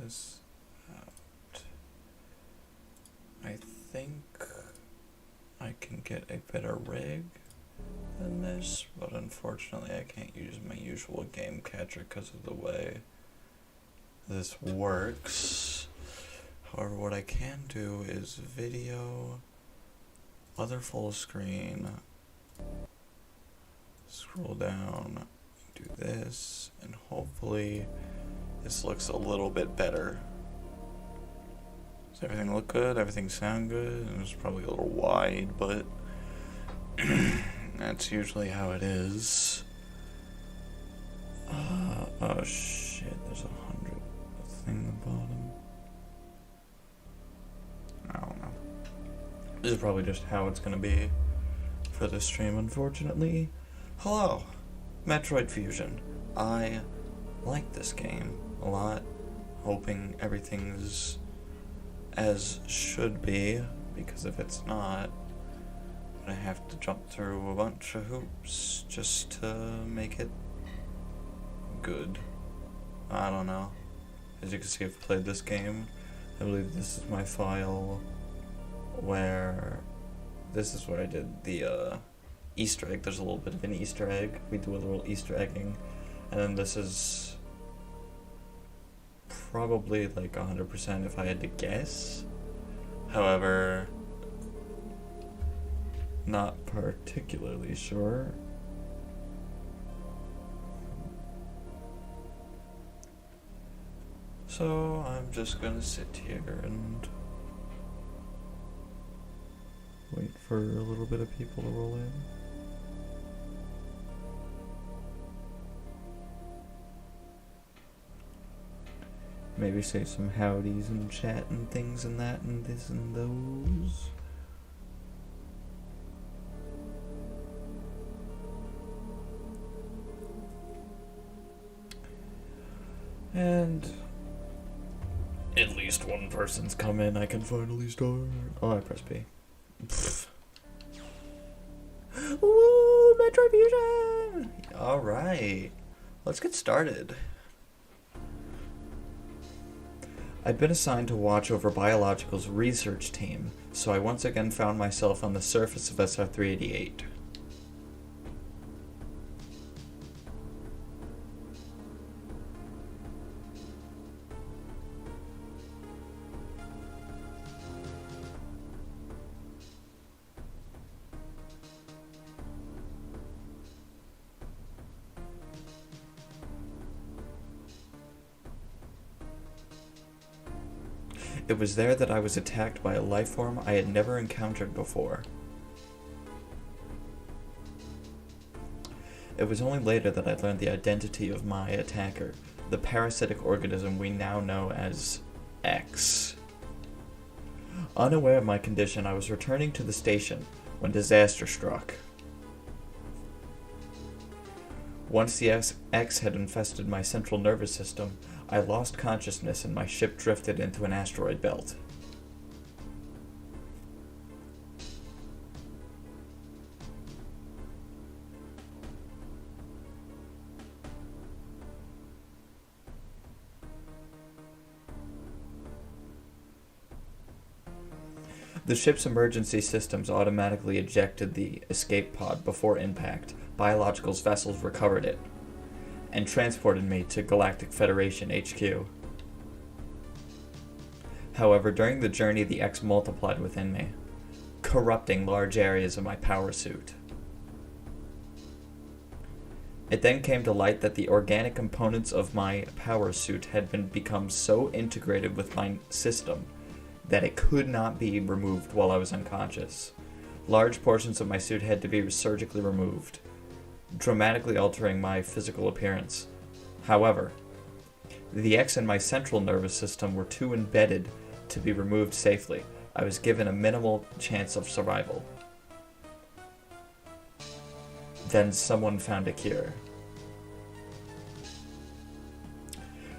this out. I think I can get a better rig than this, but unfortunately I can't use my usual game catcher because of the way this works. However, what I can do is video, other full screen, scroll down, do this, and hopefully this looks a little bit better. Does everything look good? Everything sound good? It was probably a little wide, but that's usually how it is. Oh shit, there's 100 thing at the bottom. I don't know. This is probably just how it's gonna be for this stream, unfortunately. Hello, Metroid Fusion. I like this game a lot, hoping everything's as should be, because if it's not, I have to jump through a bunch of hoops just to make it good. I don't know. As you can see, I've played this game. I believe this is my file where this is where I did the Easter egg. There's a little bit of an Easter egg. We do a little Easter egging. And then this is probably like 100% if I had to guess. However, not particularly sure. So I'm just gonna sit here and wait for a little bit of people to roll in. Maybe say some howdies and chat and things and that and this and those. And at least one person's come in, I can finally start. Oh, I press B. Woo! Metroid Fusion! Alright, let's get started. I'd been assigned to watch over Biological's research team, so I once again found myself on the surface of SR-388. It was there that I was attacked by a life form I had never encountered before. It was only later that I learned the identity of my attacker, the parasitic organism we now know as X. Unaware of my condition, I was returning to the station when disaster struck. Once the X had infested my central nervous system, I lost consciousness and my ship drifted into an asteroid belt. The ship's emergency systems automatically ejected the escape pod before impact. Biological's vessels recovered it and transported me to Galactic Federation HQ. However, during the journey, the X multiplied within me, corrupting large areas of my power suit. It then came to light that the organic components of my power suit had become so integrated with my system that it could not be removed while I was unconscious. Large portions of my suit had to be surgically removed, dramatically altering my physical appearance. However, the X in my central nervous system were too embedded to be removed safely. I was given a minimal chance of survival. Then someone found a cure.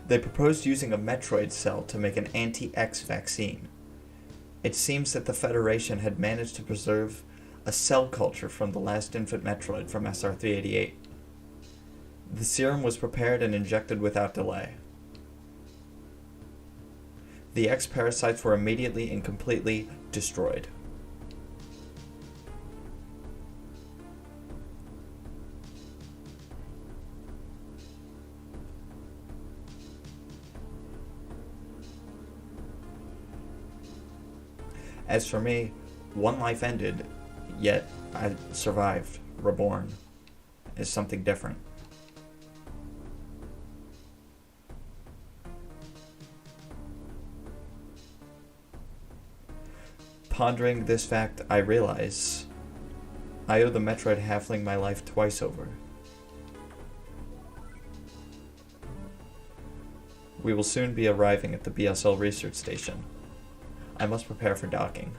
They proposed using a Metroid cell to make an anti-X vaccine. It seems that the Federation had managed to preserve a cell culture from the last infant Metroid from SR-388. The serum was prepared and injected without delay. The X parasites were immediately and completely destroyed. As for me, one life ended, yet I survived, reborn, is something different. Pondering this fact, I realize I owe the Metroid halfling my life twice over. We will soon be arriving at the BSL research station. I must prepare for docking.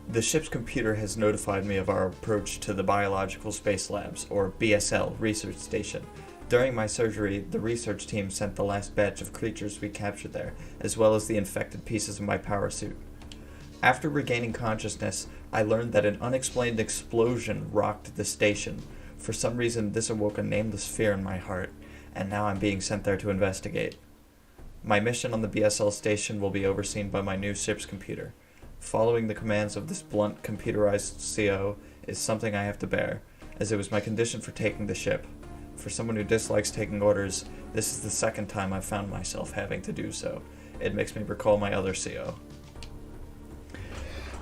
The ship's computer has notified me of our approach to the Biological Space Labs, or BSL, research station. During my surgery, the research team sent the last batch of creatures we captured there, as well as the infected pieces of my power suit. After regaining consciousness, I learned that an unexplained explosion rocked the station. For some reason, this awoke a nameless fear in my heart, and now I'm being sent there to investigate. My mission on the BSL station will be overseen by my new ship's computer. Following the commands of this blunt, computerized CO is something I have to bear, as it was my condition for taking the ship. For someone who dislikes taking orders, this is the second time I've found myself having to do so. It makes me recall my other CO.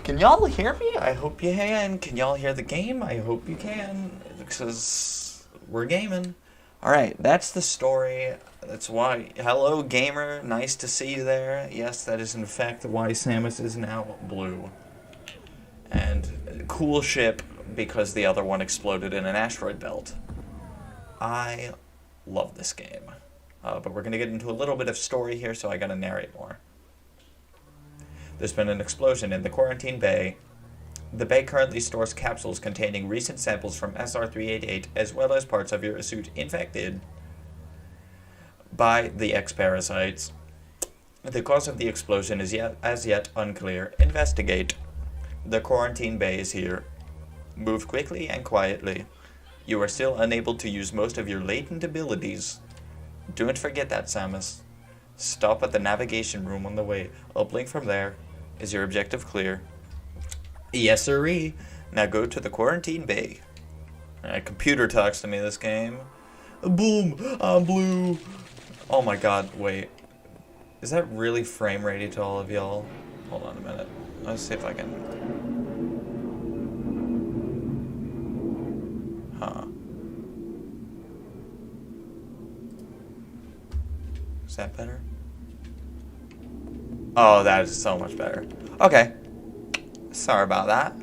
Can y'all hear me? I hope you can. Can y'all hear the game? I hope you can, because we're gaming. Alright, that's the story. That's why... Hello, gamer. Nice to see you there. Yes, that is in fact why Samus is now blue. And cool ship, because the other one exploded in an asteroid belt. I love this game. But we're going to get into a little bit of story here, so I gotta narrate more. There's been an explosion in the quarantine bay. The bay currently stores capsules containing recent samples from SR-388, as well as parts of your suit infected by the X parasites. The cause of the explosion is as yet unclear. Investigate. The quarantine bay is here. Move quickly and quietly. You are still unable to use most of your latent abilities. Don't forget that, Samus. Stop at the navigation room on the way. Uplink from there. Is your objective clear? Yes, sirree. Now go to the quarantine bay. Computer talks to me this game. Boom! I'm blue! Oh my god, wait. Is that really frame rated to all of y'all? Hold on a minute. Let's see if I can... Huh. Is that better? Oh, that is so much better. Okay. Sorry about that.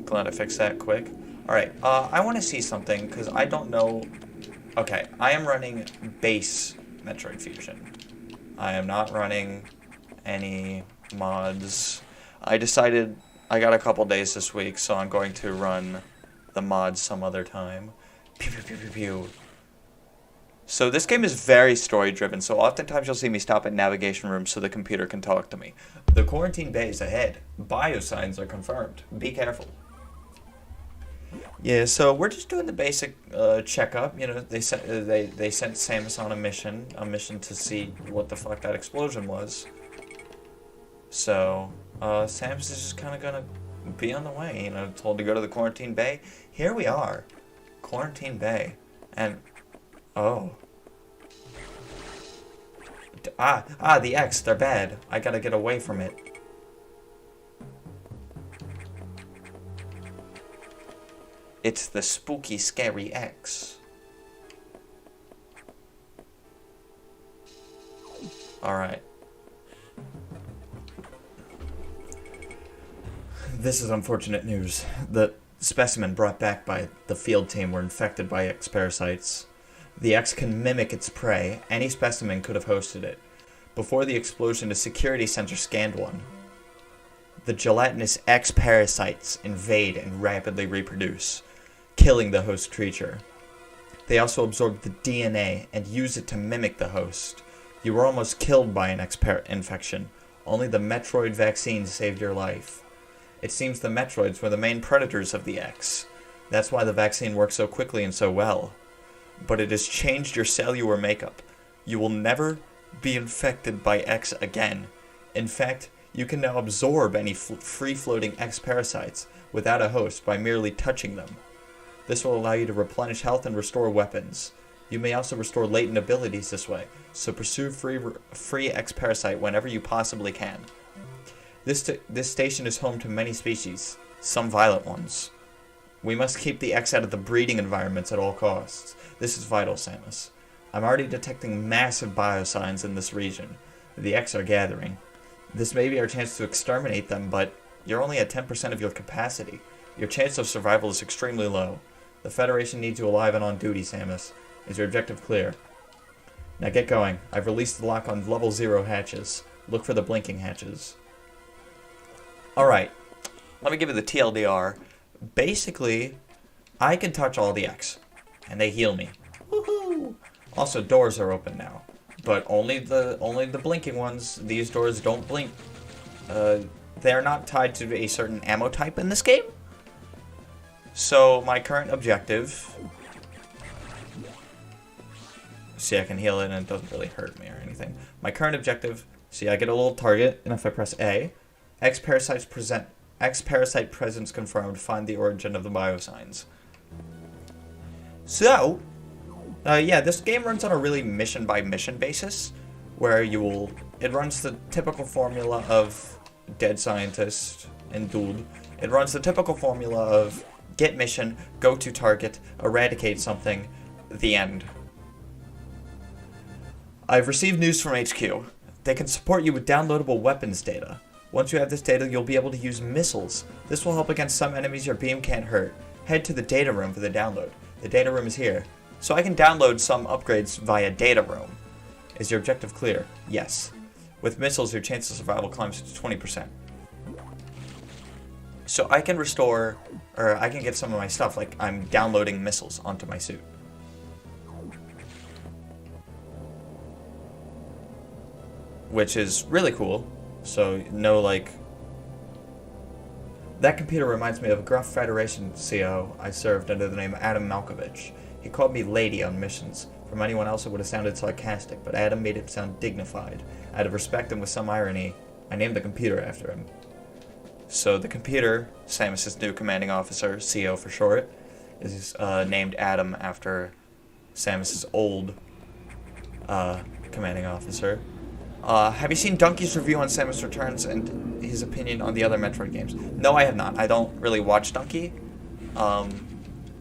Glad I fixed that quick. Alright, I want to see something, because I don't know... Okay, I am running base Metroid Fusion. I am not running any mods. I decided I got a couple days this week, so I'm going to run the mods some other time. Pew, pew, pew, pew, pew. So this game is very story-driven, so oftentimes you'll see me stop at navigation rooms so the computer can talk to me. The quarantine bay is ahead. Biosigns are confirmed. Be careful. Yeah, so we're just doing the basic checkup. You know, they sent Samus on a mission to see what the fuck that explosion was. So Samus is just kind of gonna be on the way. You know, told to go to the quarantine bay. Here we are, quarantine bay, and oh, the X, they're bad. I gotta get away from it. It's the spooky, scary X. Alright. This is unfortunate news. The specimen brought back by the field team were infected by X parasites. The X can mimic its prey. Any specimen could have hosted it. Before the explosion, a security sensor scanned one. The gelatinous X parasites invade and rapidly reproduce, killing the host creature. They also absorb the DNA and use it to mimic the host. You were almost killed by an X infection. Only the Metroid vaccine saved your life. It seems the Metroids were the main predators of the X. That's why the vaccine worked so quickly and so well. but it has changed your cellular makeup. You will never be infected by X again. In fact, you can now absorb any free-floating X parasites without a host by merely touching them. This will allow you to replenish health and restore weapons. You may also restore latent abilities this way, so pursue free X parasite whenever you possibly can. This station is home to many species, some violent ones. We must keep the X out of the breeding environments at all costs. This is vital, Samus. I'm already detecting massive biosigns in this region. The X are gathering. This may be our chance to exterminate them, but you're only at 10% of your capacity. Your chance of survival is extremely low. The Federation needs you alive and on duty, Samus. Is your objective clear? Now get going. I've released the lock on level 0 hatches. Look for the blinking hatches. Alright. Let me give you the TLDR. Basically, I can touch all the X, and they heal me. Woohoo! Also, doors are open now, but only the blinking ones. These doors don't blink. They're not tied to a certain ammo type in this game. So my current objective. See, I can heal it, and it doesn't really hurt me or anything. My current objective. See, I get a little target, and if I press A, X parasite presence confirmed. Find the origin of the biosigns. So, yeah, this game runs on a really mission-by-mission basis, where it runs the typical formula of dead scientist and dude. It runs the typical formula of get mission, go to target, eradicate something, the end. I've received news from HQ. They can support you with downloadable weapons data. Once you have this data, you'll be able to use missiles. This will help against some enemies your beam can't hurt. Head to the data room for the download. The data room is here. So I can download some upgrades via data room. Is your objective clear? Yes. With missiles, your chance of survival climbs to 20%. So I can restore, or I can get some of my stuff, like I'm downloading missiles onto my suit. Which is really cool. So, no, like... That computer reminds me of a gruff Federation CO I served under the name Adam Malkovich. He called me lady on missions. From anyone else it would have sounded sarcastic, but Adam made it sound dignified. Out of respect and with some irony, I named the computer after him. So the computer, Samus's new commanding officer, CO for short, is named Adam after Samus's old commanding officer. Have you seen Donkey's review on Samus Returns and his opinion on the other Metroid games? No, I have not. I don't really watch Donkey.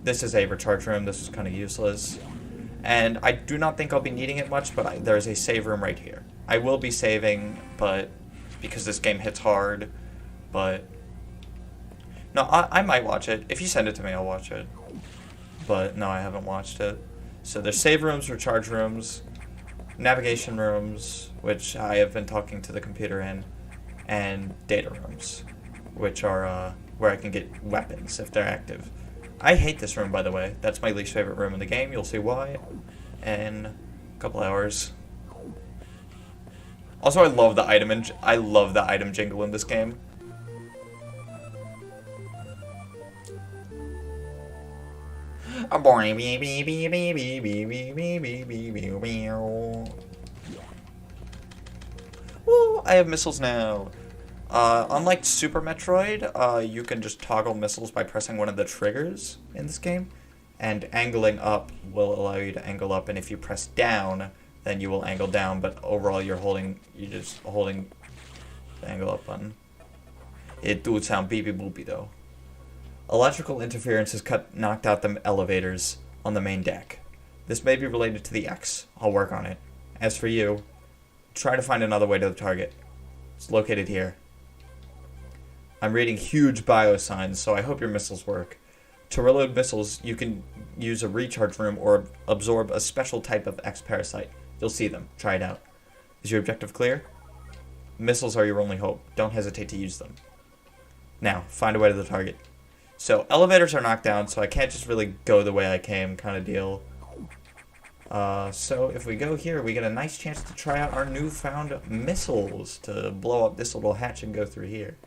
This is a recharge room. This is kind of useless. And I do not think I'll be needing it much, but there's a save room right here. I will be saving, but because this game hits hard, but... No, I might watch it. If you send it to me, I'll watch it. But no, I haven't watched it. So there's save rooms, recharge rooms, navigation rooms, which I have been talking to the computer in, and data rooms, which are where I can get weapons if they're active. I hate this room, by the way. That's my least favorite room in the game. You'll see why in a couple hours. Also, I love the item jingle in this game. Woo! I have missiles now. Unlike Super Metroid, you can just toggle missiles by pressing one of the triggers in this game, and angling up will allow you to angle up, and if you press down, then you will angle down, but overall you're just holding the angle up button. It do sound beepy boopy though. Electrical interference has knocked out the elevators on the main deck. This may be related to the X. I'll work on it. As for you, try to find another way to the target. It's located here. I'm reading huge biosigns, so I hope your missiles work. To reload missiles, you can use a recharge room or absorb a special type of X parasite. You'll see them. Try it out. Is your objective clear? Missiles are your only hope. Don't hesitate to use them. Now, find a way to the target. So, elevators are knocked down, so I can't just really go the way I came kind of deal. So if we go here, we get a nice chance to try out our newfound missiles to blow up this little hatch and go through here.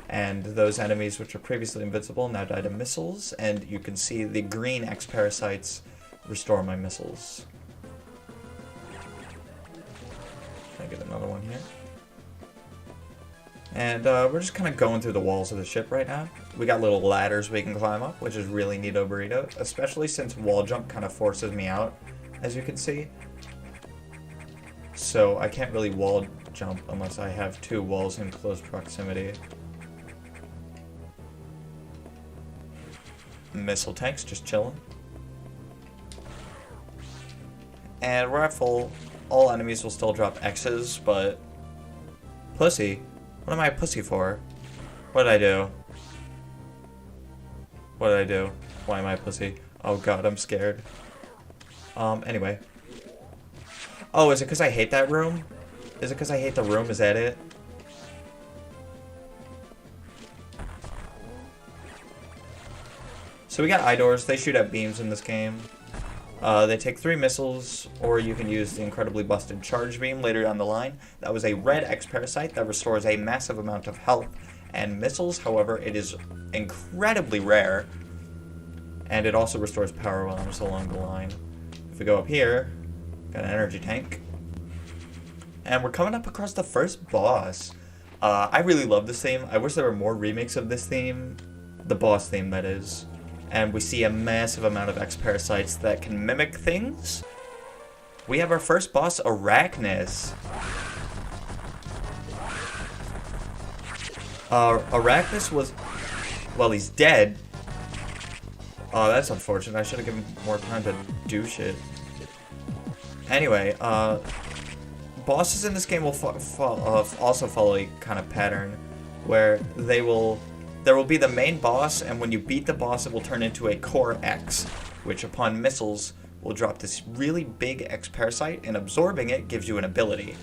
And those enemies which were previously invincible now die to missiles, and you can see the green X-Parasites restore my missiles. Can I get another one here? And we're just kind of going through the walls of the ship right now. We got little ladders we can climb up, which is really neato burrito, especially since wall jump kind of forces me out, as you can see. So I can't really wall jump unless I have two walls in close proximity. Missile tanks just chilling. And we're at full. All enemies will still drop X's, but... Pussy? What am I a pussy for? What did I do? What did I do? Why am I a pussy? Oh god, I'm scared. Anyway. Oh, is it because I hate that room? Is it because I hate the room? Is that it? So we got Idors. They shoot at beams in this game. They take 3 missiles, or you can use the incredibly busted charge beam later down the line. That was a red X-Parasite that restores a massive amount of health and missiles. However, it is incredibly rare, and it also restores power bombs along the line. If we go up here, got an energy tank. And we're coming up across the first boss. I really love this theme. I wish there were more remakes of this theme. The boss theme, that is. And we see a massive amount of X-Parasites that can mimic things. We have our first boss, Arachnus. Arachnus was... Well, he's dead. Oh, that's unfortunate. I should have given him more time to do shit. Anyway, bosses in this game will also follow a kind of pattern where there will be the main boss, and when you beat the boss, it will turn into a Core X, which upon missiles will drop this really big X-Parasite, and absorbing it gives you an ability.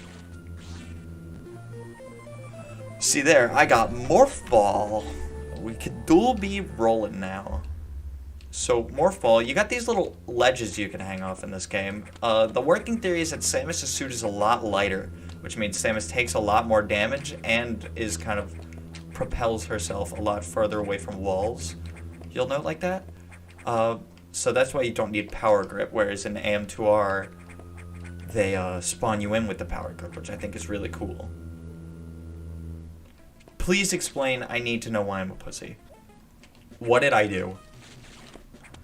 See there, I got Morph Ball. We could dual be rolling now. So, Morph Ball, you got these little ledges you can hang off in this game. The working theory is that Samus' suit is a lot lighter, which means Samus takes a lot more damage and is kind of propels herself a lot further away from walls. You'll note like that? So that's why you don't need Power Grip, whereas in AM2R, they spawn you in with the Power Grip, which I think is really cool. Please explain, I need to know why I'm a pussy. What did I do?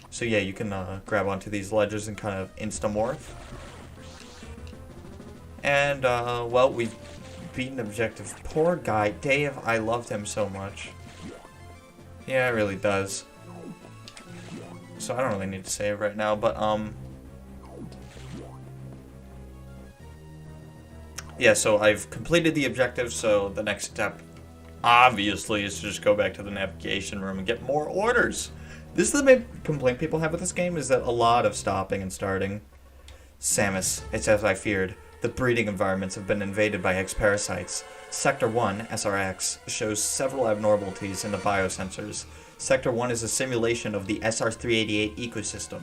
So yeah, you can grab onto these ledges and kind of insta-morph. And, well, we've beaten objective. Poor guy. Dave, I loved him so much. Yeah, it really does. So I don't really need to save right now, but, yeah, so I've completed the objective, so the next step, obviously, is to just go back to the navigation room and get more orders. This is the main complaint people have with this game, is that a lot of stopping and starting. Samus, it's as I feared. The breeding environments have been invaded by X-Parasites. Sector 1, SRX, shows several abnormalities in the biosensors. Sector 1 is a simulation of the SR-388 ecosystem.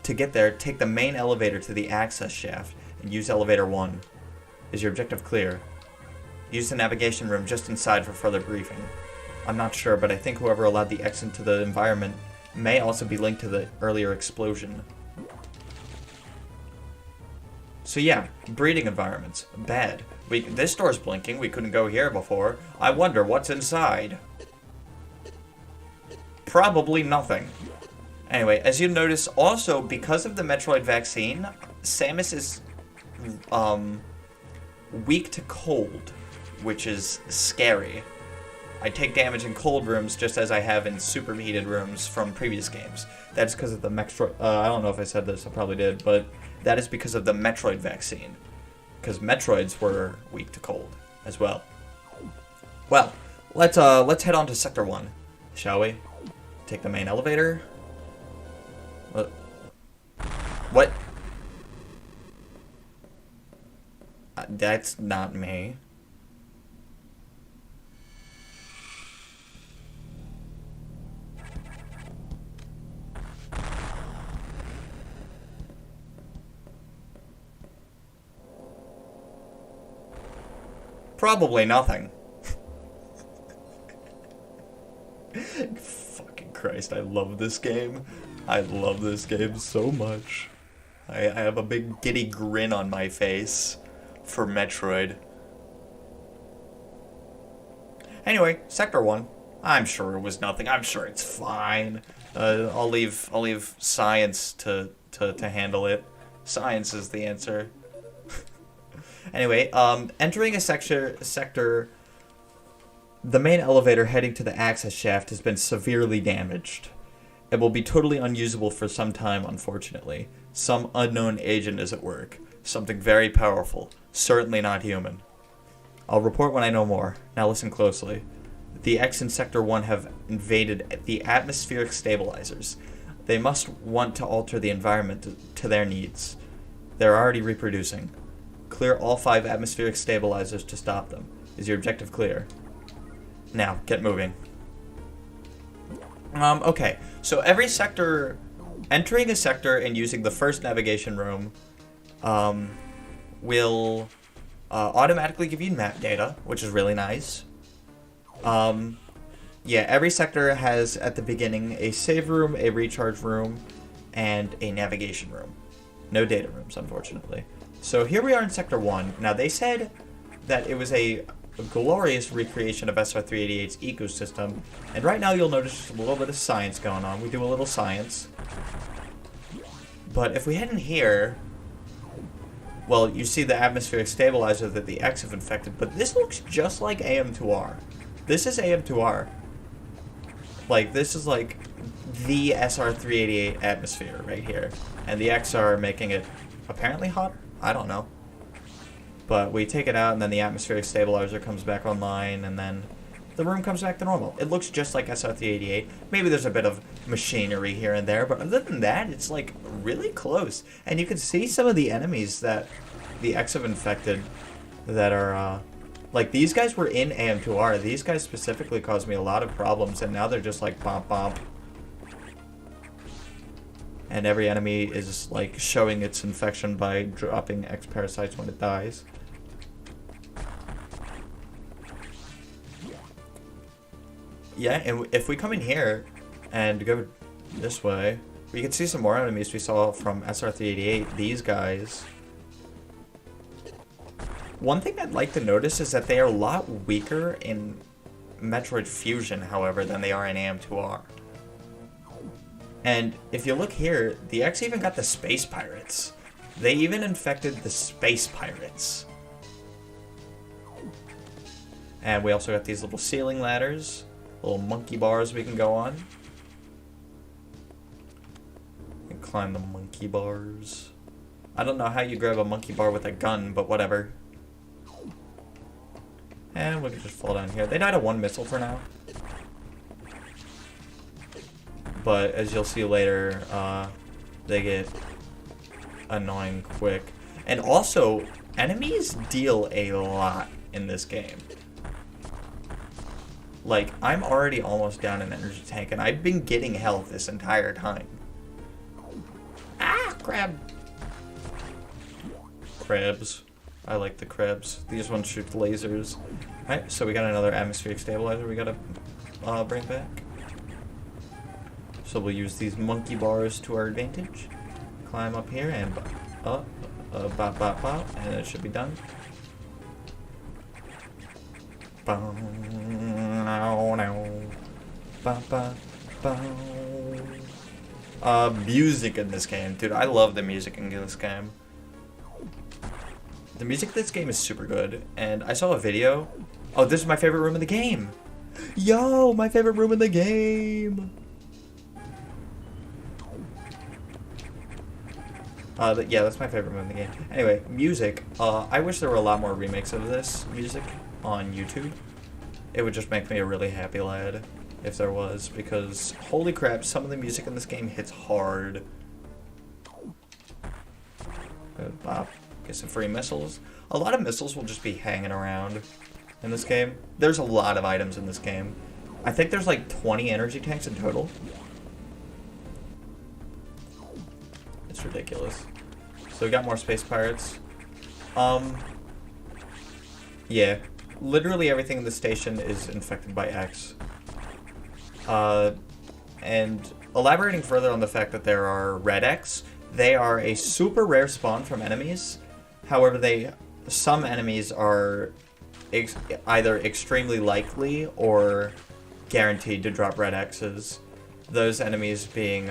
To get there, take the main elevator to the access shaft and use elevator 1. Is your objective clear? Use the navigation room just inside for further briefing. I'm not sure, but I think whoever allowed the X into the environment may also be linked to the earlier explosion. So yeah, breeding environments. Bad. This door's blinking. We couldn't go here before. I wonder what's inside. Probably nothing. Anyway, as you notice, also, because of the Metroid vaccine, Samus is weak to cold, which is scary. I take damage in cold rooms just as I have in superheated rooms from previous games. That's because of the Metroid... I don't know if I said this, I probably did, but that is because of the Metroid vaccine. Because Metroids were weak to cold as well. Well, let's head on to Sector 1, shall we? Take the main elevator. What? That's not me. Probably nothing. Christ, I love this game. I love this game so much. I have a big giddy grin on my face for Metroid. Anyway, Sector 1. I'm sure it was nothing. I'm sure it's fine. I'll leave science to handle it. Science is the answer. Anyway, entering a sector, the main elevator heading to the access shaft has been severely damaged. It will be totally unusable for some time, unfortunately. Some unknown agent is at work. Something very powerful. Certainly not human. I'll report when I know more. Now listen closely. The X in Sector 1 have invaded the atmospheric stabilizers. They must want to alter the environment to their needs. They're already reproducing. Clear all 5 atmospheric stabilizers to stop them. Is your objective clear? Now, get moving. Okay. So every sector, entering a sector and using the first navigation room, will automatically give you map data, which is really nice. Yeah, every sector has, at the beginning, a save room, a recharge room, and a navigation room. No data rooms, unfortunately. So here we are in Sector 1. Now, they said that it was a glorious recreation of SR388's ecosystem, and right now you'll notice just a little bit of science going on. We do a little science. But if we head in here, well, you see the atmospheric stabilizer that the X have infected, but this looks just like AM2R. This is AM2R. Like, this is like the SR388 atmosphere right here. And the X are making it apparently hotter? I don't know. But we take it out, and then the atmospheric stabilizer comes back online, and then the room comes back to normal. It looks just like SR388. Maybe there's a bit of machinery here and there, but other than that, it's like really close. And you can see some of the enemies that the X have infected that are, like, these guys were in AM2R. These guys specifically caused me a lot of problems, and now they're just like bomp bomp. And every enemy is like showing its infection by dropping X parasites when it dies. Yeah, and if we come in here and go this way, we can see some more enemies we saw from SR388. These guys. One thing I'd like to notice is that they are a lot weaker in Metroid Fusion, however, than they are in AM2R. And if you look here, the X even got the space pirates. They even infected the space pirates. And we also got these little ceiling ladders, little monkey bars we can go on. And climb the monkey bars. I don't know how you grab a monkey bar with a gun, but whatever. And we can just fall down here. They died of one missile for now. But as you'll see later, they get annoying quick. And also, enemies deal a lot in this game. Like, I'm already almost down an energy tank, and I've been getting health this entire time. Ah, crab. Crabs. I like the crabs. These ones shoot lasers. Alright, so we got another atmospheric stabilizer we gotta bring back. So we'll use these monkey bars to our advantage. Climb up here and bop, bop, bop, and it should be done. Music in this game, dude. I love the music in this game. The music in this game is super good, and I saw a video. Oh, this is my favorite room in the game. Yo, my favorite room in the game. Yeah, that's my favorite room in the game. Anyway, music. I wish there were a lot more remakes of this music on YouTube. It would just make me a really happy lad if there was, because holy crap, some of the music in this game hits hard. Bop. Get some free missiles. A lot of missiles will just be hanging around in this game. There's a lot of items in this game. I think there's like 20 energy tanks in total. It's ridiculous. So we got more space pirates. Yeah. Literally everything in the station is infected by X. And And elaborating further on the fact that there are Red X, they are a super rare spawn from enemies. However, some enemies are either extremely likely or guaranteed to drop Red X's. Those enemies being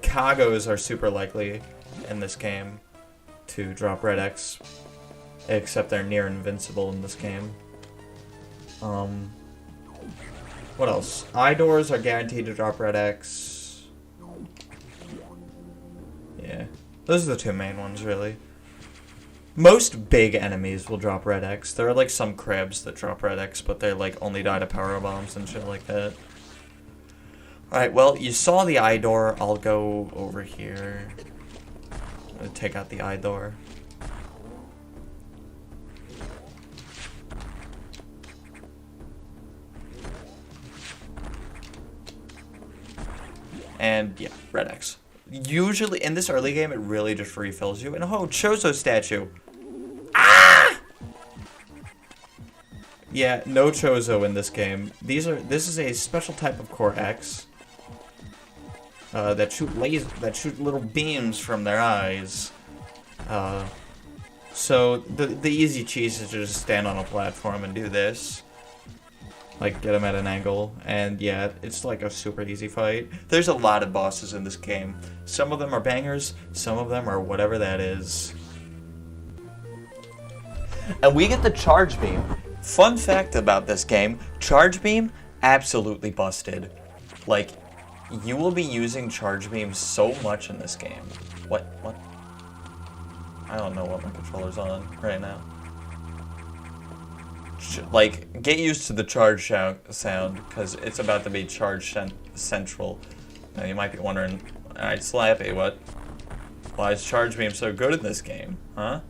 Kagos are super likely in this game to drop Red X, except they're near invincible in this game. What else? Idors are guaranteed to drop Red X. Yeah, those are the two main ones, really. Most big enemies will drop Red X. There are like some crabs that drop Red X, but they like only die to power bombs and shit like that. Alright, well, you saw the eye door. I'll go over here. I'm gonna take out the eye door. And yeah, Red X. Usually, in this early game, it really just refills you. And oh, Chozo statue. Ah! Yeah, no Chozo in this game. This is a special type of Core X that shoot little beams from their eyes. So the easy cheese is to just stand on a platform and do this. Like, get them at an angle, and yeah, it's like a super easy fight. There's a lot of bosses in this game. Some of them are bangers, some of them are whatever that is. And we get the Charge Beam. Fun fact about this game, Charge Beam, absolutely busted. Like, you will be using Charge Beam so much in this game. What? I don't know what my controller's on right now. Like, get used to the charge sound, because it's about to be charge central. Now, you might be wondering, alright, Slappy, why is Charge Beam so good in this game, huh?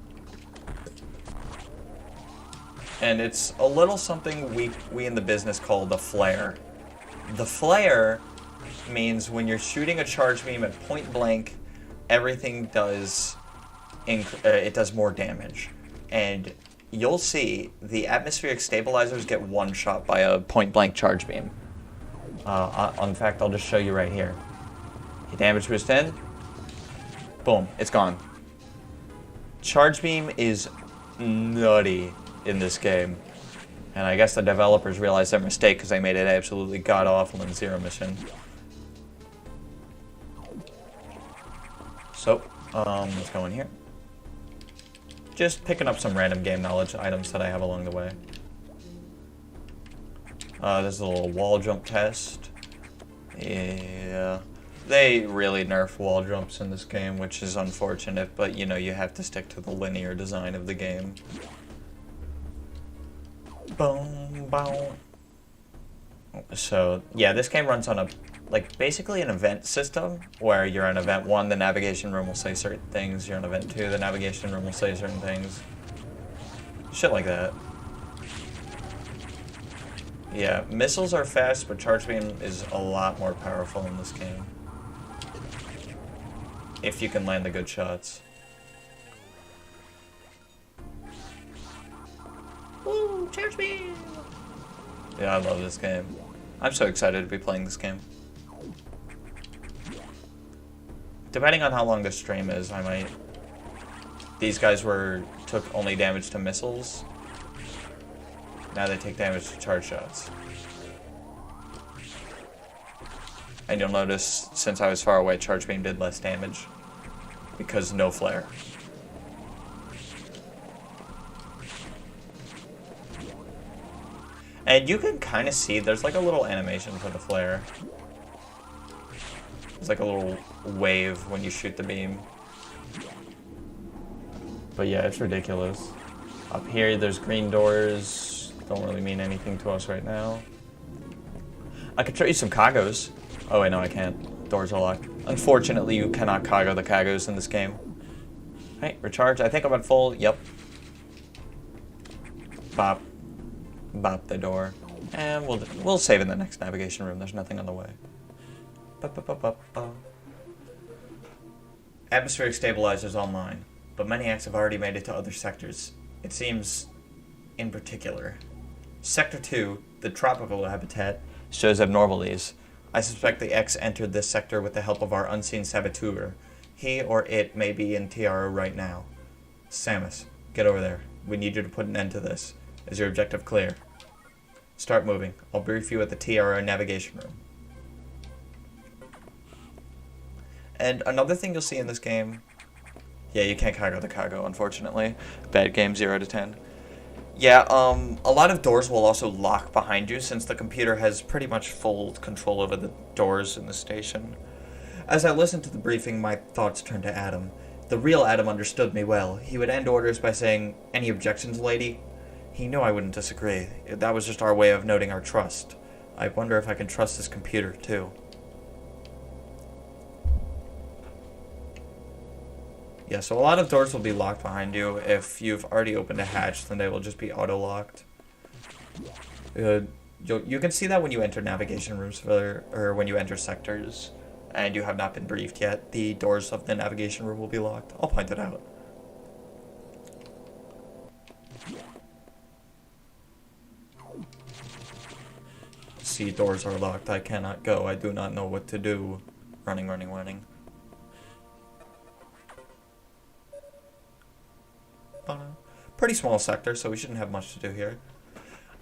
And it's a little something we in the business call the flare. The flare means when you're shooting a charge beam at point blank, everything does, it does more damage. And you'll see the atmospheric stabilizers get one shot by a point-blank charge beam. In fact, I'll just show you right here. Hit damage boost 10. Boom, it's gone. Charge beam is nutty in this game. And I guess the developers realized their mistake because they made it absolutely god-awful in Zero Mission. So, let's go in here. Just picking up some random game knowledge items that I have along the way. There's a little wall jump test. Yeah. They really nerf wall jumps in this game, which is unfortunate, but you know, you have to stick to the linear design of the game. Boom, boom. So, yeah, this game runs on basically an event system, where you're in event 1, the navigation room will say certain things, you're in event 2, the navigation room will say certain things. Shit like that. Yeah, missiles are fast, but Charge Beam is a lot more powerful in this game. If you can land the good shots. Woo, Charge Beam! Yeah, I love this game. I'm so excited to be playing this game. Depending on how long this stream is, I might... These guys took only damage to missiles. Now they take damage to charge shots. And you'll notice, since I was far away, Charge Beam did less damage. Because no flare. And you can kind of see, there's like a little animation for the flare. It's like a little wave when you shoot the beam. But yeah, it's ridiculous. Up here, there's green doors. Don't really mean anything to us right now. I could show you some Kagos. Oh wait, no, I can't. Doors are locked. Unfortunately, you cannot Kago the Kagos in this game. Hey, recharge. I think I'm at full. Yep. Bop. Bop the door. And we'll save in the next navigation room. There's nothing on the way. Atmospheric stabilizers online, but many acts have already made it to other sectors. It seems, in particular. Sector 2, the tropical habitat, shows abnormalities. I suspect the X entered this sector with the help of our unseen saboteur. He or it may be in TRO right now. Samus, get over there. We need you to put an end to this. Is your objective clear? Start moving. I'll brief you at the TRO navigation room. And another thing you'll see in this game... Yeah, you can't cargo the cargo, unfortunately. Bad game, 0 to 10. Yeah, a lot of doors will also lock behind you since the computer has pretty much full control over the doors in the station. As I listened to the briefing, my thoughts turned to Adam. The real Adam understood me well. He would end orders by saying, "Any objections, lady?" He knew I wouldn't disagree. That was just our way of noting our trust. I wonder if I can trust this computer, too. Yeah, so a lot of doors will be locked behind you. If you've already opened a hatch, then they will just be auto-locked. You can see that when you enter navigation rooms, or when you enter sectors, and you have not been briefed yet. The doors of the navigation room will be locked. I'll point it out. See, doors are locked. I cannot go. I do not know what to do. Running, running, running. Pretty small sector, so we shouldn't have much to do here.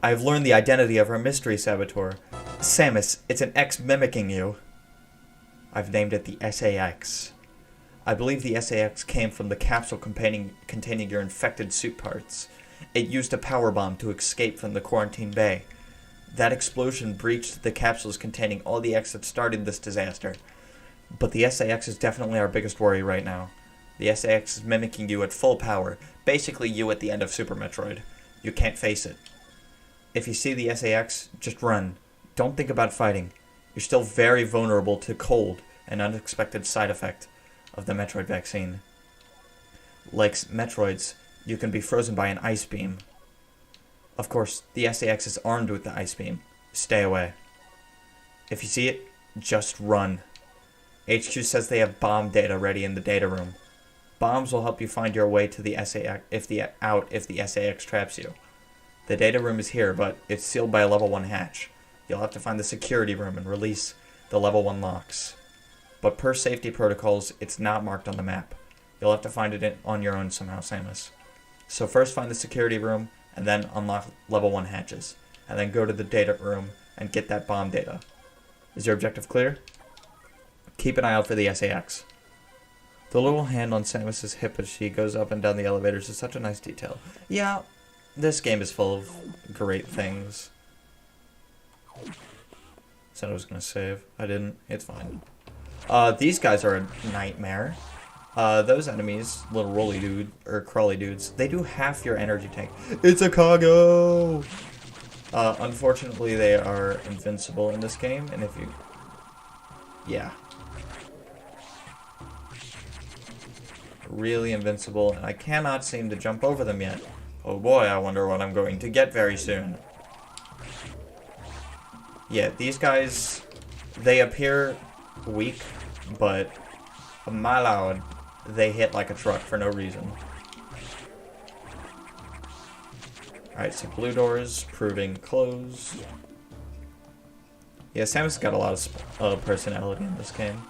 I've learned the identity of our mystery saboteur. Samus, it's an X mimicking you. I've named it the SAX. I believe the SAX came from the capsule containing your infected suit parts. It used a power bomb to escape from the quarantine bay. That explosion breached the capsules containing all the X that started this disaster. But the SAX is definitely our biggest worry right now. The SAX is mimicking you at full power, basically you at the end of Super Metroid. You can't face it. If you see the SAX, just run. Don't think about fighting. You're still very vulnerable to cold, an unexpected side effect of the Metroid vaccine. Like Metroids, you can be frozen by an ice beam. Of course, the SAX is armed with the ice beam. Stay away. If you see it, just run. HQ says they have bomb data ready in the data room. Bombs will help you find your way to the SAX if the SAX traps you. The data room is here, but it's sealed by a level 1 hatch. You'll have to find the security room and release the level 1 locks. But per safety protocols, it's not marked on the map. You'll have to find it on your own somehow, Samus. So first find the security room, and then unlock level 1 hatches. And then go to the data room and get that bomb data. Is your objective clear? Keep an eye out for the SAX. The little hand on Samus's hip as she goes up and down the elevators is such a nice detail. Yeah, this game is full of great things. Said I was going to save. I didn't. It's fine. These guys are a nightmare. Those enemies, little rolly dude, or crawly dudes, they do half your energy tank. It's a cargo! Unfortunately, they are invincible in this game, and if you... Yeah. Really invincible, and I cannot seem to jump over them yet. Oh boy, I wonder what I'm going to get very soon. Yeah, these guys, they appear weak, but my lord, they hit like a truck for no reason. Alright, so blue doors proving closed. Yeah, Samus got a lot of personality in this game.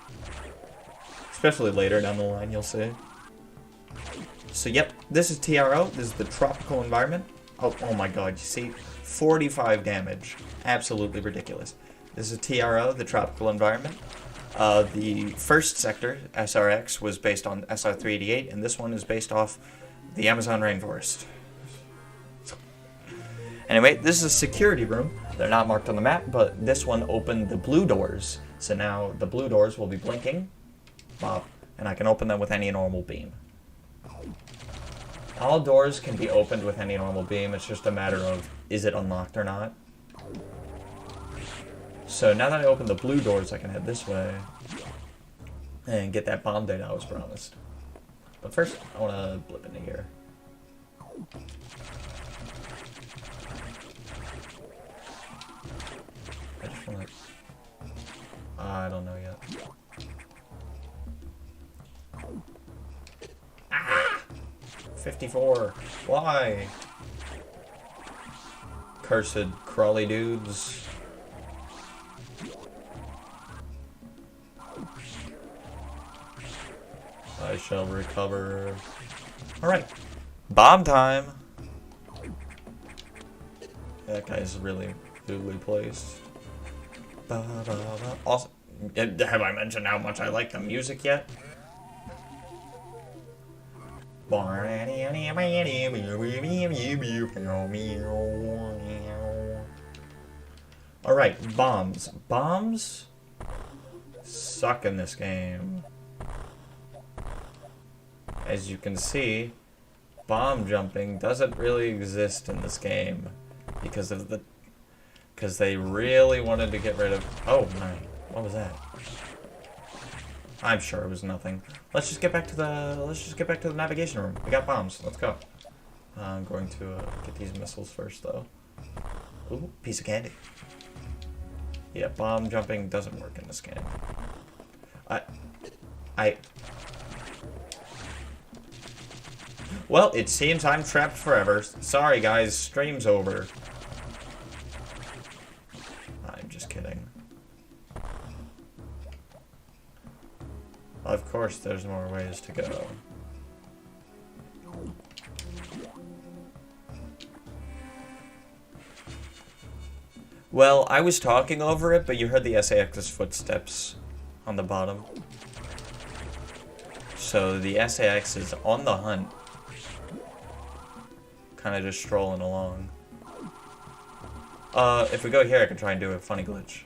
Especially later down the line, you'll see. So yep, this is TRO. This is the tropical environment. Oh my god, you see? 45 damage. Absolutely ridiculous. This is TRO, the tropical environment. The first sector, SRX, was based on SR388, and this one is based off the Amazon rainforest. Anyway, this is a security room. They're not marked on the map, but this one opened the blue doors. So now the blue doors will be blinking. Bop. And I can open them with any normal beam. All doors can be opened with any normal beam. It's just a matter of, is it unlocked or not? So now that I open the blue doors, I can head this way and get that bomb data I was promised. But first, I want to blip into here. I just want to... I don't know yet. Ah! 54. Why? cursed crawly dudes. I shall recover. Alright. Bomb time! That guy's really weirdly placed. Also, have I mentioned how much I like the music yet? Alright, bombs. Bombs suck in this game. As you can see, bomb jumping doesn't really exist in this game because they really wanted to get rid of. Oh my, what was that? I'm sure it was nothing. Let's just get back to the navigation room. We got bombs. Let's go. I'm going to get these missiles first though. Ooh, piece of candy. Yeah, bomb jumping doesn't work in this game. Well, it seems I'm trapped forever. Sorry, guys. Stream's over. I'm just kidding. Of course, there's more ways to go. Well, I was talking over it, but you heard the SAX's footsteps on the bottom. So the SAX is on the hunt. Kind of just strolling along. If we go here, I can try and do a funny glitch.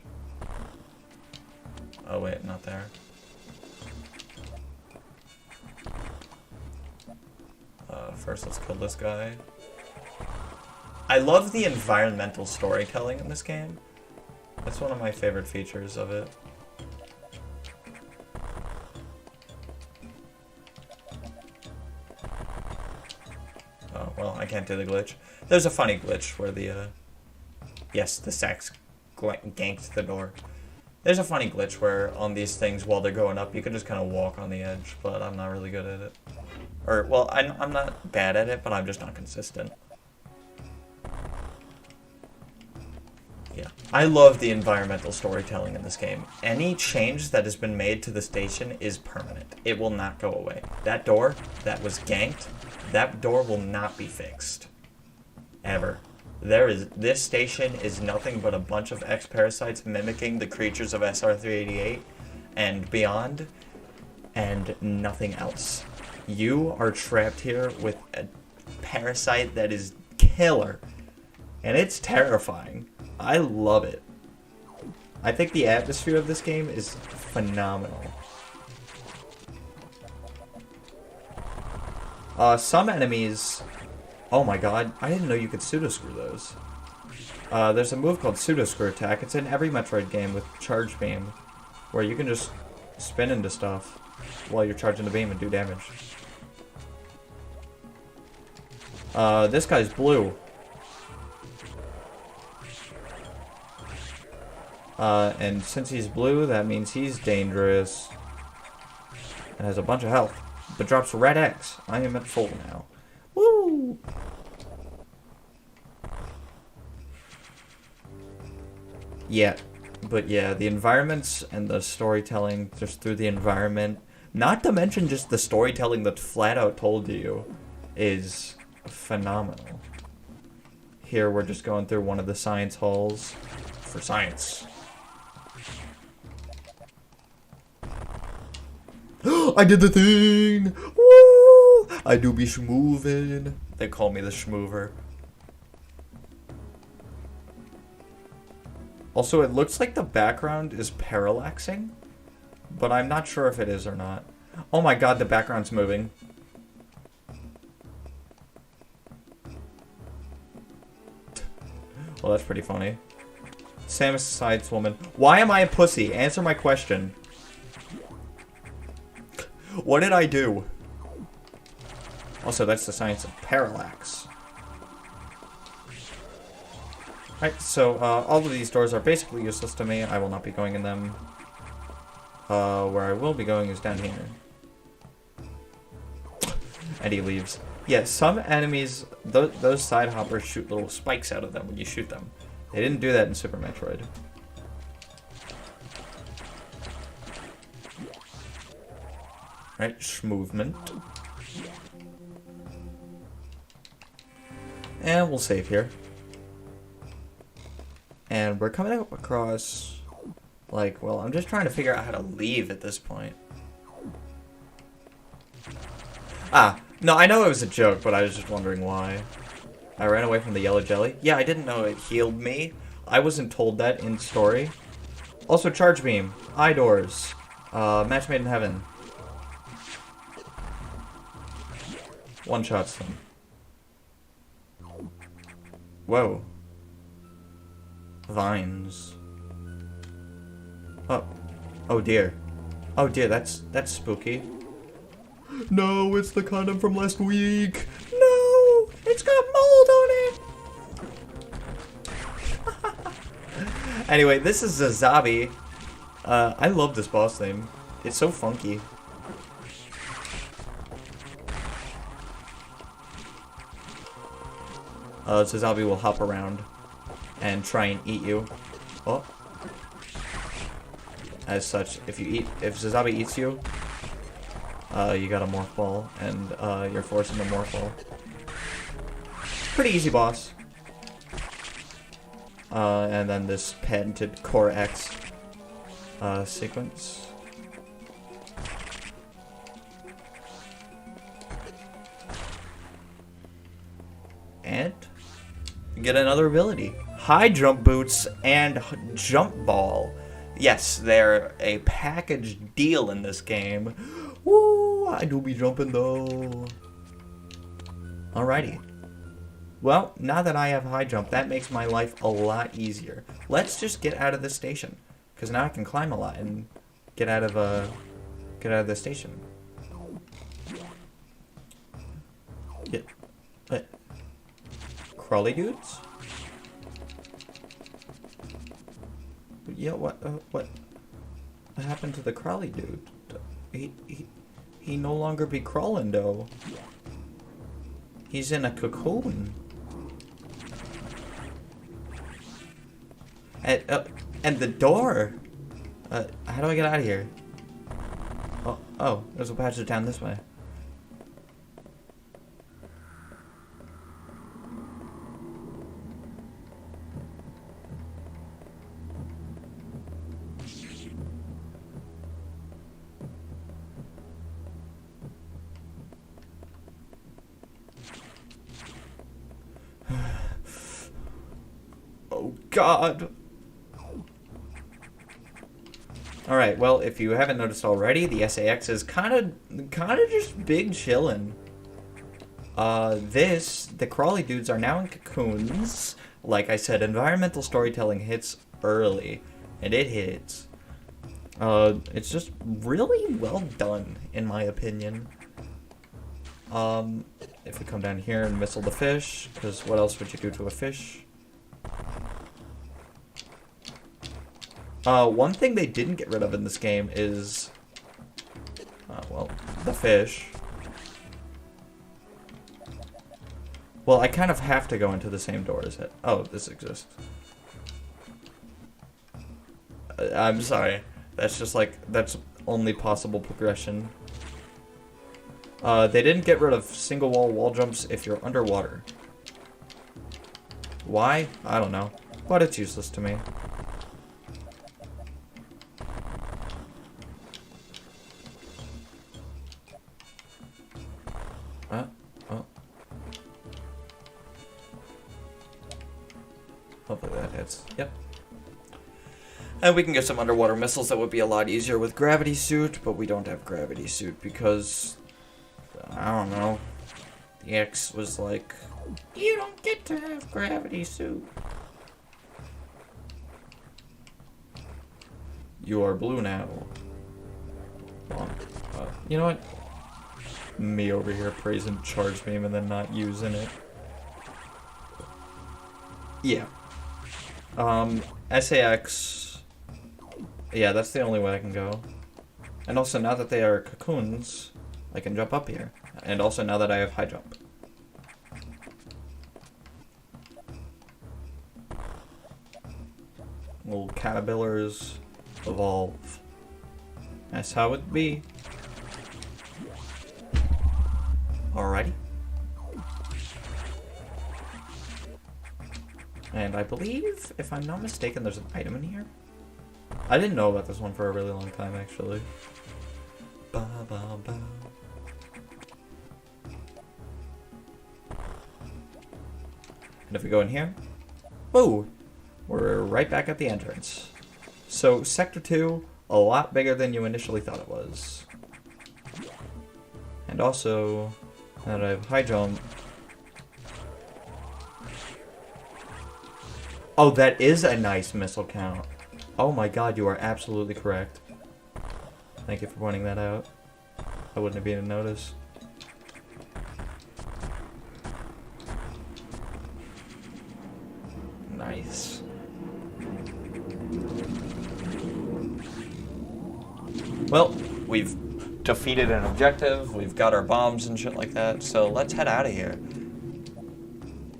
Oh wait, not there. First, let's kill this guy. I love the environmental storytelling in this game. That's one of my favorite features of it. Oh, well, I can't do the glitch. There's a funny glitch where the, yes, the sax ganked the door. There's a funny glitch where on these things, while they're going up, you can just kind of walk on the edge, but I'm not really good at it. Or, well, I'm not bad at it, but I'm just not consistent. Yeah. I love the environmental storytelling in this game. Any change that has been made to the station is permanent. It will not go away. That door that was ganked, that door will not be fixed. Ever. This station is nothing but a bunch of X-parasites mimicking the creatures of SR-388 and beyond, and nothing else. You are trapped here with a parasite that is killer, and it's terrifying. I love it. I think the atmosphere of this game is phenomenal. Some enemies... Oh my god, I didn't know you could pseudo-screw those. There's a move called pseudo-screw attack. It's in every Metroid game with charge beam, where you can just spin into stuff while you're charging the beam and do damage. This guy's blue. And since he's blue, that means he's dangerous. And has a bunch of health. But drops red X. I am at full now. Woo! Yeah. But yeah, the environments and the storytelling just through the environment, not to mention just the storytelling that flat out told you, is phenomenal. Here we're just going through one of the science halls for science. I did the thing! Woo! I do be schmoovin'. They call me the schmoover. Also, it looks like the background is parallaxing, but I'm not sure if it is or not. Oh my god, the background's moving. Well, that's pretty funny. Samus Science Woman. Why am I a pussy? Answer my question. What did I do? Also, that's the science of parallax. Alright, so all of these doors are basically useless to me. I will not be going in them. Where I will be going is down here. And he leaves. Yeah, some enemies, those side hoppers shoot little spikes out of them when you shoot them. They didn't do that in Super Metroid. Right, movement. And we'll save here. And we're coming up across, like, well, I'm just trying to figure out how to leave at this point. Ah, no, I know it was a joke, but I was just wondering why. I ran away from the yellow jelly. Yeah, I didn't know it healed me. I wasn't told that in story. Also, charge beam, eye doors, match made in heaven. One shots them. Whoa. Vines. Oh. Oh dear. Oh dear, that's spooky. No, it's the condom from last week. No, it's got mold on it. Anyway, this is Zazabi. I love this boss name. It's so funky. Zazabi will hop around and try and eat you. Oh. As such, if Zazabi eats you, you got a morph ball, and you're forcing the morph ball. Pretty easy boss. And then this patented Core X sequence. And get another ability. High jump boots and jump ball. Yes, they're a package deal in this game. Woo! I do be jumping though. Alrighty. Well, now that I have high jump, that makes my life a lot easier. Let's just get out of this station, because now I can climb a lot and get out of the station. Yeah. Crawly dudes? Yeah, what happened to the crawly dude? He no longer be crawling though. He's in a cocoon. And the door. How do I get out of here? Oh, there's a passage down this way. Oh God. Alright, well, if you haven't noticed already, the SAX is kind of just big chillin'. The crawly dudes are now in cocoons. Like I said, environmental storytelling hits early, and it hits. It's just really well done, in my opinion. If we come down here and missile the fish, because what else would you do to a fish? One thing they didn't get rid of in this game is, well, the fish. Well, I kind of have to go into the same door as it. Oh, this exists. I'm sorry. That's just like, that's only possible progression. They didn't get rid of single wall jumps if you're underwater. Why? I don't know. But it's useless to me. Oh. Hopefully that hits. Yep. And we can get some underwater missiles that would be a lot easier with gravity suit, but we don't have gravity suit because, I don't know, the X was like, you don't get to have gravity suit. You are blue now. Come on. You know what? Me over here praising charge beam and then not using it. Yeah. SAX. Yeah, that's the only way I can go. And also, now that they are cocoons, I can jump up here. And also, now that I have high jump. Little caterpillars evolve. That's how it be. Alrighty. And I believe, if I'm not mistaken, there's an item in here. I didn't know about this one for a really long time, actually. Ba, ba, ba. And if we go in here, whoa, we're right back at the entrance. So, Sector 2, a lot bigger than you initially thought it was. And also, now that I have high jump... Oh, that is a nice missile count. Oh my god, you are absolutely correct. Thank you for pointing that out. I wouldn't have been able to notice. Nice. Well, we've defeated an objective, we've got our bombs and shit like that, so let's head out of here.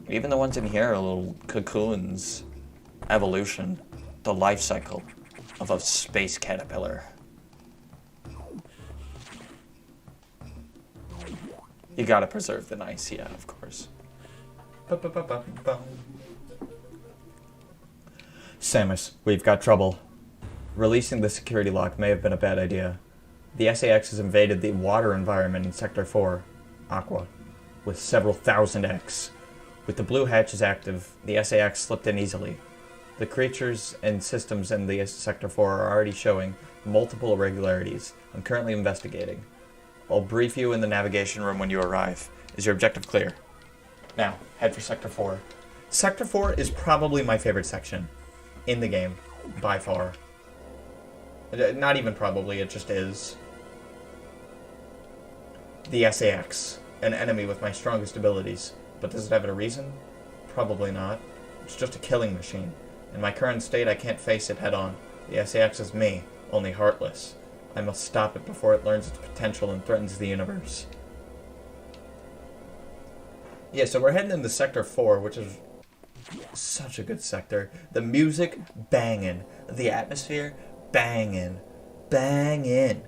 Even the ones in here are little cocoons. Evolution. The life cycle of a space caterpillar. You gotta preserve the nice, yeah, of course. Samus, we've got trouble. Releasing the security lock may have been a bad idea. The SAX has invaded the water environment in Sector 4, Aqua, with several thousand X. With the blue hatches active, the SAX slipped in easily. The creatures and systems in the Sector 4 are already showing multiple irregularities. I'm currently investigating. I'll brief you in the navigation room when you arrive. Is your objective clear? Now, head for Sector 4. Sector 4 is probably my favorite section in the game, by far. Not even probably, it just is. The SAX, an enemy with my strongest abilities. But does it have a reason? Probably not. It's just a killing machine. In my current state, I can't face it head-on. The SAX is me, only heartless. I must stop it before it learns its potential and threatens the universe. Yeah, so we're heading into Sector 4, which is such a good sector. The music, banging. The atmosphere, banging. Banging.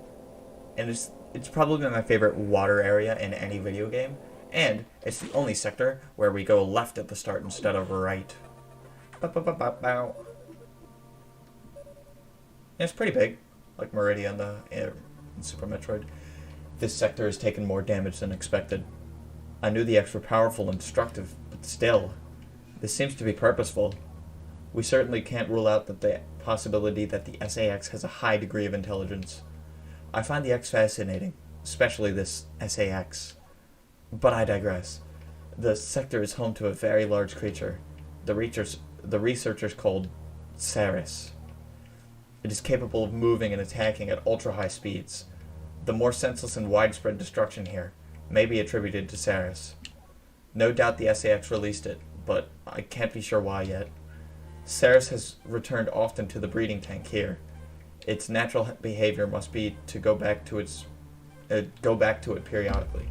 And it's probably my favorite water area in any video game. And it's the only sector where we go left at the start instead of right. Yeah, it's pretty big, like Meridian in Super Metroid. This sector has taken more damage than expected. I knew the X were powerful and destructive, but still, this seems to be purposeful. We certainly can't rule out the possibility that the SAX has a high degree of intelligence. I find the X fascinating, especially this SAX. But I digress. The sector is home to a very large creature. The researchers called Ceres. It is capable of moving and attacking at ultra-high speeds. The more senseless and widespread destruction here may be attributed to Ceres. No doubt the SAX released it, but I can't be sure why yet. Ceres has returned often to the breeding tank here. Its natural behavior must be to go back to it periodically.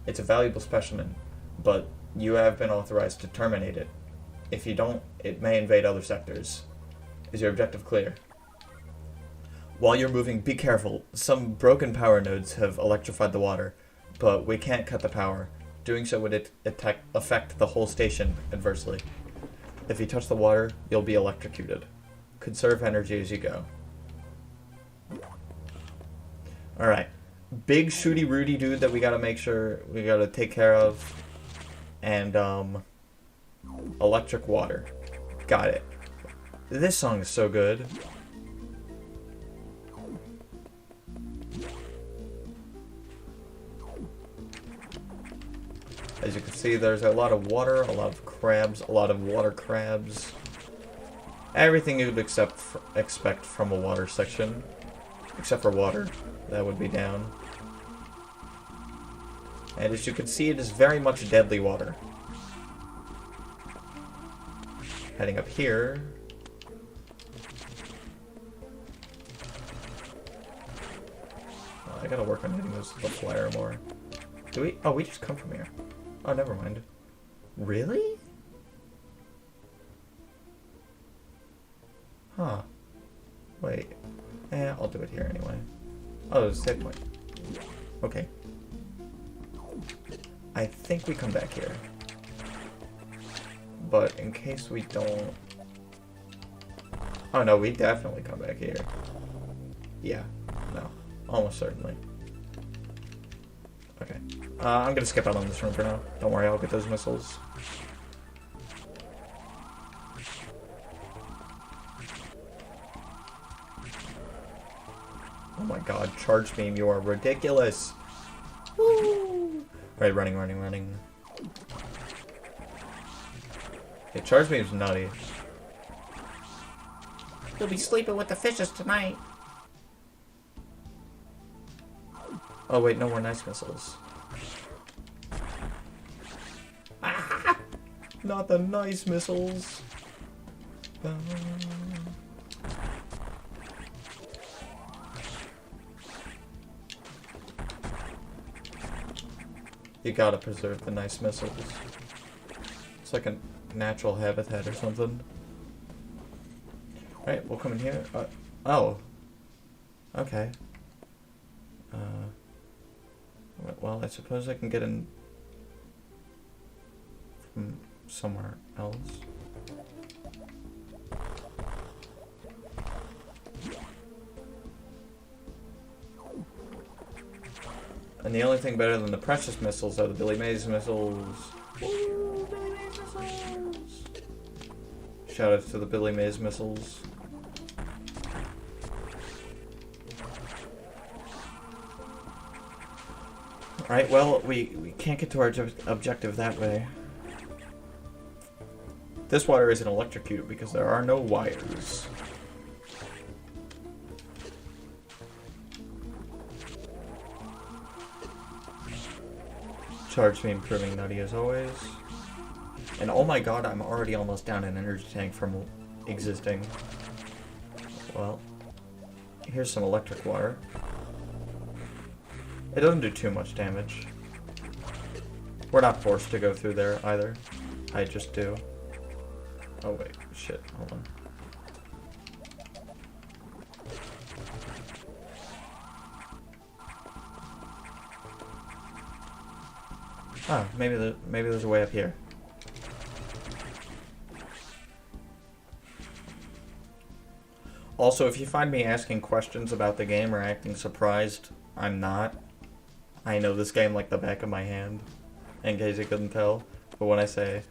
It's a valuable specimen, but you have been authorized to terminate it. If you don't, it may invade other sectors. Is your objective clear? While you're moving, be careful. Some broken power nodes have electrified the water, but we can't cut the power. Doing so would affect the whole station adversely. If you touch the water, you'll be electrocuted. Conserve energy as you go. Alright. Big shooty Rudy dude that we gotta make sure we gotta take care of. And, electric water. Got it. This song is so good. As you can see, there's a lot of water, a lot of crabs, a lot of water crabs. Everything you'd expect from a water section. Except for water. That would be down. And as you can see, it is very much deadly water. Heading up here. Oh, I gotta work on hitting the flare more. Do we? Oh, we just come from here. Oh, never mind. Really? Wait. I'll do it here anyway. Oh, there's a save point. Okay. I think we come back here. But in case we don't... Oh no, we definitely come back here. Yeah. No. Almost certainly. Okay. I'm gonna skip out on this room for now. Don't worry, I'll get those missiles. Oh my god, charge beam, you are ridiculous! Woo! Right, running. Okay, charge beam's nutty. You'll be sleeping with the fishes tonight. Oh wait, no more nice missiles. Ah! Not the nice missiles. You gotta preserve the nice missiles. It's like a natural habitat or something. Alright, we'll come in here. Oh. Okay. Well, I suppose I can get in from somewhere else. And the only thing better than the precious missiles are the Billy Mays missiles. Woo, Billy Mays missiles! Shout out to the Billy Mays missiles. Alright, well, we can't get to our objective that way. This water isn't electrocuted because there are no wires. Charge beam proving nutty as always. And oh my god, I'm already almost down an energy tank from existing. Well, here's some electric water. It doesn't do too much damage. We're not forced to go through there either. I just do. Oh wait, shit, hold on. Ah, maybe there's a way up here. Also, if you find me asking questions about the game or acting surprised, I'm not. I know this game like the back of my hand, in case you couldn't tell. But when I say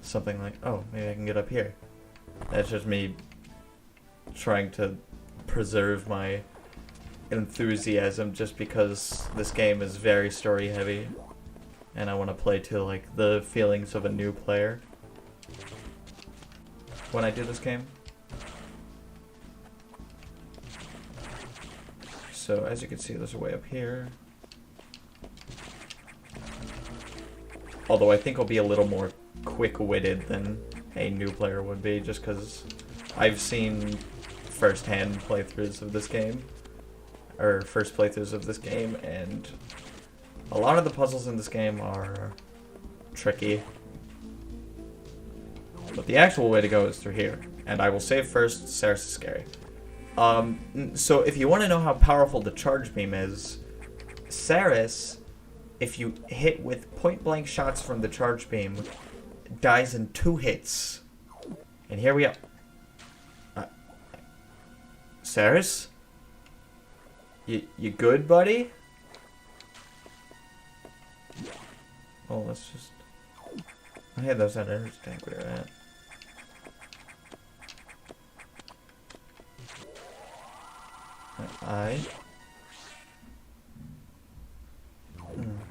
something like, oh, maybe I can get up here, that's just me trying to preserve my enthusiasm just because this game is very story heavy. And I want to play to like the feelings of a new player when I do this game. So as you can see, there's a way up here. Although I think I'll be a little more quick-witted than a new player would be, just because I've seen first-hand playthroughs of this game, or first playthroughs of this game, and a lot of the puzzles in this game are tricky. But the actual way to go is through here. And I will save first, Ceres is scary. So if you want to know how powerful the charge beam is, Ceres, if you hit with point-blank shots from the charge beam, dies in 2 hits. And here we are. Ceres? You good, buddy? Oh, let's just... I had those at energy tank we were at.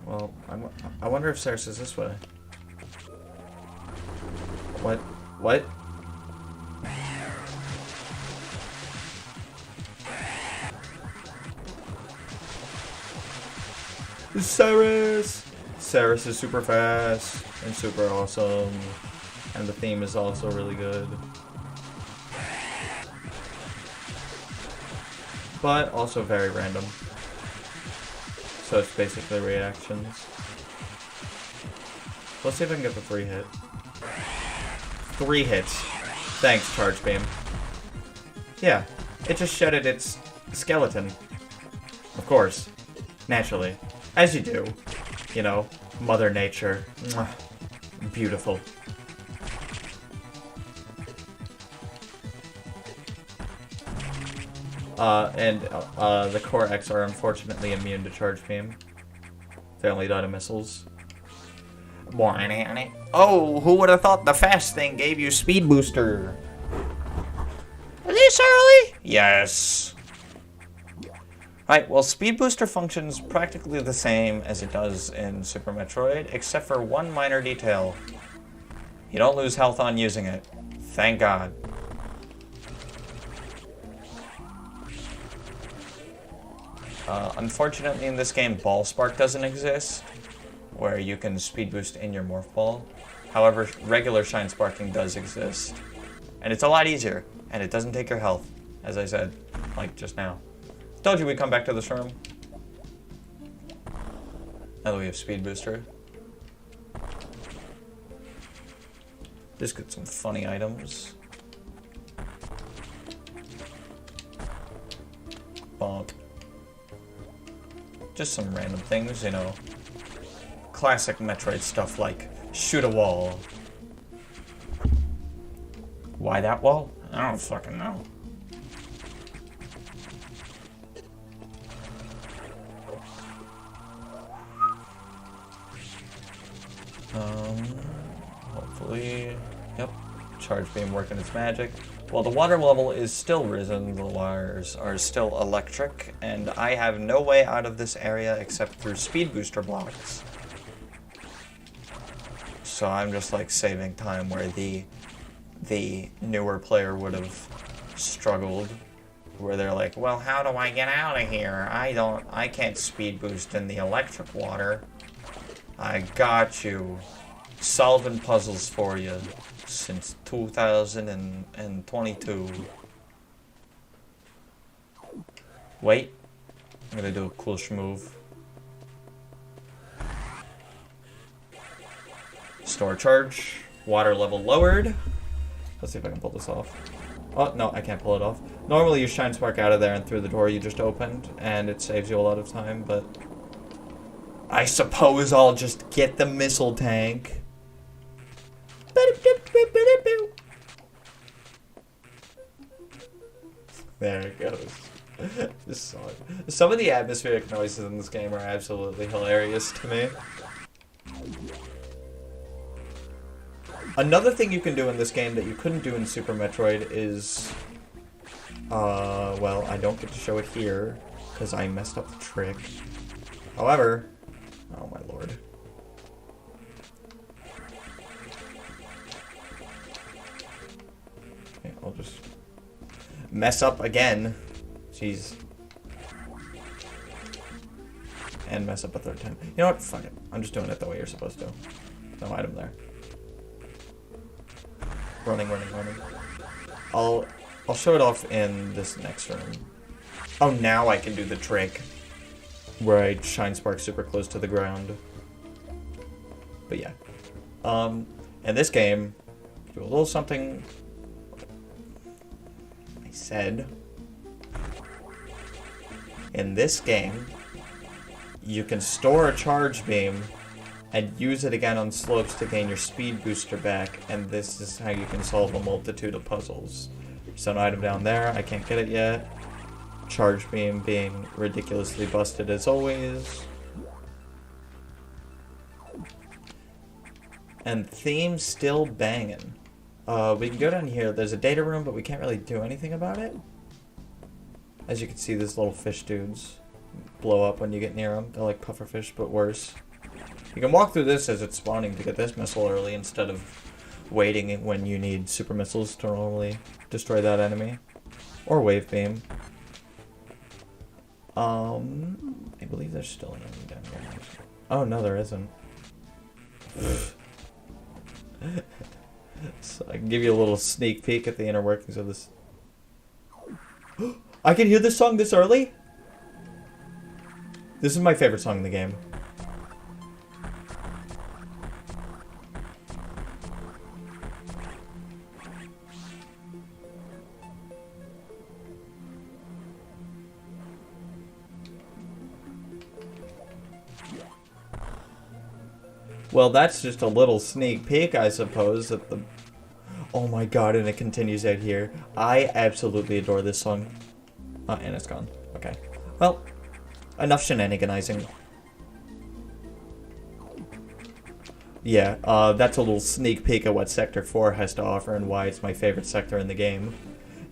Well, I wonder if Ceres is this way. What? What? Ceres! Ceres is super fast and super awesome. And the theme is also really good. But also very random. So it's basically reactions. Let's see if I can get the 3 hit. 3 hits. Thanks, charge beam. Yeah, it just shedded its skeleton. Of course. Naturally. As you do. You know, Mother Nature. Mwah. Beautiful. The Core X are unfortunately immune to Charge Beam. They only die to missiles. Oh, who would have thought the fast thing gave you speed booster? This early? Yes. Right, well, speed booster functions practically the same as it does in Super Metroid, except for one minor detail. You don't lose health on using it. Thank God. Unfortunately, in this game, Ball Spark doesn't exist, where you can speed boost in your Morph Ball. However, regular Shine Sparking does exist. And it's a lot easier, and it doesn't take your health, as I said, like just now. Told you we'd come back to this room. Now that we have Speed Booster. Just get some funny items. Bonk. Just some random things, you know. Classic Metroid stuff like shoot a wall. Why that wall? I don't fucking know. Hopefully, yep, Charge Beam working its magic. Well, the water level is still risen, the wires are still electric, and I have no way out of this area except through speed booster blocks. So I'm just like saving time where the newer player would have struggled, where they're like, well, how do I get out of here? I can't speed boost in the electric water. I got you. Solving puzzles for you since 2022. Wait. I'm gonna do a cool move. Store charge. Water level lowered. Let's see if I can pull this off. Oh, no, I can't pull it off. Normally you shine spark out of there and through the door you just opened, and it saves you a lot of time, but I suppose I'll just get the missile tank. There it goes. Just saw it. Some of the atmospheric noises in this game are absolutely hilarious to me. Another thing you can do in this game that you couldn't do in Super Metroid is... well, I don't get to show it here, because I messed up the trick. However... Oh my lord. Okay, I'll just... mess up again. Jeez. And mess up a third time. You know what? Fuck it. I'm just doing it the way you're supposed to. No item there. Running. I'll show it off in this next room. Oh, now I can do the trick where I shine spark super close to the ground. But yeah. In this game, do a little something I said. In this game, you can store a charge beam and use it again on slopes to gain your speed booster back, and this is how you can solve a multitude of puzzles. There's an item down there, I can't get it yet. Charge beam being ridiculously busted as always. And theme still banging. We can go down here, there's a data room, but we can't really do anything about it. As you can see, these little fish dudes blow up when you get near them. They're like pufferfish, but worse. You can walk through this as it's spawning to get this missile early instead of waiting when you need super missiles to normally destroy that enemy. Or wave beam. I believe there's still an enemy down here. Oh, no, there isn't. So I can give you a little sneak peek at the inner workings of this. I can hear this song this early? This is my favorite song in the game. Well, that's just a little sneak peek, I suppose, at the... Oh my god, and it continues out here. I absolutely adore this song. And it's gone. Okay. Well, enough shenaniganizing. Yeah, that's a little sneak peek at what Sector 4 has to offer and why it's my favorite sector in the game.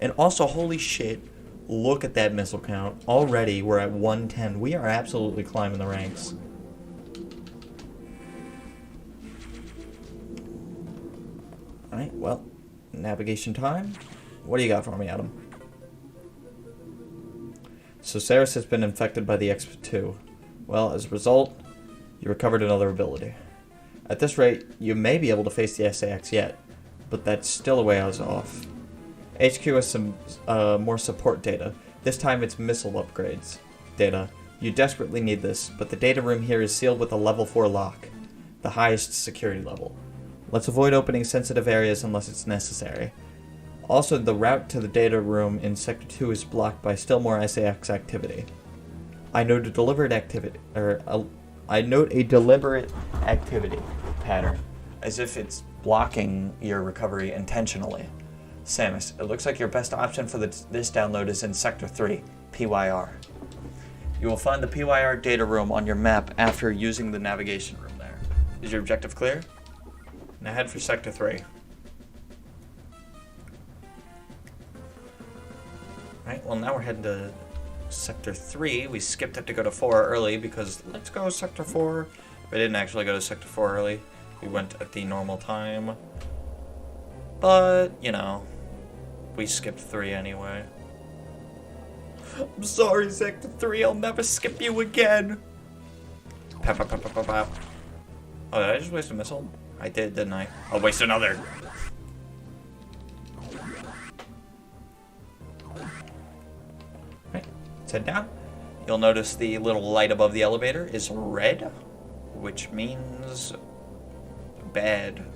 And also, holy shit, look at that missile count. Already, we're at 110. We are absolutely climbing the ranks. Alright, well, navigation time. What do you got for me, Adam? So Ceres has been infected by the X2. Well, as a result, you recovered another ability. At this rate, you may be able to face the SAX yet, but that's still a ways off. HQ has some more support data. This time it's missile upgrades data. You desperately need this, but the data room here is sealed with a level 4 lock, the highest security level. Let's avoid opening sensitive areas unless it's necessary. Also, the route to the data room in Sector 2 is blocked by still more SAX activity. I note a deliberate activity pattern, as if it's blocking your recovery intentionally. Samus, it looks like your best option for this download is in Sector 3, PYR. You will find the PYR data room on your map after using the navigation room there. Is your objective clear? Now head for Sector 3. Alright, well now we're heading to Sector 3. We skipped it to go to 4 early because let's go Sector 4. We didn't actually go to Sector 4 early. We went at the normal time. But, you know, we skipped 3 anyway. I'm sorry, Sector 3. I'll never skip you again. Pap, pap, pap, pap, pap, pap. Oh, did I just waste a missile? I did, didn't I? I'll waste another. Right, let's head down. You'll notice the little light above the elevator is red, which means bad.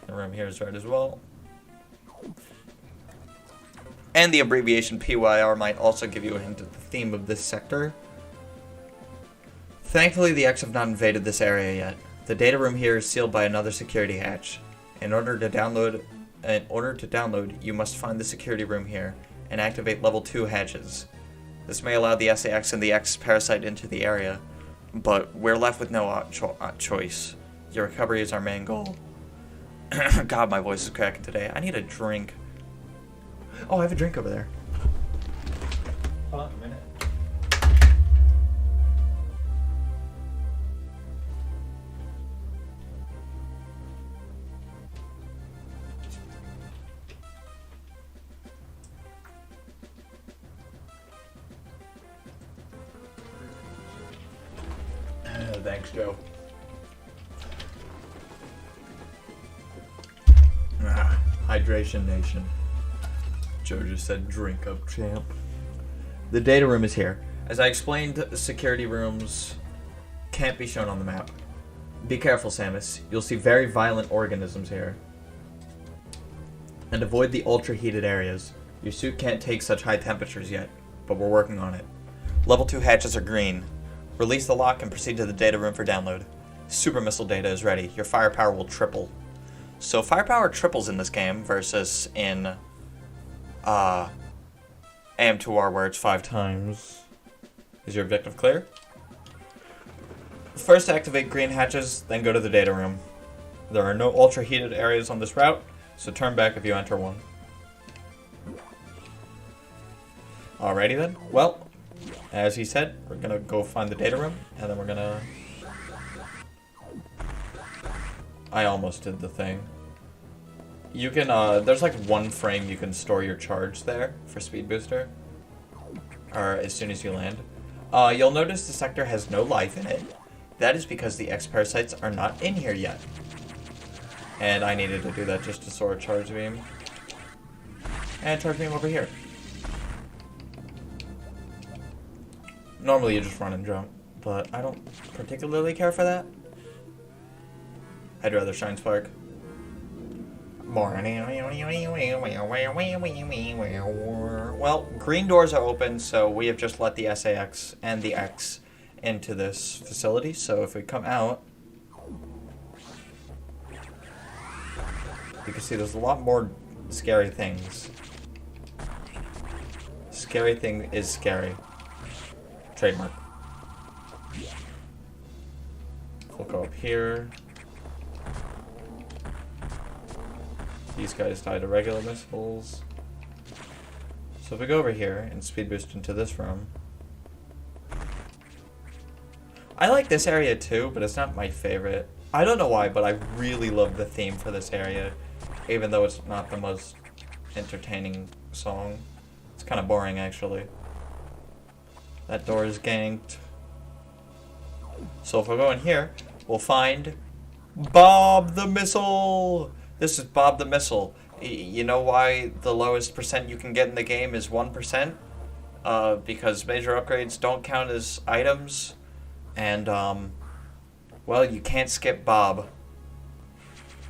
The room here is red as well. And the abbreviation PYR might also give you a hint of the theme of this sector. Thankfully, the X have not invaded this area yet. The data room here is sealed by another security hatch. In order to download, you must find the security room here and activate level 2 hatches. This may allow the SAX and the X parasite into the area, but we're left with no choice. Your recovery is our main goal. God, my voice is cracking today. I need a drink. Oh, I have a drink over there. Hold on a minute. Thanks, Joe. Hydration Nation. Joe just said drink up, champ. The data room is here. As I explained, the security rooms can't be shown on the map. Be careful, Samus. You'll see very violent organisms here. And avoid the ultra-heated areas. Your suit can't take such high temperatures yet, but we're working on it. Level 2 hatches are green. Release the lock and proceed to the data room for download. Super missile data is ready. Your firepower will triple. So firepower triples in this game versus in AM2R where it's 5 times. Is your objective clear? First activate green hatches, then go to the data room. There are no ultra heated areas on this route, so turn back if you enter one. Alrighty then. Well, as he said, we're gonna go find the data room, and then we're gonna... I almost did the thing. You can, there's like 1 frame you can store your charge there for speed booster. Or as soon as you land. You'll notice the sector has no life in it. That is because the X-Parasites are not in here yet. And I needed to do that just to store a charge beam. And charge beam over here. Normally you just run and jump, but I don't particularly care for that. I'd rather Shine Spark. Well, green doors are open, so we have just let the SAX and the X into this facility. So if we come out, you can see there's a lot more scary things. Scary thing is scary. Trademark. We'll go up here. These guys die to regular missiles. So if we go over here and speed boost into this room. I like this area too, but it's not my favorite. I don't know why, but I really love the theme for this area. Even though it's not the most entertaining song. It's kind of boring, actually. That door is ganked. So if we go in here, we'll find Bob the Missile. This is Bob the Missile. You know why the lowest percent you can get in the game is 1%? Because major upgrades don't count as items. And, well, you can't skip Bob.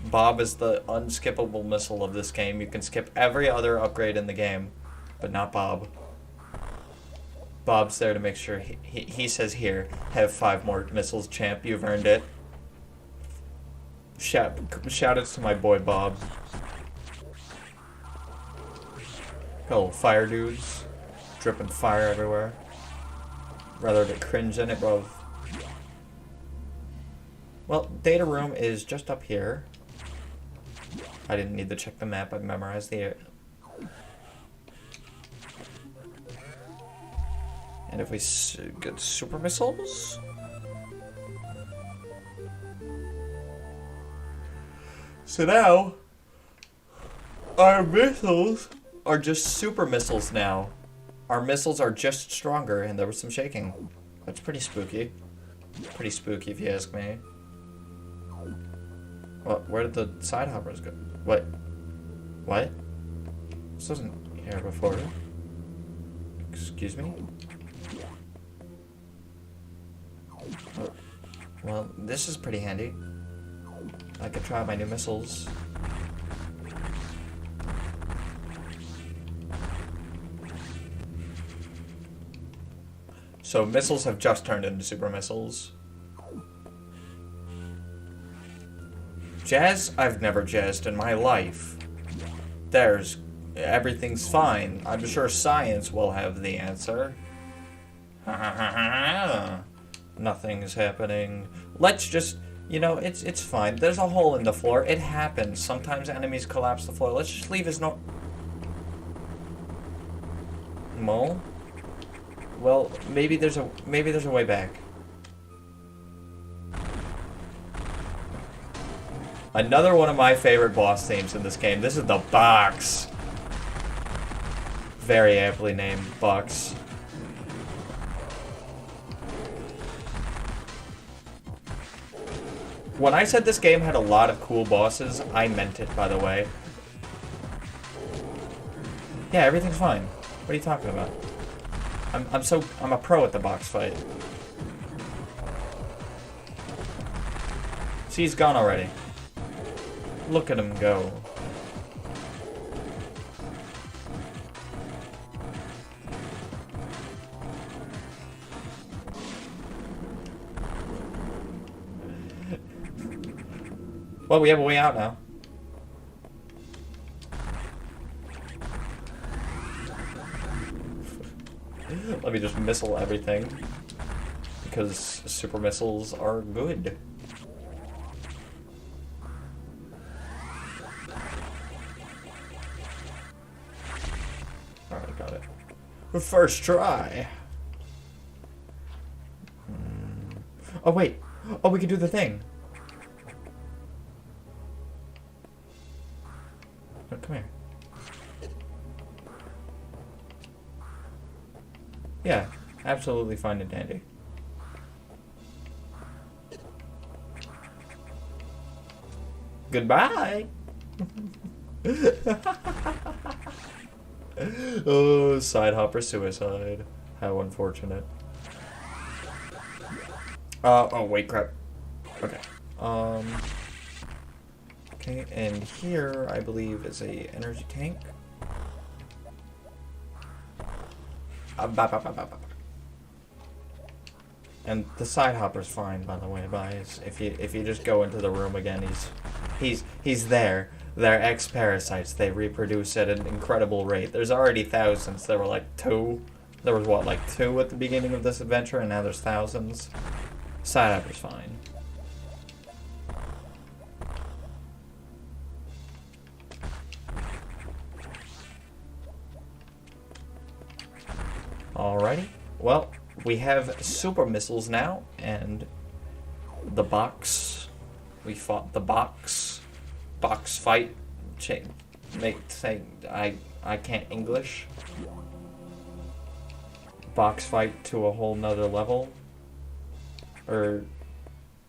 Bob is the unskippable missile of this game. You can skip every other upgrade in the game, but not Bob. Bob's there to make sure he says, here, have 5 more missiles, champ. You've earned it. Shout outs to my boy Bob. Got little fire dudes. Dripping fire everywhere. Rather to cringe in it, bro. Well, data room is just up here. I didn't need to check the map. I memorized the area. And if we get super missiles? So now, our missiles are just super missiles now. Our missiles are just stronger, and there was some shaking. That's pretty spooky. Pretty spooky if you ask me. Well, where did the side hoppers go? What? What? This wasn't here before. Excuse me? Well, this is pretty handy. I could try my new missiles. So missiles have just turned into super missiles. Jazz? I've never jazzed in my life. Everything's fine. I'm sure science will have the answer. Nothing's happening. Let's just, it's fine. There's a hole in the floor. It happens. Sometimes enemies collapse the floor. Let's just leave his Mole? Well, maybe there's a way back. Another one of my favorite boss themes in this game. This is the box. Very aptly named box. When I said this game had a lot of cool bosses, I meant it, by the way. Yeah, everything's fine. What are you talking about? I'm a pro at the box fight. See, he's gone already. Look at him go. Well, we have a way out now. Let me just missile everything. Because super missiles are good. Alright, got it. First try. Oh, wait. Oh, we can do the thing. Oh, come here. Yeah, absolutely fine and dandy. Goodbye. Oh, side hopper suicide. How unfortunate. Oh wait, crap. Okay. Okay, and here I believe is a energy tank. And the side hopper's fine, by the way, guys. If you just go into the room again, he's there. They're ex-parasites. They reproduce at an incredible rate. There's already thousands. There were like 2. There was what, like 2 at the beginning of this adventure, and now there's thousands. Side hopper's fine. Alrighty. Well, we have super missiles now, and the box. We fought the box. Box fight. I can't English. Box fight to a whole nother level. Or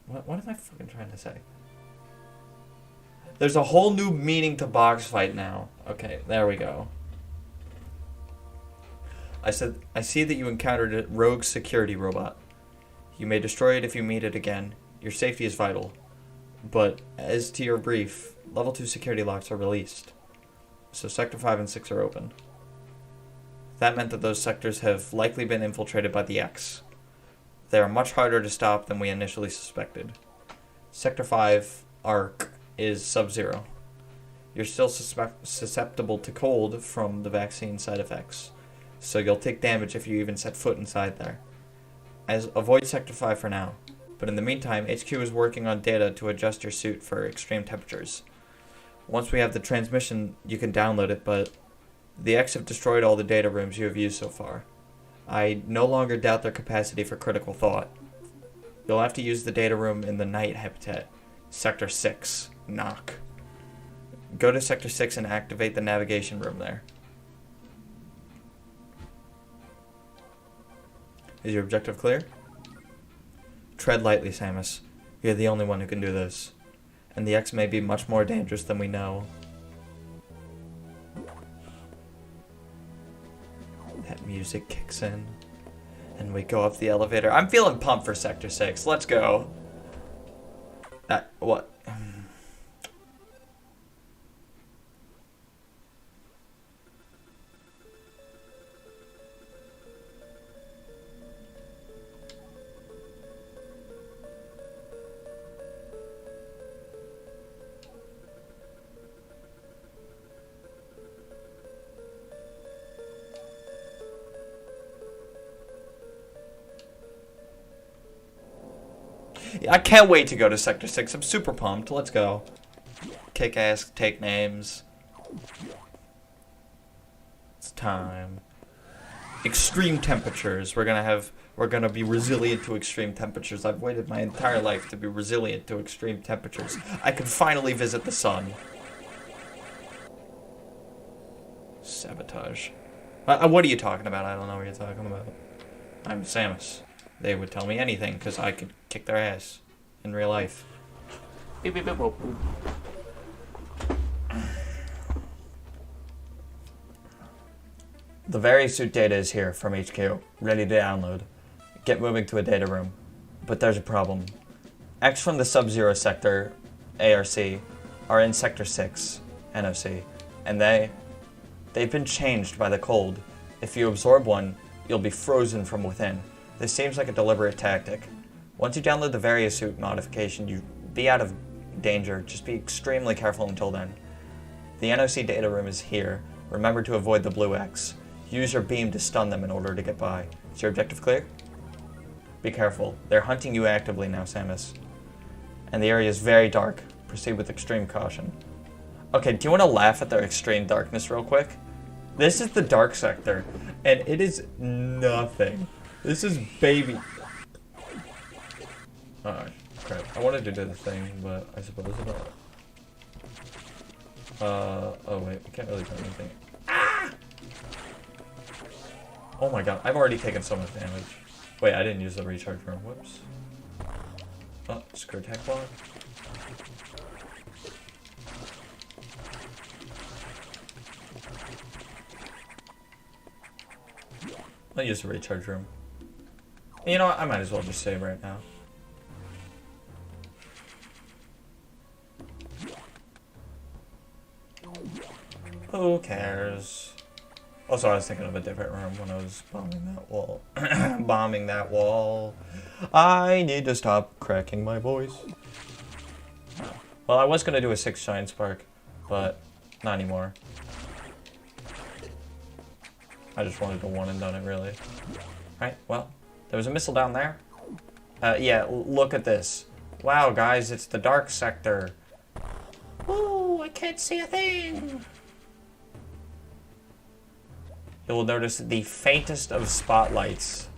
what am I fucking trying to say? There's a whole new meaning to box fight now. Okay, there we go. I said, I see that you encountered a rogue security robot. You may destroy it if you meet it again. Your safety is vital. But as to your brief, level 2 security locks are released. So Sector 5 and 6 are open. That meant that those sectors have likely been infiltrated by the X. They are much harder to stop than we initially suspected. Sector 5 ARC is Sub-Zero. You're still susceptible to cold from the vaccine side effects, so you'll take damage if you even set foot inside there. Avoid Sector 5 for now, but in the meantime, HQ is working on data to adjust your suit for extreme temperatures. Once we have the transmission, you can download it, but the X have destroyed all the data rooms you have used so far. I no longer doubt their capacity for critical thought. You'll have to use the data room in the night habitat, Sector 6, knock. Go to Sector 6 and activate the navigation room there. Is your objective clear? Tread lightly, Samus. You're the only one who can do this. And the X may be much more dangerous than we know. That music kicks in. And we go up the elevator. I'm feeling pumped for Sector 6. Let's go. What? I can't wait to go to Sector 6. I'm super pumped. Let's go. Kick ass, take names. It's time. Extreme temperatures. We're gonna be resilient to extreme temperatures. I've waited my entire life to be resilient to extreme temperatures. I can finally visit the sun. Sabotage. What are you talking about? I don't know what you're talking about. I'm Samus. They would tell me anything, because I could kick their ass in real life. Beep, beep, beep, boop, boop. The Varisuit data is here from HQ, ready to download. Get moving to a data room. But there's a problem. X from the Sub-Zero sector, ARC, are in Sector 6, NOC, and they've been changed by the cold. If you absorb one, you'll be frozen from within. This seems like a deliberate tactic. Once you download the Varisuit modification, you'll be out of danger. Just be extremely careful until then. The NOC data room is here. Remember to avoid the blue X. Use your beam to stun them in order to get by. Is your objective clear? Be careful. They're hunting you actively now, Samus. And the area is very dark. Proceed with extreme caution. Okay, do you want to laugh at their extreme darkness real quick? This is the dark sector, and it is nothing. This is baby. Alright, crap. I wanted to do the thing, but I suppose it not. Oh wait, we can't really do anything. Ah! Oh my god, I've already taken so much damage. Wait, I didn't use the recharge room. Whoops. Oh, screw attack block. I'll use the recharge room. You know what? I might as well just save right now. Who cares? Also, I was thinking of a different room when I was bombing that wall. Bombing that wall. I need to stop cracking my voice. Well, I was going to do a 6 Giant Spark, but not anymore. I just wanted to one and done it, really. Alright, well, there was a missile down there. Yeah, look at this. Wow, guys, it's the dark sector. Ooh, I can't see a thing. You will notice the faintest of spotlights.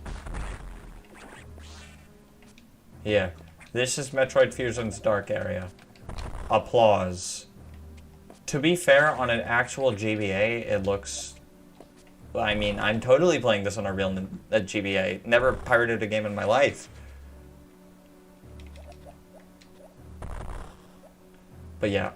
Yeah, this is Metroid Fusion's dark area. Applause. To be fair, on an actual GBA, it looks... I mean, I'm totally playing this on a real GBA. Never pirated a game in my life. But yeah,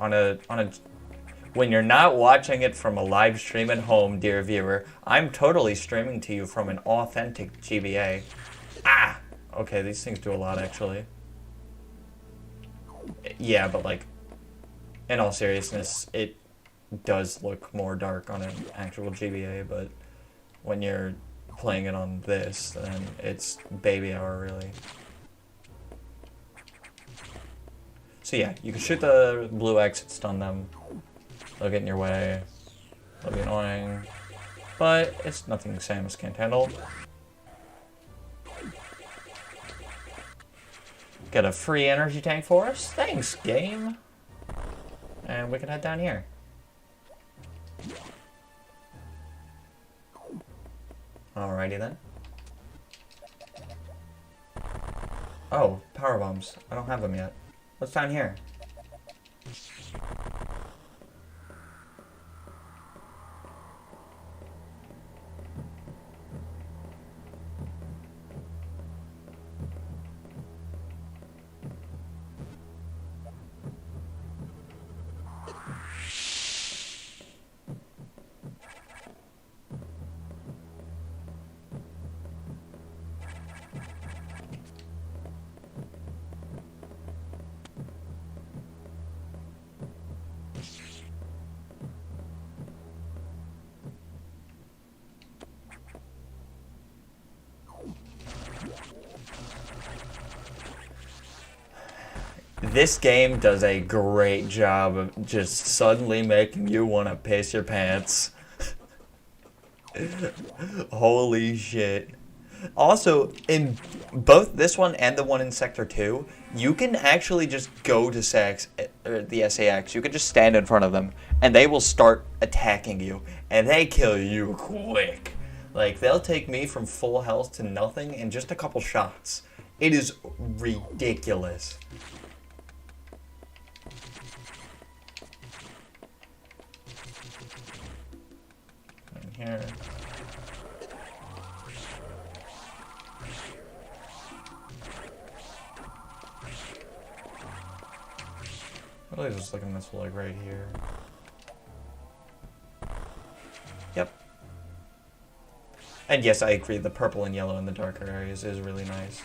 when you're not watching it from a live stream at home, dear viewer, I'm totally streaming to you from an authentic GBA. Ah! Okay, these things do a lot, actually. Yeah, but like, in all seriousness, it does look more dark on an actual GBA, but when you're playing it on this, then it's baby hour, really. So yeah, you can shoot the blue X, stun them. They'll get in your way. They'll be annoying. But it's nothing Samus can't handle. Got a free energy tank for us. Thanks, game. And we can head down here. Alrighty then. Oh, power bombs. I don't have them yet. What's down here? This game does a great job of just suddenly making you want to piss your pants. Holy shit. Also, in both this one and the one in Sector 2, you can actually just go to the SAX. You can just stand in front of them, and they will start attacking you, and they kill you quick. Like, they'll take me from full health to nothing in just a couple shots. It is ridiculous. Here. Really just looking this like right here. Yep. And yes, I agree, the purple and yellow in the darker areas is really nice.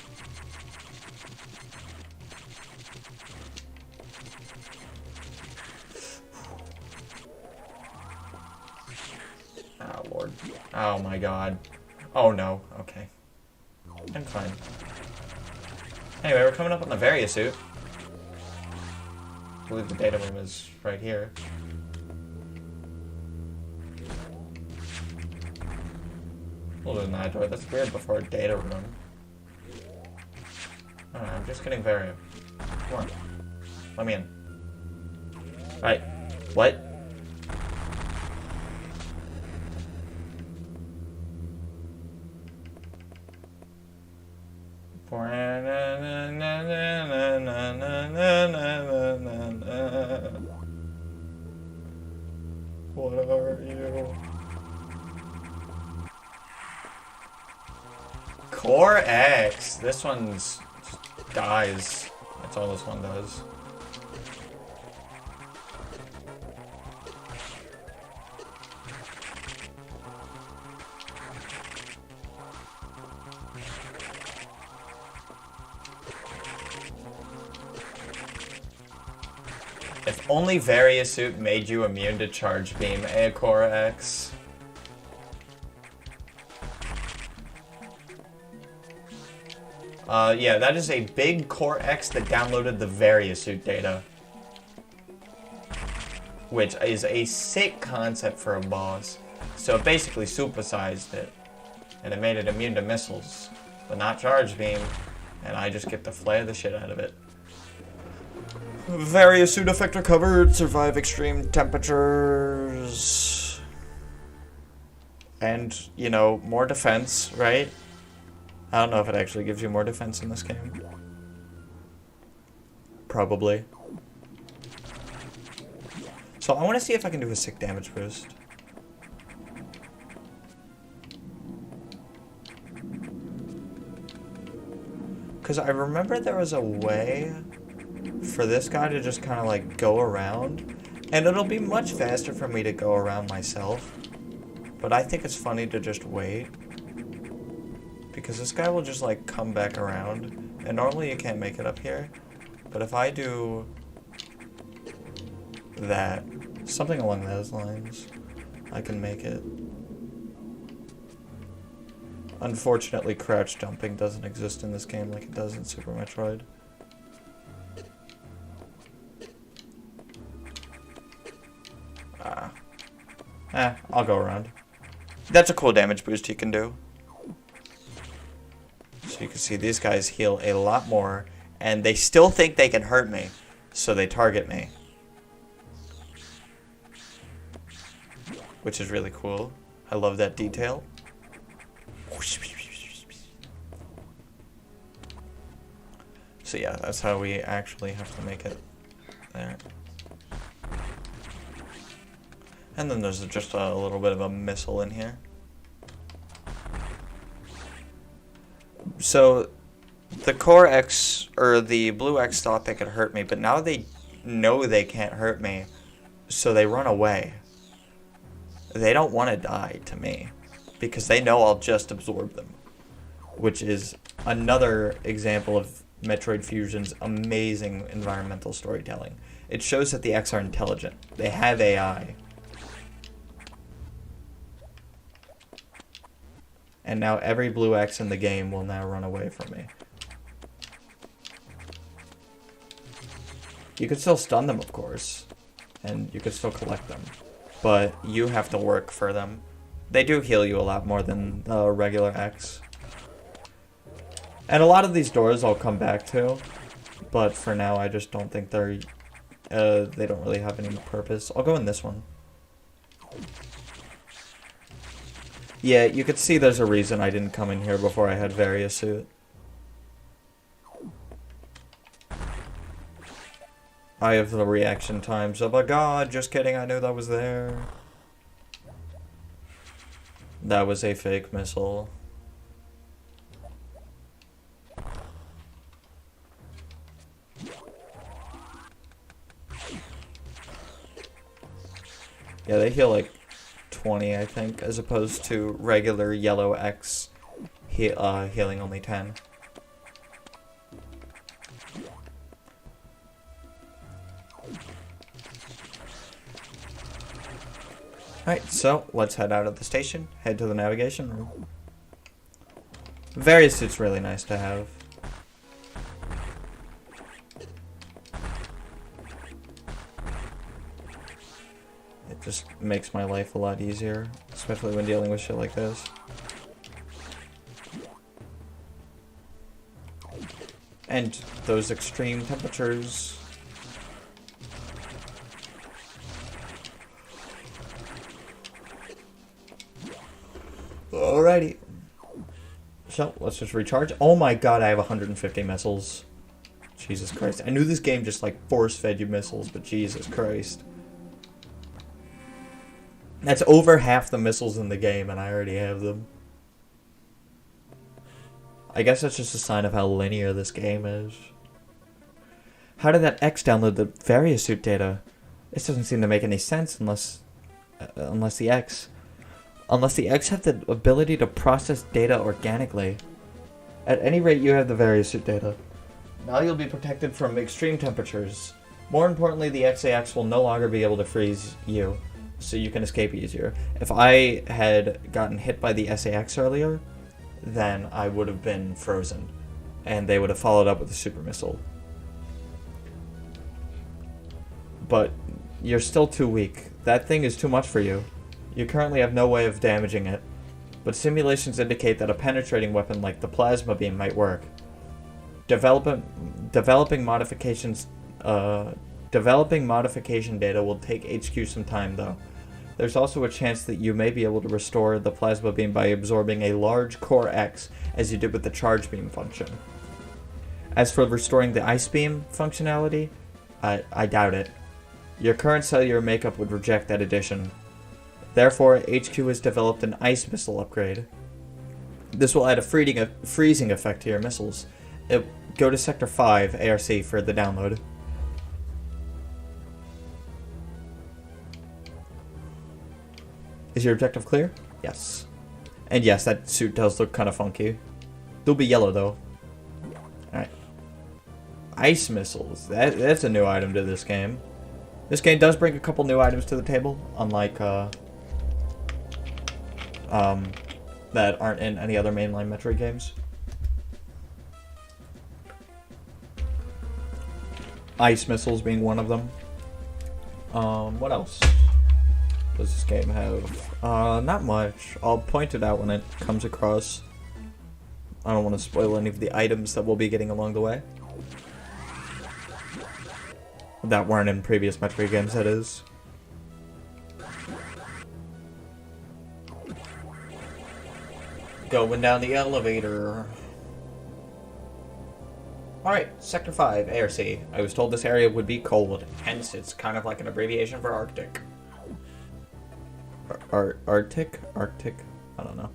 Oh, Lord. Oh, my God. Oh, no. Okay. I'm fine. Anyway, we're coming up on the Varia suit. I believe the data room is right here. We'll do that door. That's weird before a data room. I don't know, I'm just getting Varia. Come on. Let me in. Alright. What? What are you? Core X. This one's just dies. That's all this one does. If only Varia suit made you immune to charge beam, Core X. Yeah, that is a big Core X that downloaded the various suit data. Which is a sick concept for a boss. So it basically supersized it. And it made it immune to missiles. But not charge beam. And I just get to flare the shit out of it. Various suit effect recovered. Survive extreme temperatures. And, you know, more defense, right? I don't know if it actually gives you more defense in this game. Probably. So I want to see if I can do a sick damage boost. Because I remember there was a way for this guy to just kind of like go around. And it'll be much faster for me to go around myself. But I think it's funny to just wait. Because this guy will just like come back around. And normally you can't make it up here. But if I do that, something along those lines, I can make it. Unfortunately, crouch jumping doesn't exist in this game like it does in Super Metroid. I'll go around. That's a cool damage boost you can do. So you can see these guys heal a lot more, and they still think they can hurt me, so they target me. Which is really cool. I love that detail. So yeah, that's how we actually have to make it there. And then there's just a little bit of a missile in here. So the Core X, or the Blue X, thought they could hurt me, but now they know they can't hurt me, so they run away. They don't want to die to me, because they know I'll just absorb them. Which is another example of Metroid Fusion's amazing environmental storytelling. It shows that the X are intelligent. They have AI. And now every Blue X in the game will now run away from me. You could still stun them, of course. And you could still collect them. But you have to work for them. They do heal you a lot more than the regular X. And a lot of these doors I'll come back to. But for now, I just don't think they don't really have any purpose. I'll go in this one. Yeah, you could see there's a reason I didn't come in here before I had various suit. I have the reaction times. Oh my god, just kidding, I knew that was there. That was a fake missile. Yeah, they heal like 20, I think, as opposed to regular yellow X healing only 10. Alright, so let's head out of the station, head to the navigation room. Various suits really nice to have. It just makes my life a lot easier, especially when dealing with shit like this. And those extreme temperatures. Alrighty. So, let's just recharge. Oh my god, I have 150 missiles. Jesus Christ. I knew this game just like force-fed you missiles, but Jesus Christ. That's over half the missiles in the game, and I already have them. I guess that's just a sign of how linear this game is. How did that X download the various suit data? This doesn't seem to make any sense unless the X have the ability to process data organically. At any rate, you have the various suit data. Now you'll be protected from extreme temperatures. More importantly, the XAX will no longer be able to freeze you, so you can escape easier. If I had gotten hit by the SAX earlier, then I would have been frozen. and they would have followed up with a super missile. But you're still too weak. That thing is too much for you. You currently have no way of damaging it, but simulations indicate that a penetrating weapon like the plasma beam might work. Developing modification data will take HQ some time, though. There's also a chance that you may be able to restore the plasma beam by absorbing a large core X, as you did with the charge beam function. As for restoring the ice beam functionality, I doubt it. Your current cellular makeup would reject that addition. Therefore, HQ has developed an ice missile upgrade. This will add a freezing effect to your missiles. Go to Sector 5, ARC, for the download. Is your objective clear? Yes. And yes, that suit does look kind of funky. They'll be yellow, though. Alright. Ice missiles. That's a new item to this game. This game does bring a couple new items to the table, unlike, that aren't in any other mainline Metroid games. Ice missiles being one of them. What else does this game have? Not much. I'll point it out when it comes across. I don't want to spoil any of the items that we'll be getting along the way. That weren't in previous Metroid games, that is. Going down the elevator. Alright, Sector 5, ARC. I was told this area would be cold, hence it's kind of like an abbreviation for Arctic. Arctic? Arctic? I don't know.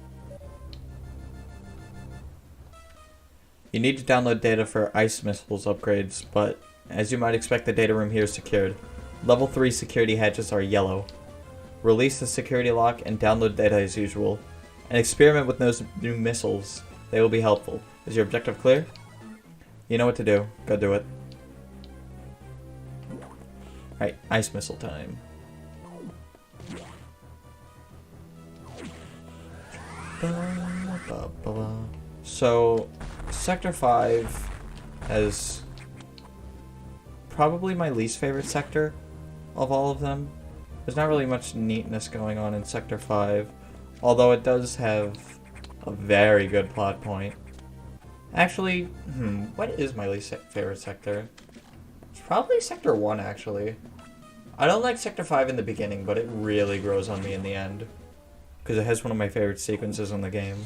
You need to download data for ice missiles upgrades, but as you might expect, the data room here is secured. Level 3 security hatches are yellow. Release the security lock and download data as usual. And experiment with those new missiles. They will be helpful. Is your objective clear? You know what to do. Go do it. Alright, ice missile time. So, Sector 5 has probably my least favorite sector of all of them. There's not really much neatness going on in Sector 5, although it does have a very good plot point. Actually, what is my least favorite sector? It's probably Sector 1, actually. I don't like Sector 5 in the beginning, but it really grows on me in the end. Because it has one of my favorite sequences in the game.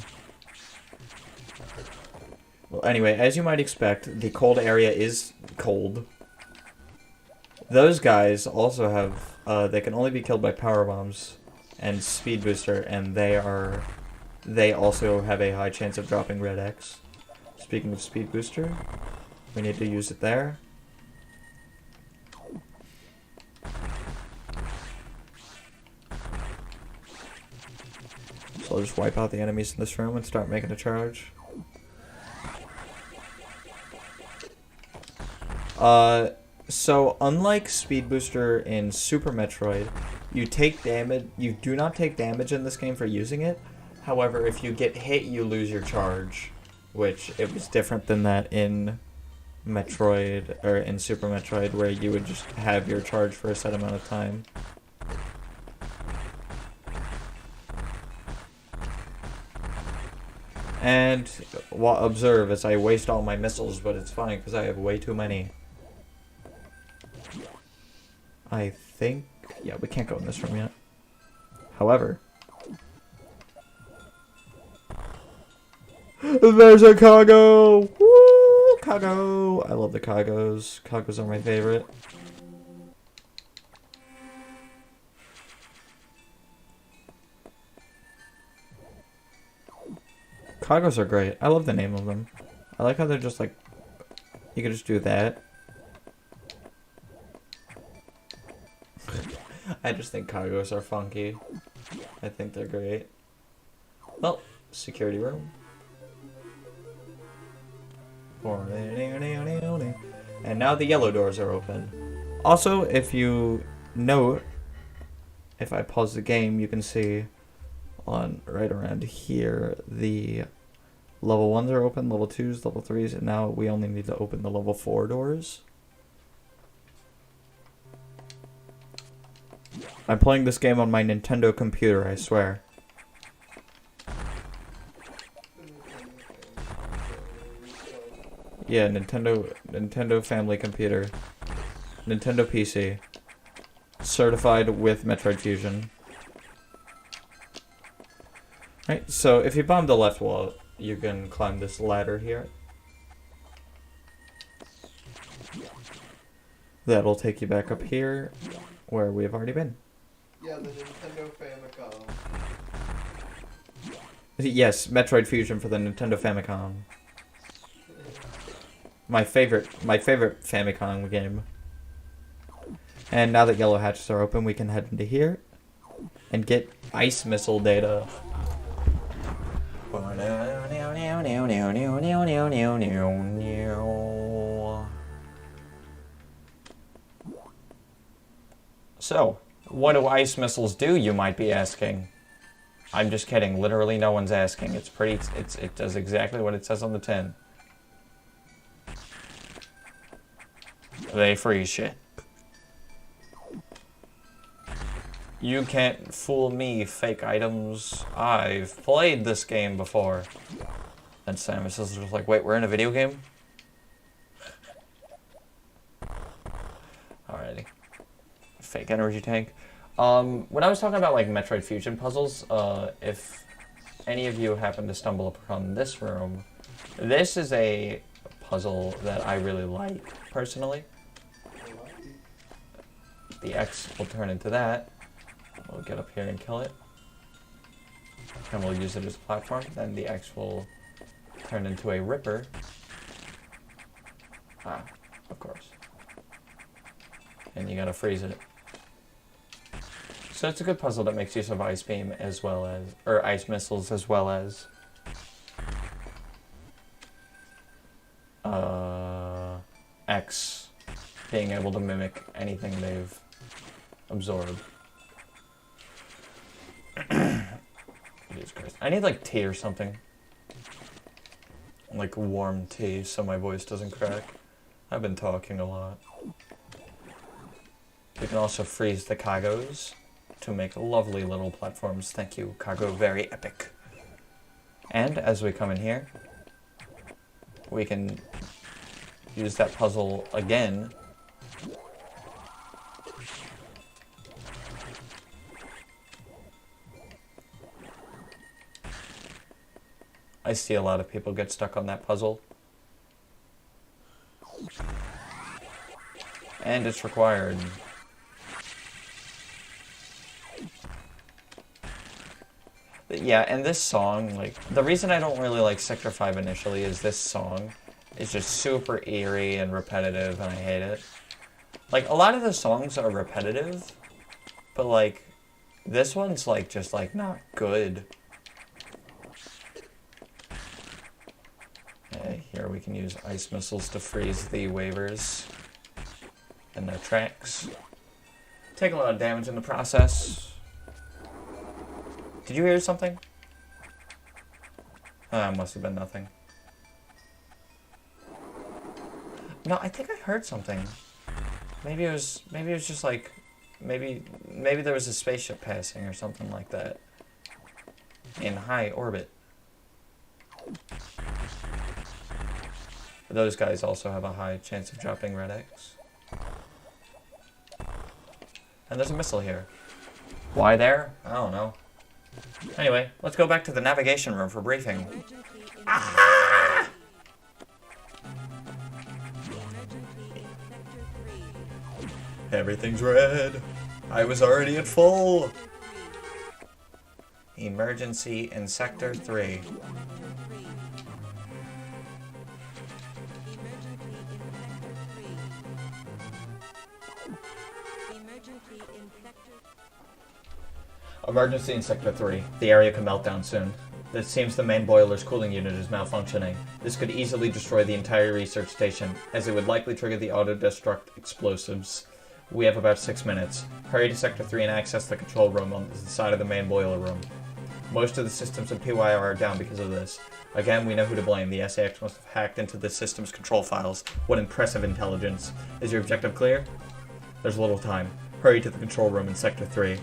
Well, anyway, as you might expect, the cold area is cold. Those guys also have, they can only be killed by power bombs and speed booster, and they also have a high chance of dropping red X. Speaking of speed booster, we need to use it there. So I'll just wipe out the enemies in this room and start making a charge. So unlike Speed Booster in Super Metroid, you do not take damage in this game for using it. However, if you get hit, you lose your charge, which it was different than that in Metroid, or in Super Metroid, where you would just have your charge for a set amount of time. And observe as I waste all my missiles, but it's fine because I have way too many. I think... yeah, we can't go in this room yet. However... there's a cargo! Woo! Cargo! I love the cargos. Cargos are my favorite. Cargos are great. I love the name of them. I like how they're just like... you can just do that. I just think cargos are funky. I think they're great. Well, security room. And now the yellow doors are open. Also, if you note, if I pause the game, you can see on right around here the Level 1s are open, level 2s, level 3s, and now we only need to open the level 4 doors. I'm playing this game on my Nintendo computer, I swear. Yeah, Nintendo family computer. Nintendo PC. Certified with Metroid Fusion. Right, so if you bomb the left wall, you can climb this ladder here. That'll take you back up here, where we have already been. Yeah, the Nintendo Famicom. Yes, Metroid Fusion for the Nintendo Famicom. My favorite Famicom game. And now that yellow hatches are open, we can head into here and get ice missile data. So, what do ice missiles do, you might be asking? I'm just kidding. Literally no one's asking. It does exactly what it says on the tin. They freeze shit. You can't fool me, fake items. I've played this game before. And Samus is just like, wait, we're in a video game? Alrighty. Fake energy tank. When I was talking about like Metroid Fusion puzzles, if any of you happen to stumble upon this room, this is a puzzle that I really like, personally. The X will turn into that. We'll get up here and kill it. And we'll use it as a platform. Then the X will turn into a Ripper. Ah, of course. And you gotta freeze it. So it's a good puzzle that makes use of Ice Beam as well as, or Ice Missiles as well as X being able to mimic anything they've absorbed. Jesus Christ. I need like tea or something. Like warm tea so my voice doesn't crack. I've been talking a lot. We can also freeze the Kagos to make lovely little platforms. Thank you, Kago. Very epic. And as we come in here, we can use that puzzle again. I see a lot of people get stuck on that puzzle. And it's required. Yeah, and this song, like, the reason I don't really like Sector 5 initially is this song is just super eerie and repetitive, and I hate it. Like, a lot of the songs are repetitive, but, like, this one's, like, just, like, not good. Okay, here we can use ice missiles to freeze the waivers in their tracks. Take a lot of damage in the process. Did you hear something? Must have been nothing. No, I think I heard something. Maybe it was just like, maybe there was a spaceship passing or something like that. In high orbit. Those guys also have a high chance of dropping red X. And there's a missile here. Why there? I don't know. Anyway, let's go back to the navigation room for briefing. Ah! Everything's red. I was already at full. Emergency in Sector 3. Emergency in Sector 3. The area could melt down soon. It seems the main boiler's cooling unit is malfunctioning. This could easily destroy the entire research station, as it would likely trigger the auto-destruct explosives. We have about 6 minutes. Hurry to Sector 3 and access the control room on the side of the main boiler room. Most of the systems in PYR are down because of this. Again, we know who to blame. The SAX must have hacked into the system's control files. What impressive intelligence. Is your objective clear? There's little time. Hurry to the control room in Sector 3.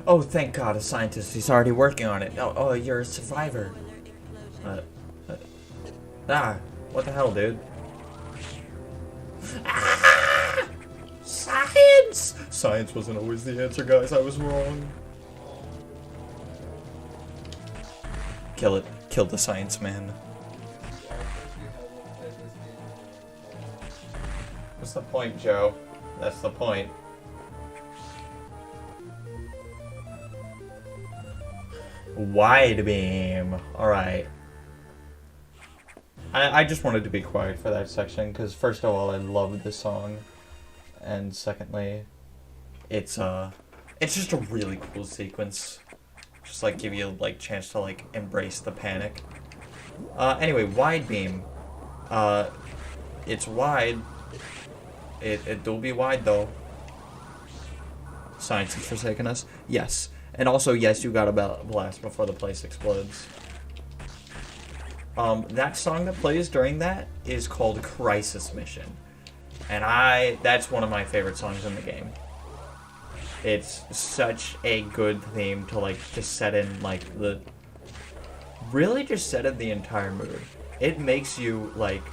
Oh, thank God, a scientist. He's already working on it. Oh, you're a survivor. What the hell, dude? Ah! Science! Science wasn't always the answer, guys. I was wrong. Kill it. Kill the science man. What's the point, Joe? That's the point. Wide beam. Alright. I just wanted to be quiet for that section, because first of all, I love this song. And secondly, it's just a really cool sequence. Just like give you like chance to like embrace the panic. Anyway, wide beam. It's wide. It do be wide though. Science has forsaken us. Yes. And also, yes, you gotta blast before the place explodes. That song that plays during that is called Crisis Mission. And that's one of my favorite songs in the game. It's such a good theme to, like, just set in, like, really just set in the entire mood. It makes you, like,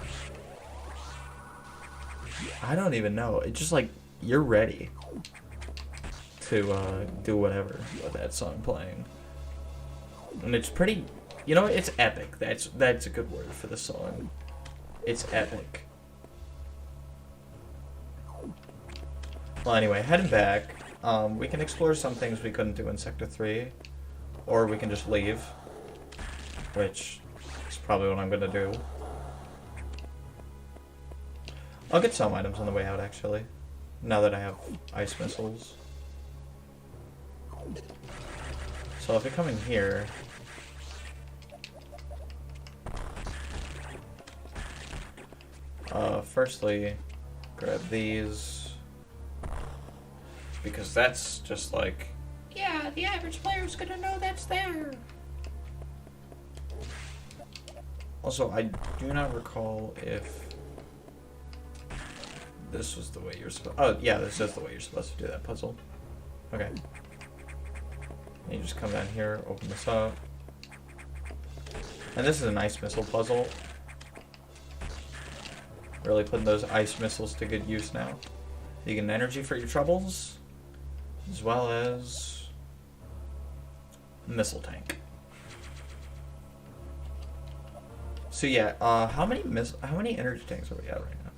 I don't even know. It's just, like, you're ready to do whatever with that song playing. And it's pretty, you know, it's epic. That's a good word for the song. It's epic. Well, anyway, heading back, we can explore some things we couldn't do in Sector 3, or we can just leave, which is probably what I'm gonna do. I'll get some items on the way out, actually, now that I have ice missiles. So if we come in here, Firstly, grab these. Because that's just like... Yeah, the average player's gonna know that's there. Also, I do not recall if this was the way you're supposed... Oh, yeah, this is the way you're supposed to do that puzzle. Okay. And you just come down here, open this up. And this is an ice missile puzzle. Really putting those ice missiles to good use now. You get energy for your troubles, as well as missile tank. So yeah, how many energy tanks are we at right now?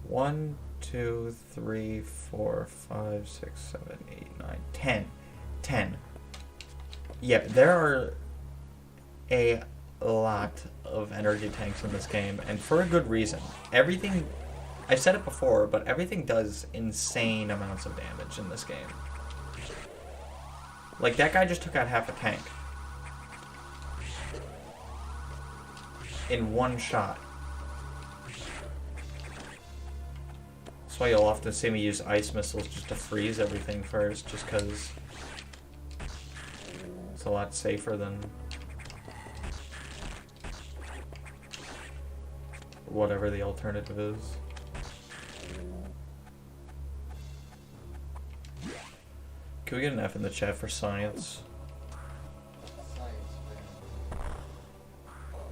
1, 2, 3, 4, 5, 6, 7, 8, 9, 10. 10. Yeah, there are a lot of energy tanks in this game, and for a good reason. Everything, I've said it before, but everything does insane amounts of damage in this game. Like, that guy just took out half a tank. In one shot. That's why you'll often see me use ice missiles just to freeze everything first, just because it's a lot safer than whatever the alternative is. Can we get an F in the chat for science?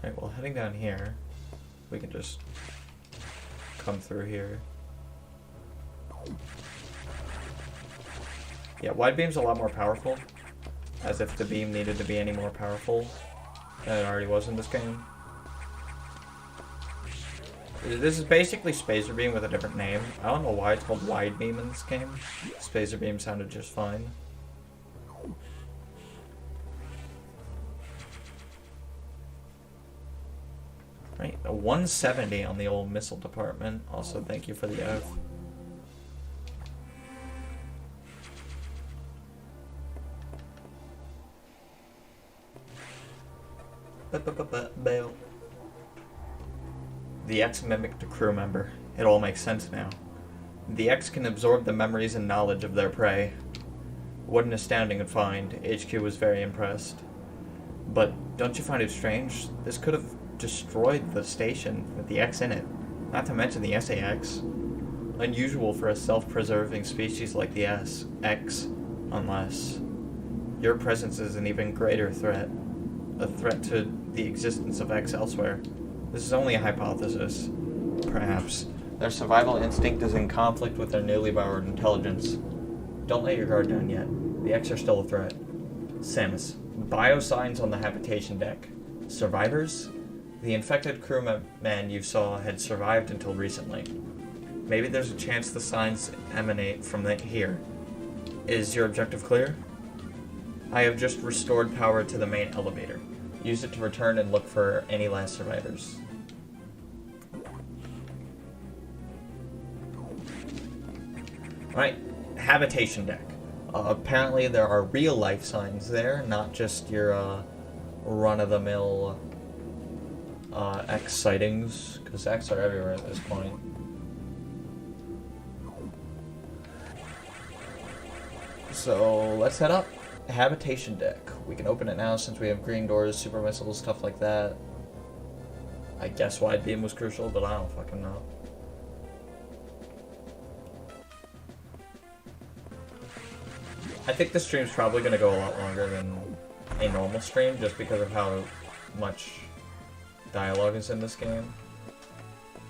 Alright, well, heading down here, we can just come through here. Yeah, wide beam's a lot more powerful, as if the beam needed to be any more powerful than it already was in this game. This is basically Spacer Beam with a different name. I don't know why it's called Wide Beam in this game. Spacer Beam sounded just fine. Right, a 170 on the old missile department. Also, thank you for the F. Bail. The X mimicked a crew member. It all makes sense now. The X can absorb the memories and knowledge of their prey. What an astounding find. HQ was very impressed. But don't you find it strange? This could have destroyed the station with the X in it. Not to mention the SAX. Unusual for a self-preserving species like the X, unless your presence is an even greater threat. A threat to the existence of X elsewhere. This is only a hypothesis. Perhaps their survival instinct is in conflict with their newly borrowed intelligence. Don't let your guard down yet. The X are still a threat. Samus. Biosigns on the habitation deck. Survivors? The infected crewman you saw had survived until recently. Maybe there's a chance the signs emanate from here. Is your objective clear? I have just restored power to the main elevator. Use it to return and look for any last survivors. Alright, habitation deck. Apparently there are real-life signs there, not just your run-of-the-mill X sightings, because X are everywhere at this point. So let's head up. Habitation deck. We can open it now since we have green doors, super missiles, stuff like that. I guess wide beam was crucial, but I don't fucking know. I think this stream's probably going to go a lot longer than a normal stream, just because of how much dialogue is in this game.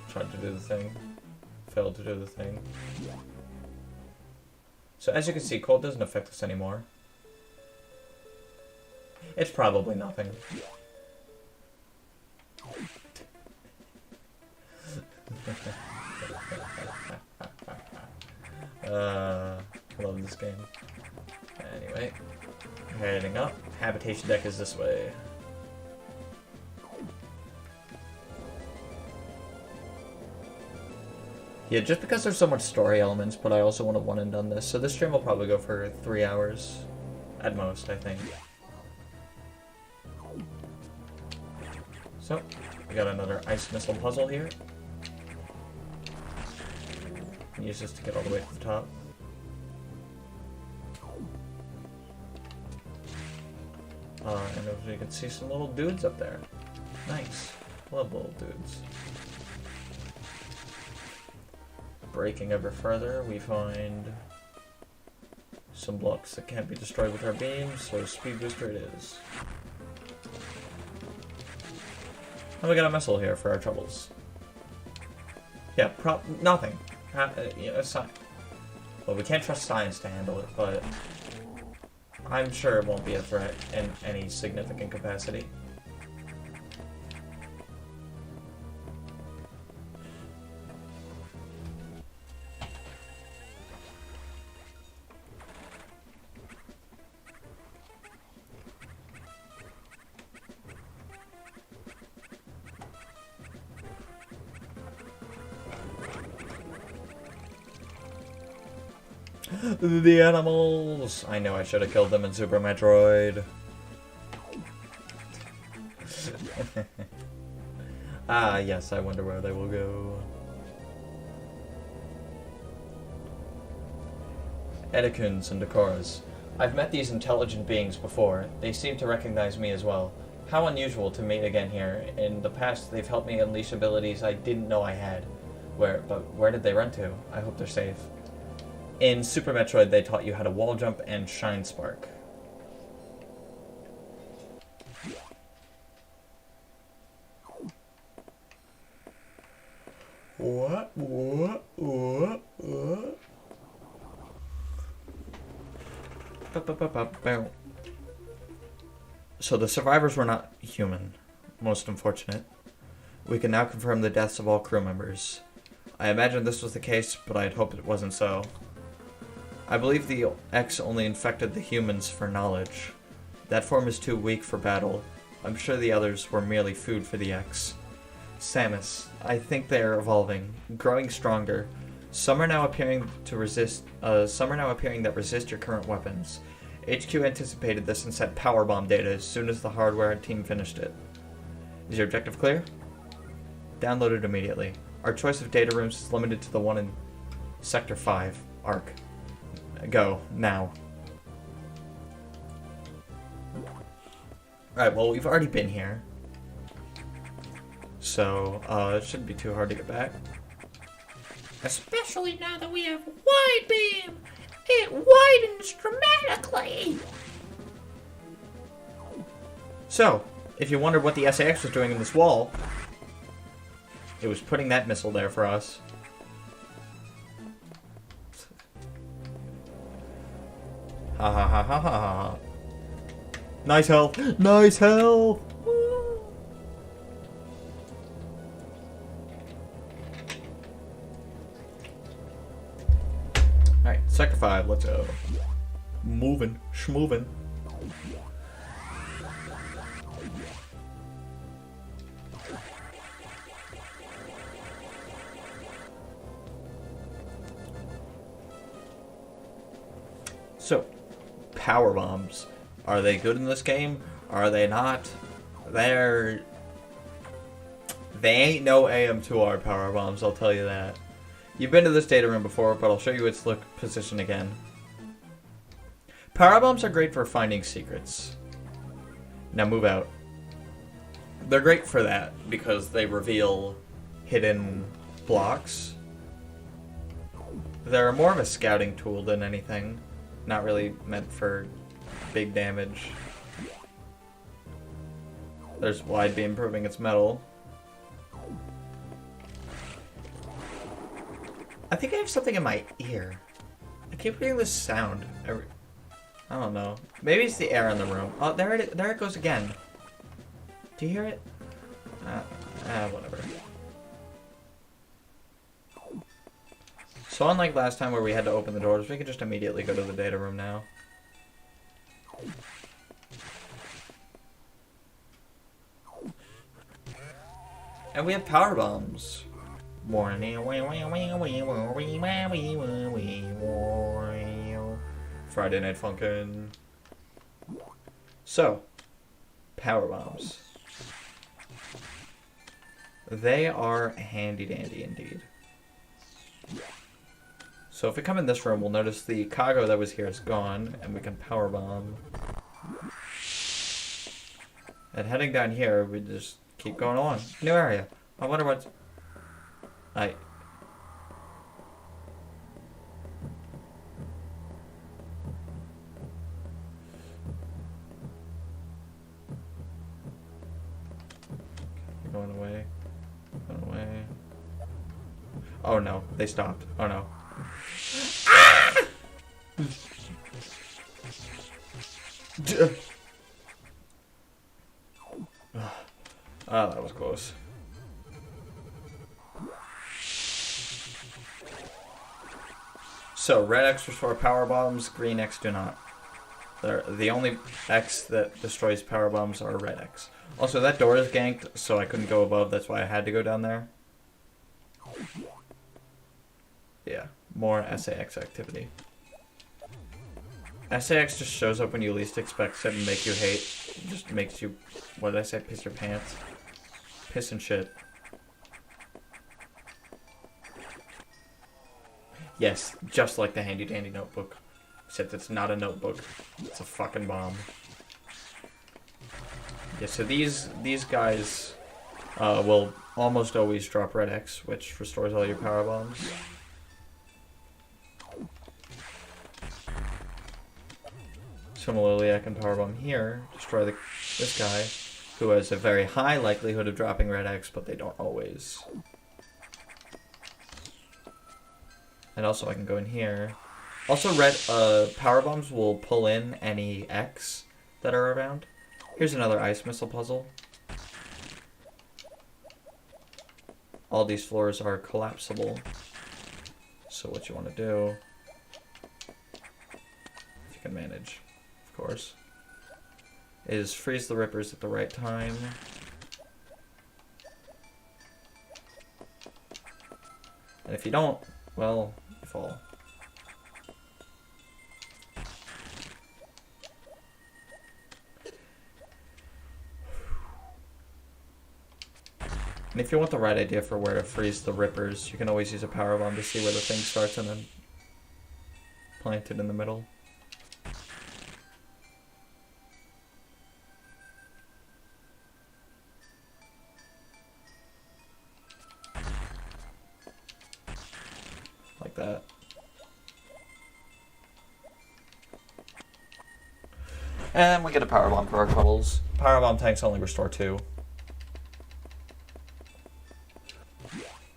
Tried to do the thing. Failed to do the thing. So as you can see, cold doesn't affect us anymore. It's probably nothing. I love this game. Anyway, heading up. Habitation deck is this way. Yeah, just because there's so much story elements, but I also want to one and done this. So this stream will probably go for 3 hours at most, I think. So, we got another ice missile puzzle here. Use this to get all the way to the top. And as you can see some little dudes up there. Nice. Love little dudes. Breaking ever further, we find some blocks that can't be destroyed with our beams, so speed booster it is. And we got a missile here for our troubles. Yeah, nothing. Well, we can't trust science to handle it, but I'm sure it won't be a threat in any significant capacity. The animals! I know I should have killed them in Super Metroid. Ah, yes, I wonder where they will go. Edikuns and Decoras. I've met these intelligent beings before. They seem to recognize me as well. How unusual to meet again here. In the past, they've helped me unleash abilities I didn't know I had. But where did they run to? I hope they're safe. In Super Metroid, they taught you how to wall jump and shine spark. What? So the survivors were not human. Most unfortunate. We can now confirm the deaths of all crew members. I imagined this was the case, but I had hoped it wasn't so. I believe the X only infected the humans for knowledge. That form is too weak for battle. I'm sure the others were merely food for the X. Samus, I think they are evolving, growing stronger. Some are now appearing that resist your current weapons. HQ anticipated this and sent powerbomb data as soon as the hardware team finished it. Is your objective clear? Download it immediately. Our choice of data rooms is limited to the one in Sector 5, ARC. Go, now. Alright, well, we've already been here. So, it shouldn't be too hard to get back. Especially now that we have wide beam! It widens dramatically! So, if you wondered what the SAX was doing in this wall, it was putting that missile there for us. Ha ha ha ha ha ha. Nice health! Nice health! Alright, Sector 5, let's go. Moving, schmoving. So, power bombs. Are they good in this game? Are they not? They ain't no AM2R power bombs, I'll tell you that. You've been to this data room before, but I'll show you its position again. Power bombs are great for finding secrets. Now move out. They're great for that because they reveal hidden blocks. They're more of a scouting tool than anything. Not really meant for big damage. There's wide beam proving its metal. I think I have something in my ear. I keep hearing this sound. I don't know. Maybe it's the air in the room. Oh, there it goes again. Do you hear it? Whatever. So unlike last time where we had to open the doors, we can just immediately go to the data room now. And we have power bombs. Friday Night Funkin'. So, power bombs. They are handy dandy indeed. So if we come in this room, we'll notice the cargo that was here is gone, and we can power bomb. And heading down here, we just keep going on. New area. I wonder what's... Going away. Going away. Oh no, they stopped. Oh no. Ah! Oh, that was close. So, red X restore power bombs, green X do not. The only X that destroys power bombs are red X. Also, that door is ganked, so I couldn't go above. That's why I had to go down there. Yeah, more SAX activity. SAX just shows up when you least expect it and make you hate. It just makes you, what did I say, piss your pants? Piss and shit. Yes, just like the handy dandy notebook. Except it's not a notebook. It's a fucking bomb. Yeah, so these guys will almost always drop red X, which restores all your power bombs. Similarly, I can power bomb here, destroy this guy, who has a very high likelihood of dropping red X, but they don't always. And also I can go in here. Also, red power bombs will pull in any X that are around. Here's another ice missile puzzle. All these floors are collapsible. So what you want to do, if you can manage, of course, is freeze the rippers at the right time. And if you don't, well, you fall. And if you want the right idea for where to freeze the rippers, you can always use a power bomb to see where the thing starts and then plant it in the middle. Like that. And we get a power bomb for our troubles. Power bomb tanks only restore 2.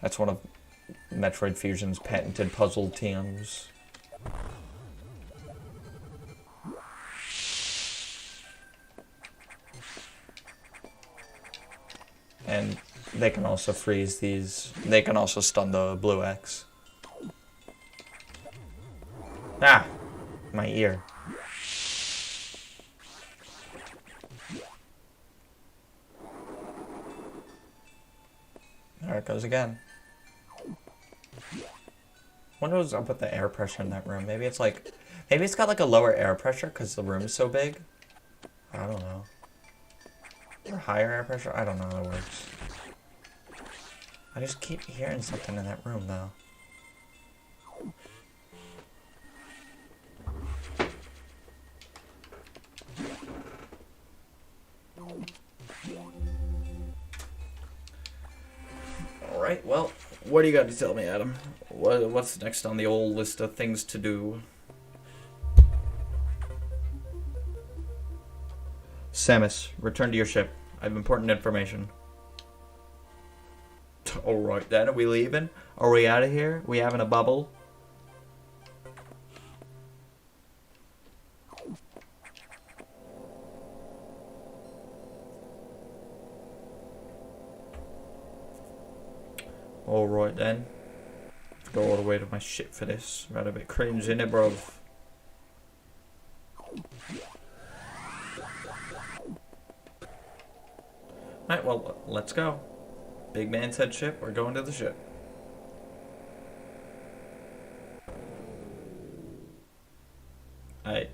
That's one of Metroid Fusion's patented puzzle TMs. And they can also freeze these. They can also stun the blue X. Ah! My ear. There it goes again. Wonder what's up with the air pressure in that room. Maybe it's like, maybe it's got like a lower air pressure because the room is so big. I don't know. Or higher air pressure? I don't know how it works. I just keep hearing something in that room though. Alright, well, what do you got to tell me, Adam? What's next on the old list of things to do? Samus, return to your ship. I have important information. Alright then, are we leaving? Are we out of here? We having a bubble? Alright then. Let's go all the way to my ship for this. Got a bit cringe in it, bruv. Alright, well, let's go. Big man's head ship, we're going to the ship. Alright.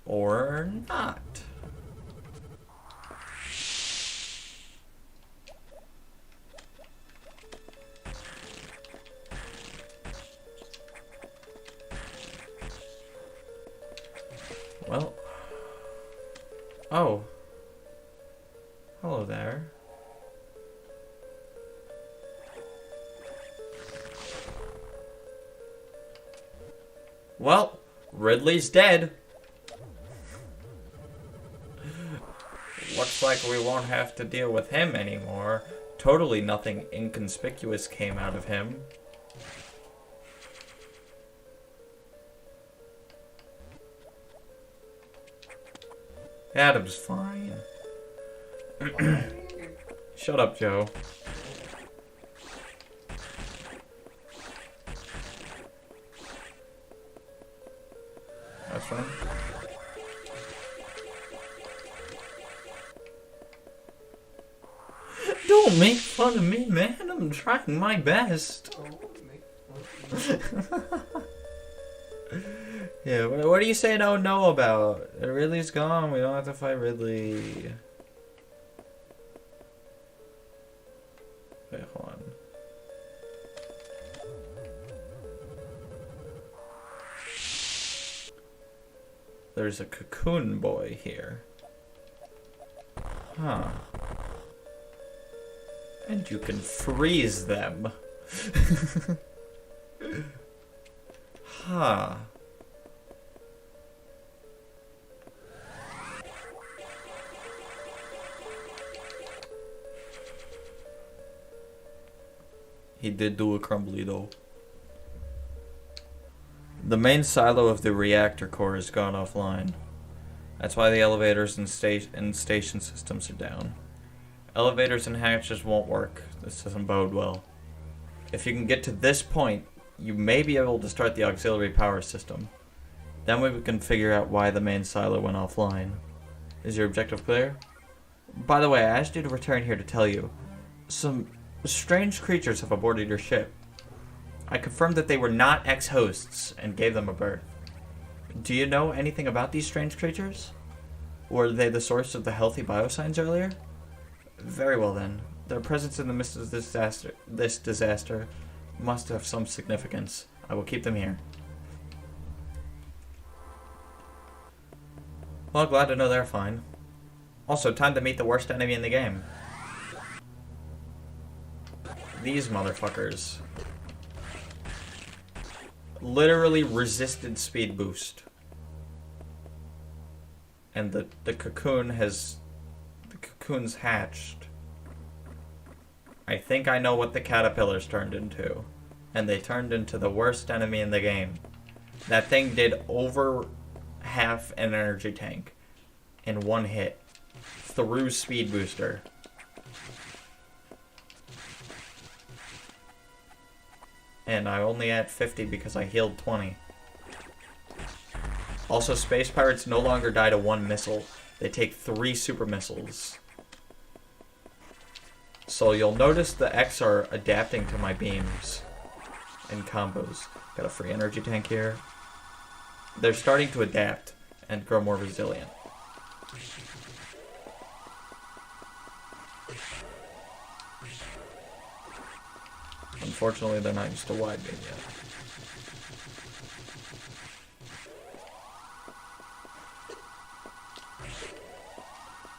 Or not. Well. Oh. Hello there. Well, Ridley's dead. Looks like we won't have to deal with him anymore. Totally nothing inconspicuous came out of him. Adam's fine. Shut up, Joe. That's fine. Don't make fun of me, man. I'm trying my best. Yeah, what do you say no about? Ridley's gone. We don't have to fight Ridley. Wait, hold on. There's a cocoon boy here. Huh. And you can freeze them. Huh. He did do a crumbly though. The main silo of the reactor core has gone offline. That's why the elevators and station systems are down. Elevators and hatches won't work. This doesn't bode well. If you can get to this point, you may be able to start the auxiliary power system. Then we can figure out why the main silo went offline. Is your objective clear? By the way, I asked you to return here to tell you. Some strange creatures have aborted your ship. I confirmed that they were not ex-hosts and gave them a berth. Do you know anything about these strange creatures? Were they the source of the healthy biosigns earlier? Very well then. Their presence in the midst of this disaster must have some significance. I will keep them here. Well, glad to know they're fine. Also, time to meet the worst enemy in the game. These motherfuckers literally resisted speed boost. And the cocoon's hatched. I think I know what the caterpillars turned into. And they turned into the worst enemy in the game. That thing did over half an energy tank in one hit through speed booster. And I only had 50 because I healed 20. Also, space pirates no longer die to one missile. They take 3 super missiles. So you'll notice the X are adapting to my beams and combos. Got a free energy tank here. They're starting to adapt and grow more resilient. Unfortunately, they're not used to wide beam yet.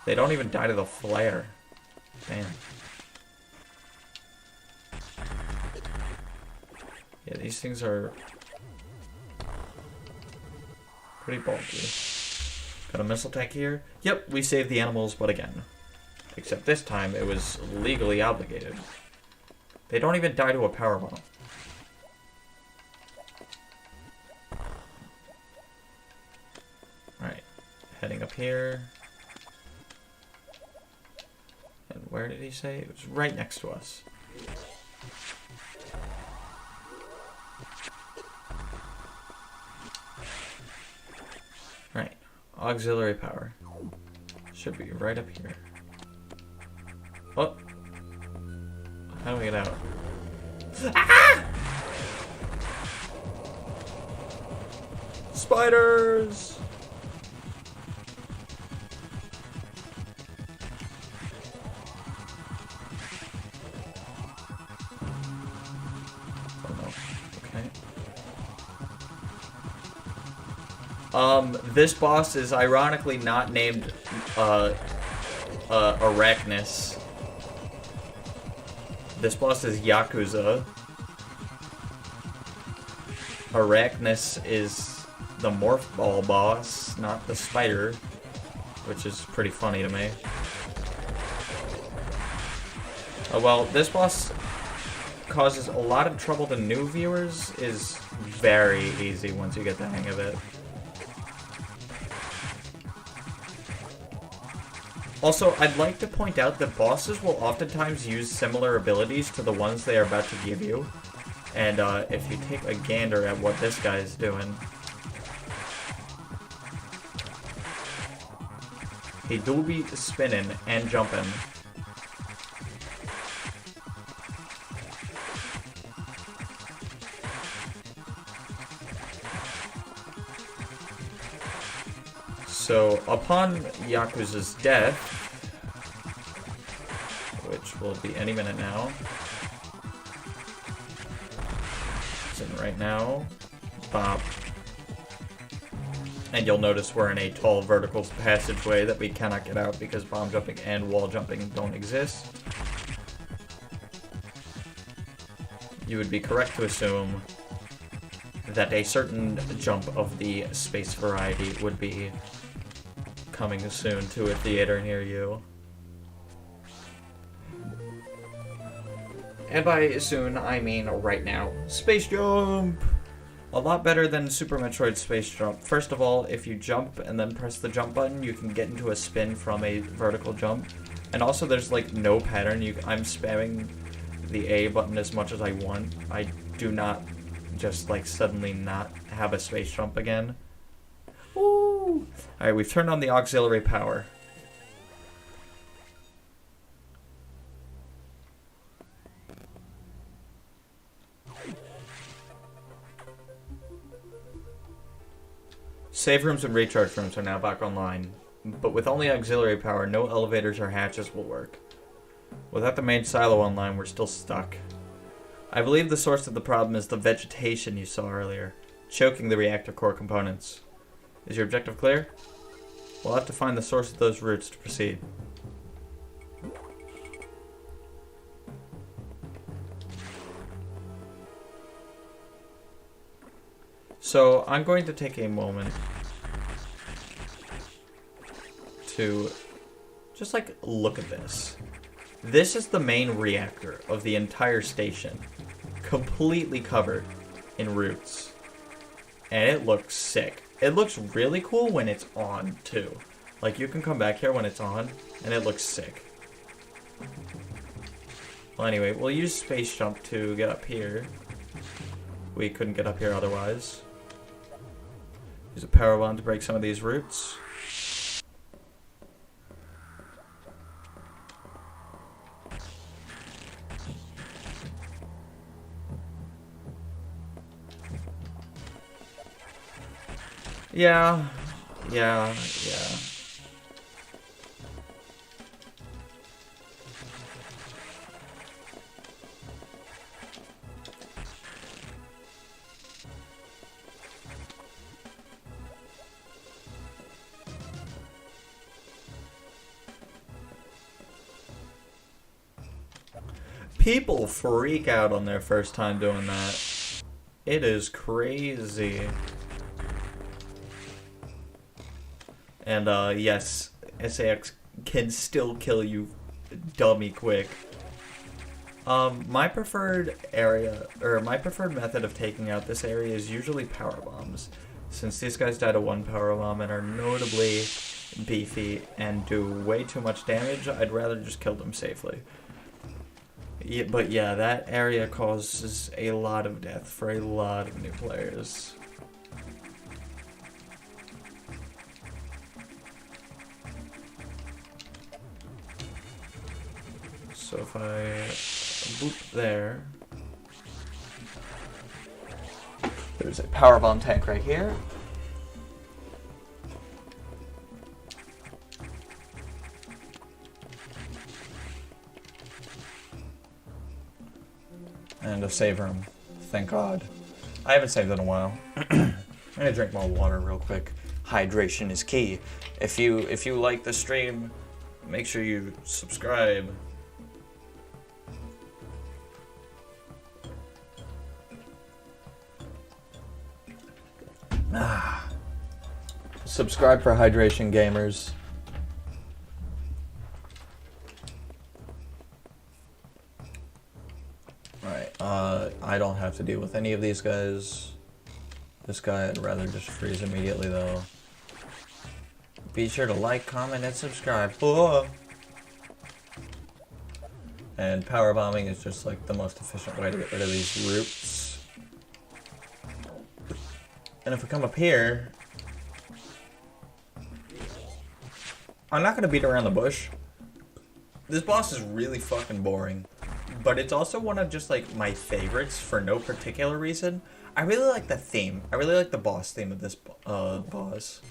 They don't even die to the flare. Damn. Yeah, these things are pretty bulky. Got a missile tank here. Yep, we saved the animals, but again. Except this time, it was legally obligated. They don't even die to a power bomb. Alright, heading up here. And where did he say? It was right next to us. Right, auxiliary power. Should be right up here. Oh! How do we get out? Ah! Spiders! Oh no. Okay. This boss is ironically not named, Arachnus. This boss is Yakuza. Arachnus is the Morph Ball boss, not the spider, which is pretty funny to me. Well, this boss causes a lot of trouble to new viewers, is very easy once you get the hang of it. Also, I'd like to point out that bosses will oftentimes use similar abilities to the ones they are about to give you. And if you take a gander at what this guy is doing, he do be spinning and jumping. So, upon Yakuza's death, which will be any minute now, it's in right now, bop, and you'll notice we're in a tall vertical passageway that we cannot get out because bomb jumping and wall jumping don't exist. You would be correct to assume that a certain jump of the space variety would be coming soon to a theater near you. And by soon, I mean right now. Space jump! A lot better than Super Metroid Space Jump. First of all, if you jump and then press the jump button, you can get into a spin from a vertical jump. And also there's like no pattern. I'm spamming the A button as much as I want. I do not just like suddenly not have a space jump again. Woo! Alright, we've turned on the auxiliary power. Save rooms and recharge rooms are now back online, but with only auxiliary power, no elevators or hatches will work. Without the main silo online, we're still stuck. I believe the source of the problem is the vegetation you saw earlier, choking the reactor core components. Is your objective clear? We'll have to find the source of those roots to proceed. So, I'm going to take a moment to just like look at this. This is the main reactor of the entire station, completely covered in roots. And it looks sick. It looks really cool when it's on, too. Like, you can come back here when it's on, and it looks sick. Well, anyway, we'll use Space Jump to get up here. We couldn't get up here otherwise. Use a power bomb to break some of these roots. Yeah. People freak out on their first time doing that. It is crazy. And, yes, SAX can still kill you dummy quick. My preferred method of taking out this area is usually power bombs. Since these guys die to one power bomb and are notably beefy and do way too much damage, I'd rather just kill them safely. Yeah, but yeah, that area causes a lot of death for a lot of new players. So if I boop there, there's a power bomb tank right here. And a save room. Thank God. I haven't saved in a while. I'm gonna drink more water real quick. hydration is key. If you like the stream, make sure you subscribe. Subscribe for hydration, gamers. Alright, I don't have to deal with any of these guys. This guy, I'd rather just freeze immediately, though. Be sure to like, comment, and subscribe. Oh. And power bombing is just like the most efficient way to get rid of these roots. And if we come up here, I'm not gonna beat around the bush. This boss is really fucking boring, but it's also one of just like my favorites for no particular reason. I really like the theme. I really like the boss theme of this boss.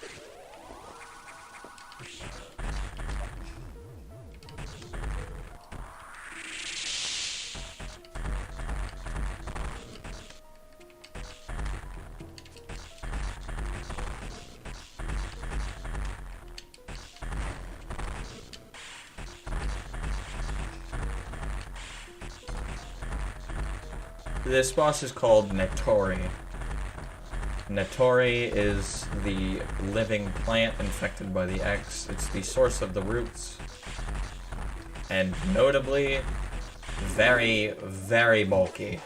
This boss is called Nettori. Nettori is the living plant infected by the X. It's the source of the roots. And notably, very, very bulky.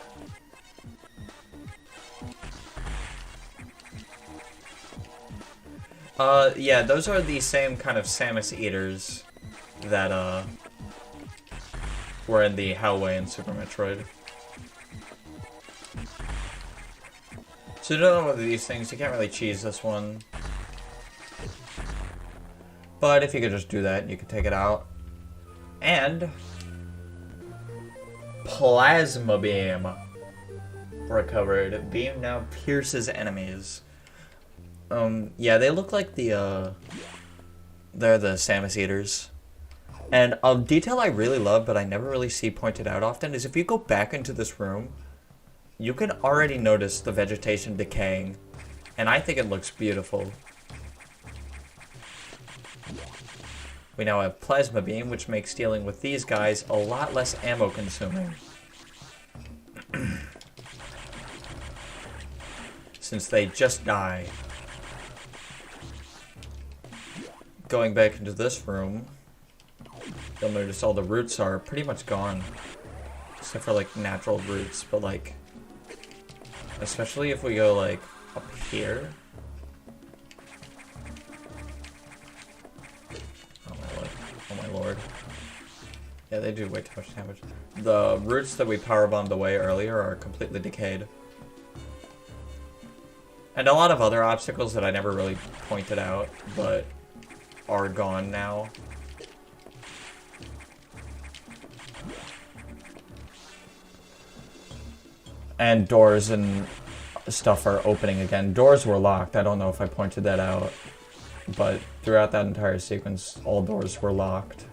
Yeah, those are the same kind of Samus eaters that, were in the Hellway in Super Metroid. So you don't know what these things, you can't really cheese this one. But if you could just do that, you could take it out. And Plasma Beam recovered. Beam now pierces enemies. Yeah, they look like they're the Samus Eaters. And a detail I really love, but I never really see pointed out often, is if you go back into this room, you can already notice the vegetation decaying, and I think it looks beautiful. We now have Plasma Beam, which makes dealing with these guys a lot less ammo consuming. Since they just die. Going back into this room, you'll notice all the roots are pretty much gone. Except for like natural roots, but like, especially if we go like up here. Oh my lord. Yeah, they do way too much damage. The roots that we powerbombed away earlier are completely decayed. And a lot of other obstacles that I never really pointed out, but are gone now. And doors and stuff are opening again. Doors were locked. I don't know if I pointed that out. But throughout that entire sequence, all doors were locked.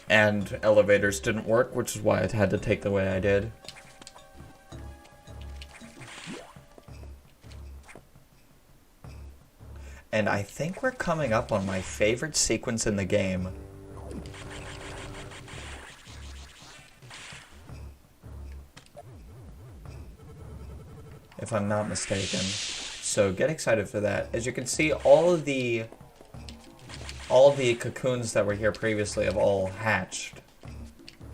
And elevators didn't work, which is why I had to take the way I did. And I think we're coming up on my favorite sequence in the game. If I'm not mistaken. So get excited for that. As you can see, all of the cocoons that were here previously have all hatched.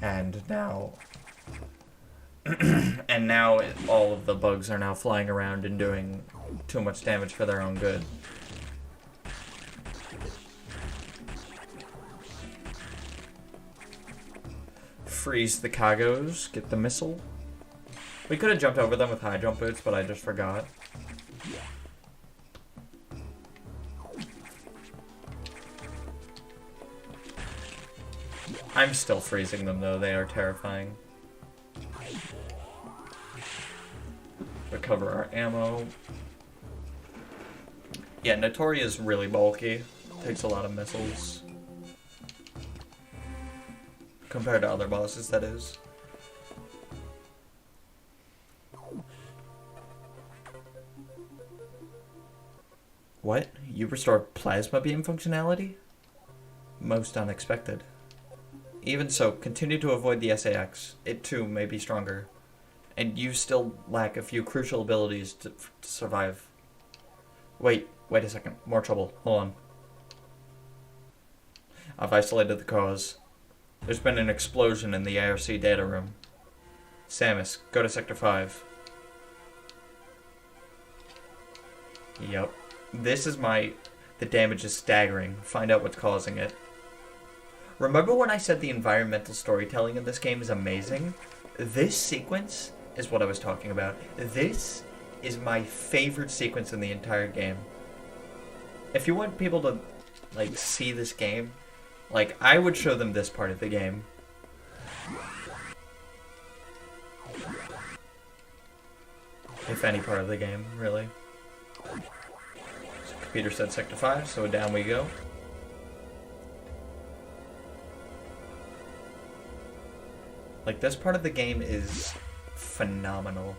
And now all of the bugs are now flying around and doing too much damage for their own good. Freeze the Kagos, get the missile. We could have jumped over them with high jump boots, but I just forgot. I'm still freezing them though, they are terrifying. Recover our ammo. Yeah, Nettori is really bulky. Takes a lot of missiles. Compared to other bosses, that is. What? You restore plasma beam functionality? Most unexpected. Even so, continue to avoid the SAX. It too may be stronger. And you still lack a few crucial abilities to survive. Wait a second. More trouble. Hold on. I've isolated the cause. There's been an explosion in the ARC data room. Samus, go to Sector 5. Yep. The damage is staggering. Find out what's causing it. Remember when I said the environmental storytelling in this game is amazing? This sequence is what I was talking about. This is my favorite sequence in the entire game. If you want people to, like, see this game, like, I would show them this part of the game. If any part of the game, really. So computer said Sector 5, so down we go. Like, this part of the game is phenomenal.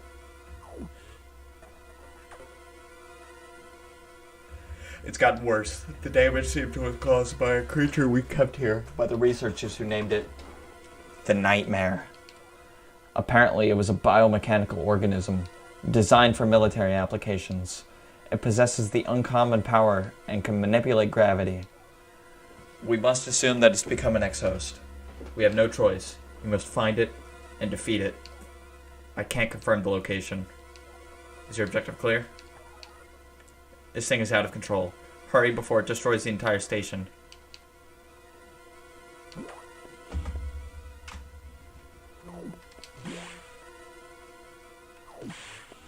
It's gotten worse. The damage seemed to have caused by a creature we kept here by the researchers who named it the Nightmare. Apparently, it was a biomechanical organism designed for military applications. It possesses the uncommon power and can manipulate gravity. We must assume that it's become an ex-host. We have no choice. We must find it and defeat it. I can't confirm the location. Is your objective clear? This thing is out of control. Hurry before it destroys the entire station.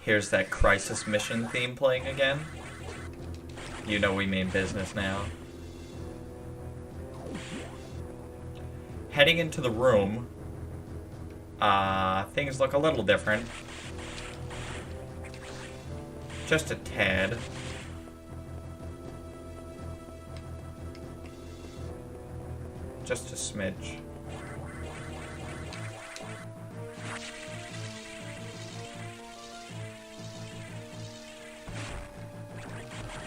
Here's that crisis mission theme playing again. You know we mean business now. Heading into the room, things look a little different. Just a tad. Just a smidge.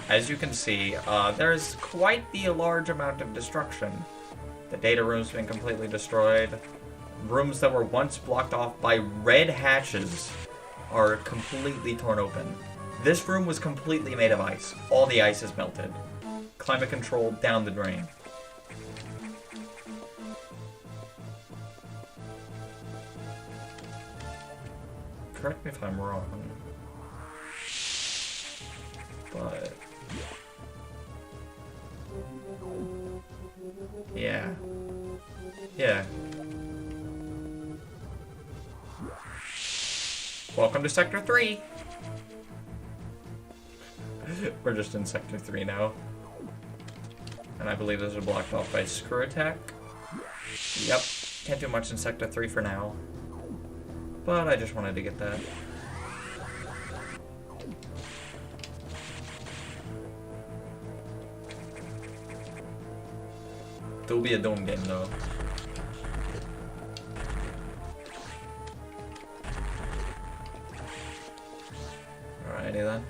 As you can see, there's quite the large amount of destruction. The data room's been completely destroyed. Rooms that were once blocked off by red hatches are completely torn open. This room was completely made of ice. All the ice is melted. Climate control down the drain. Correct me if I'm wrong, but yeah. Welcome to Sector 3. We're just in Sector 3 now. And I believe those are blocked off by screw attack. Yep, can't do much in Sector 3 for now. But I just wanted to get that. It'll be a Doom game though. Alrighty then.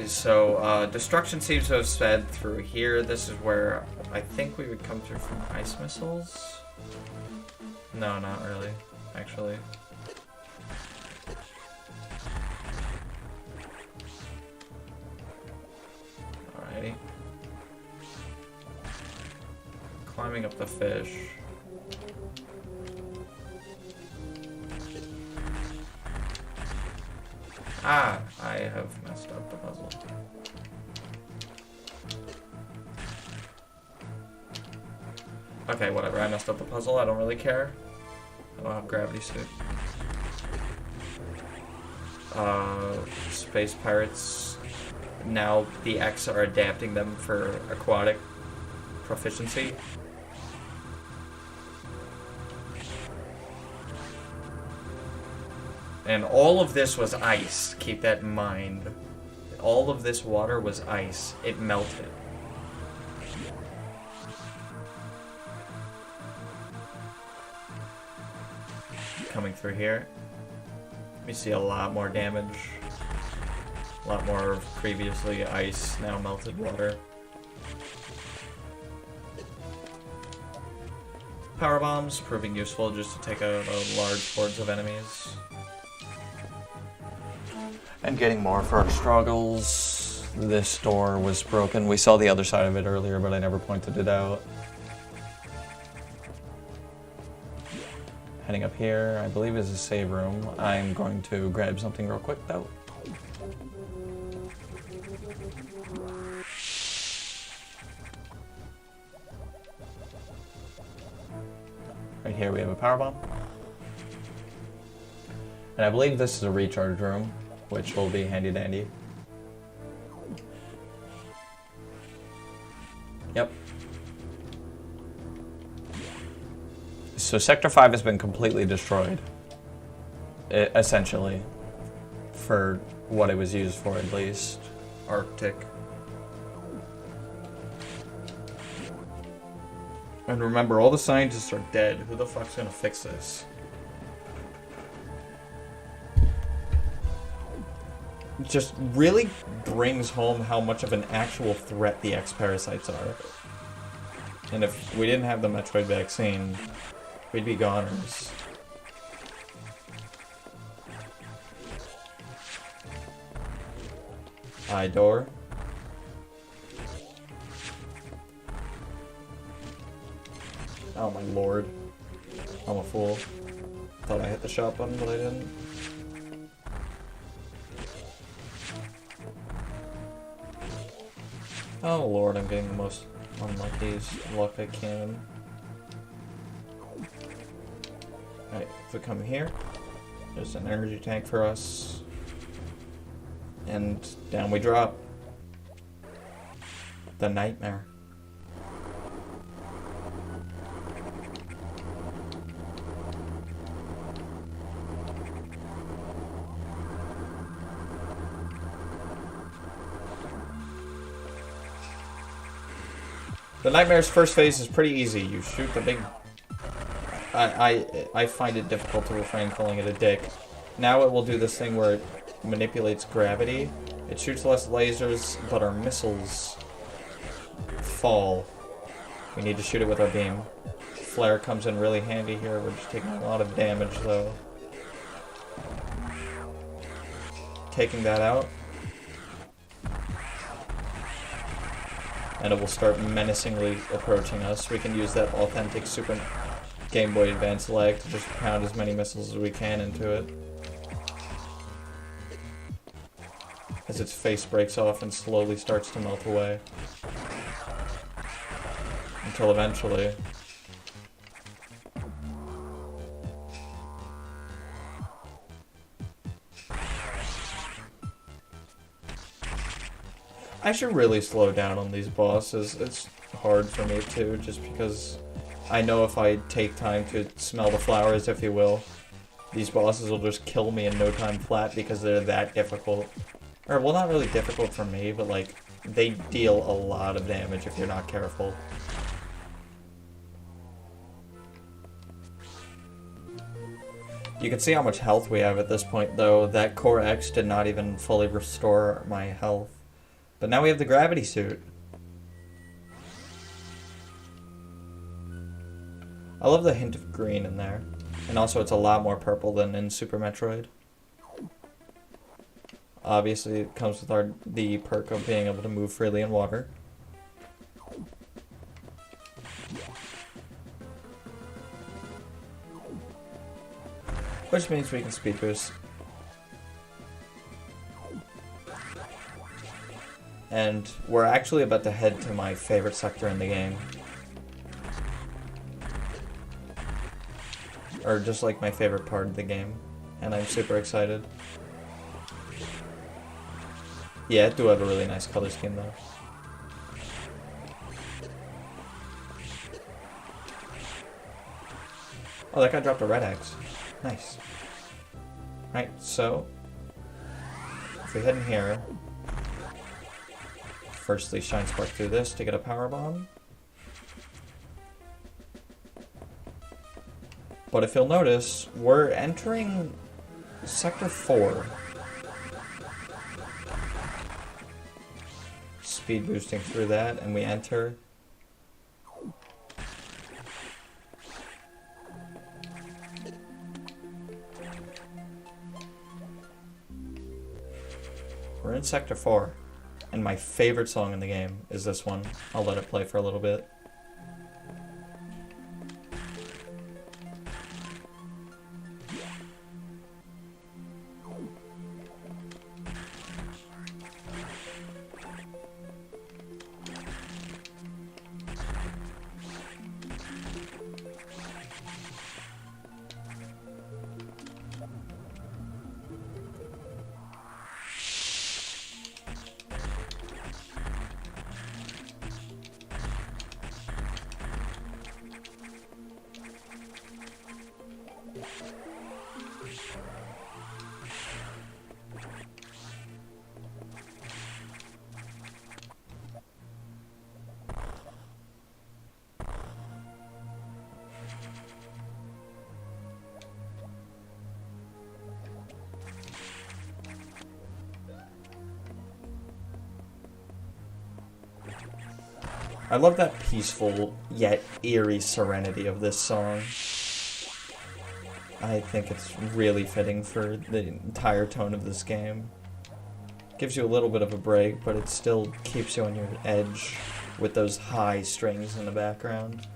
So, destruction seems to have sped through here. This is where I think we would come through from ice missiles. No, not really, actually. Alrighty. Climbing up the fish. Ah, I have messed up the puzzle. Okay, whatever, I messed up the puzzle, I don't really care. I don't have gravity suit. Space pirates. Now the X are adapting them for aquatic proficiency. And all of this was ice, keep that in mind. All of this water was ice. It melted. Coming through here. We see a lot more damage. A lot more of previously ice, now melted water. Power bombs proving useful just to take out large hordes of enemies. And getting more for our struggles. This door was broken. We saw the other side of it earlier, but I never pointed it out. Heading up here, I believe is a save room. I'm going to grab something real quick though. Right here we have a power bomb. And I believe this is a recharge room, which will be handy dandy. Yep. So Sector 5 has been completely destroyed. Essentially. For what it was used for, at least. Arctic. And remember, all the scientists are dead. Who the fuck's gonna fix this? It just really brings home how much of an actual threat the X-Parasites are. And if we didn't have the Metroid vaccine, we'd be goners. Eye door. Oh my lord. I'm a fool. Thought I hit the shot button, but I didn't. Oh lord, I'm getting the most unlucky luck I can. Alright, if we come here, there's an energy tank for us. And down we drop. The nightmare. The nightmare's first phase is pretty easy. You shoot the big... I find it difficult to refrain calling it a dick. Now it will do this thing where it manipulates gravity. It shoots less lasers, but our missiles fall. We need to shoot it with our beam. Flare comes in really handy here. We're just taking a lot of damage, though. Taking that out. And it will start menacingly approaching us. We can use that authentic Super Game Boy Advance lag to just pound as many missiles as we can into it. As its face breaks off and slowly starts to melt away. Until eventually... I should really slow down on these bosses. It's hard for me too, just because I know if I take time to smell the flowers, if you will, these bosses will just kill me in no time flat because they're that difficult. Or, well, not really difficult for me, but like, they deal a lot of damage if you're not careful. You can see how much health we have at this point, though. That Core X did not even fully restore my health. But now we have the gravity suit. I love the hint of green in there. And also it's a lot more purple than in Super Metroid. Obviously it comes with the perk of being able to move freely in water. Which means we can speed boost. And we're actually about to head to my favorite sector in the game. Or just like my favorite part of the game. And I'm super excited. Yeah, it do have a really nice color scheme though. Oh, that guy dropped a red axe. Nice. Right, so... if we head in here... firstly shine spark through this to get a power bomb. But if you'll notice, we're entering Sector 4. Speed boosting through that, and we enter. We're in Sector 4, and my favorite song in the game is this one. I'll let it play for a little bit. I love that peaceful yet eerie serenity of this song. I think it's really fitting for the entire tone of this game. Gives you a little bit of a break, but it still keeps you on your edge with those high strings in the background.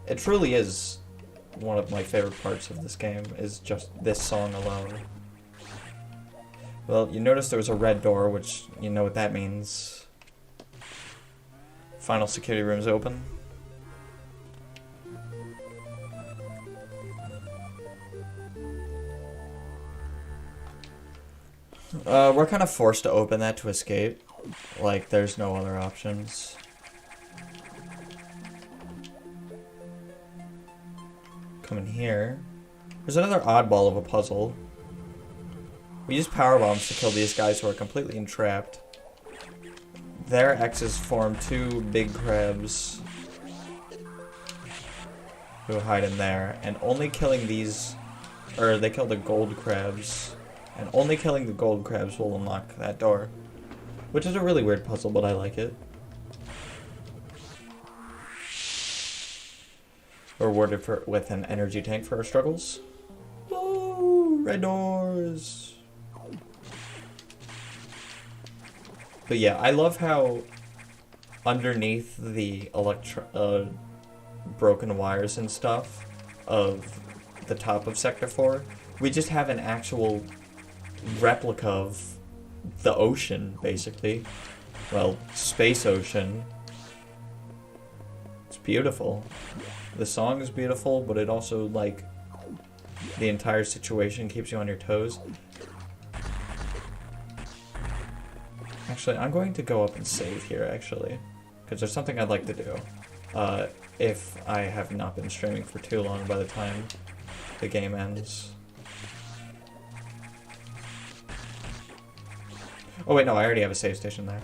It truly is one of my favorite parts of this game, is just this song alone. Well, you notice there was a red door, which you know what that means. Final security room's open. We're kind of forced to open that to escape. Like, there's no other options. Come in here. There's another oddball of a puzzle. We use power bombs to kill these guys who are completely entrapped. Their X's form two big crabs who hide in there, and only killing these, or they kill the gold crabs, and only killing the gold crabs will unlock that door, which is a really weird puzzle, but I like it. We're rewarded with an energy tank for our struggles. Oh, red doors. But yeah, I love how underneath the broken wires and stuff of the top of Sector 4, we just have an actual replica of the ocean, basically. Well, space ocean. It's beautiful. The song is beautiful, but it also, like, the entire situation keeps you on your toes. Actually, I'm going to go up and save here, actually, because there's something I'd like to do if I have not been streaming for too long by the time the game ends. Oh wait, no, I already have a save station there.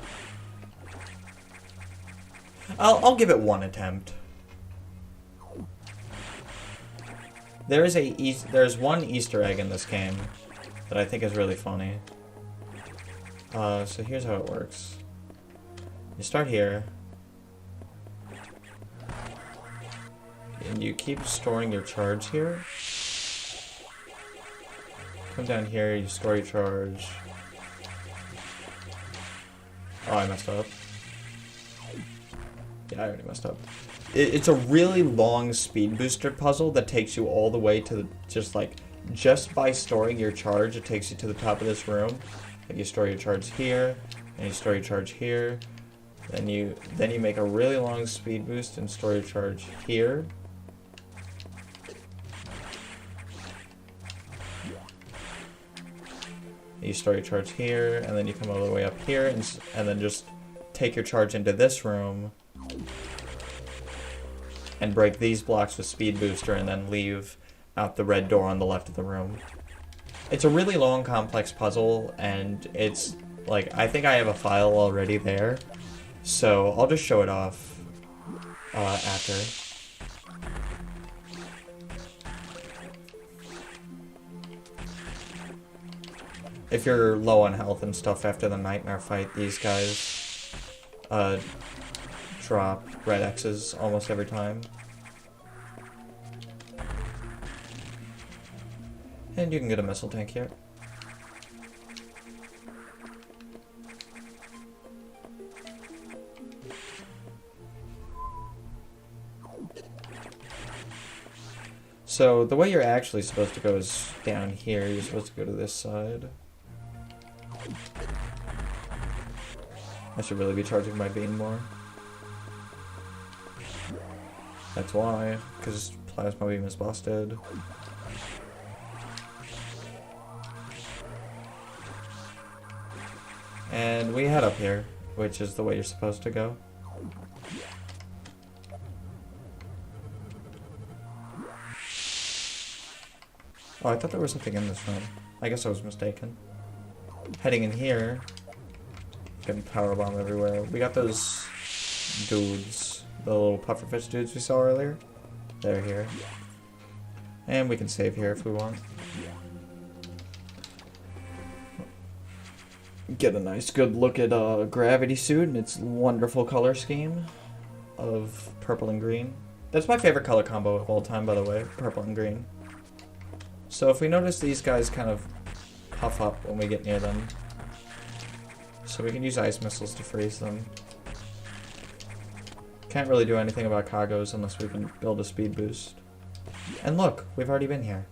I'll give it one attempt. There's one Easter egg in this game that I think is really funny. So here's how it works. You start here, and you keep storing your charge here. Come down here, you store your charge. Oh, I messed up. Yeah, I already messed up. It's a really long speed booster puzzle that takes you all the way to the, just by storing your charge, it takes you to the top of this room. Like, you store your charge here, and you store your charge here. Then you make a really long speed boost and store your charge here. You store your charge here, and then you come all the way up here, and then just take your charge into this room, and break these blocks with speed booster, and then leave out the red door on the left of the room. It's a really long, complex puzzle, and it's, like, I think I have a file already there, so I'll just show it off after. if you're low on health and stuff after the nightmare fight, these guys drop red X's almost every time. And you can get a missile tank here. So the way you're actually supposed to go is down here. You're supposed to go to this side. I should really be charging my beam more. That's why, because plasma beam is busted. And we head up here, which is the way you're supposed to go. Oh, I thought there was something in this room. I guess I was mistaken. Heading in here, getting power bomb everywhere. We got those dudes, the little pufferfish dudes we saw earlier. They're here. And we can save here if we want. Get a nice good look at Gravity Suit and its wonderful color scheme of purple and green. That's my favorite color combo of all time, by the way, purple and green. So if we notice these guys kind of puff up when we get near them, so we can use ice missiles to freeze them. Can't really do anything about cargos unless we can build a speed boost. And look, we've already been here.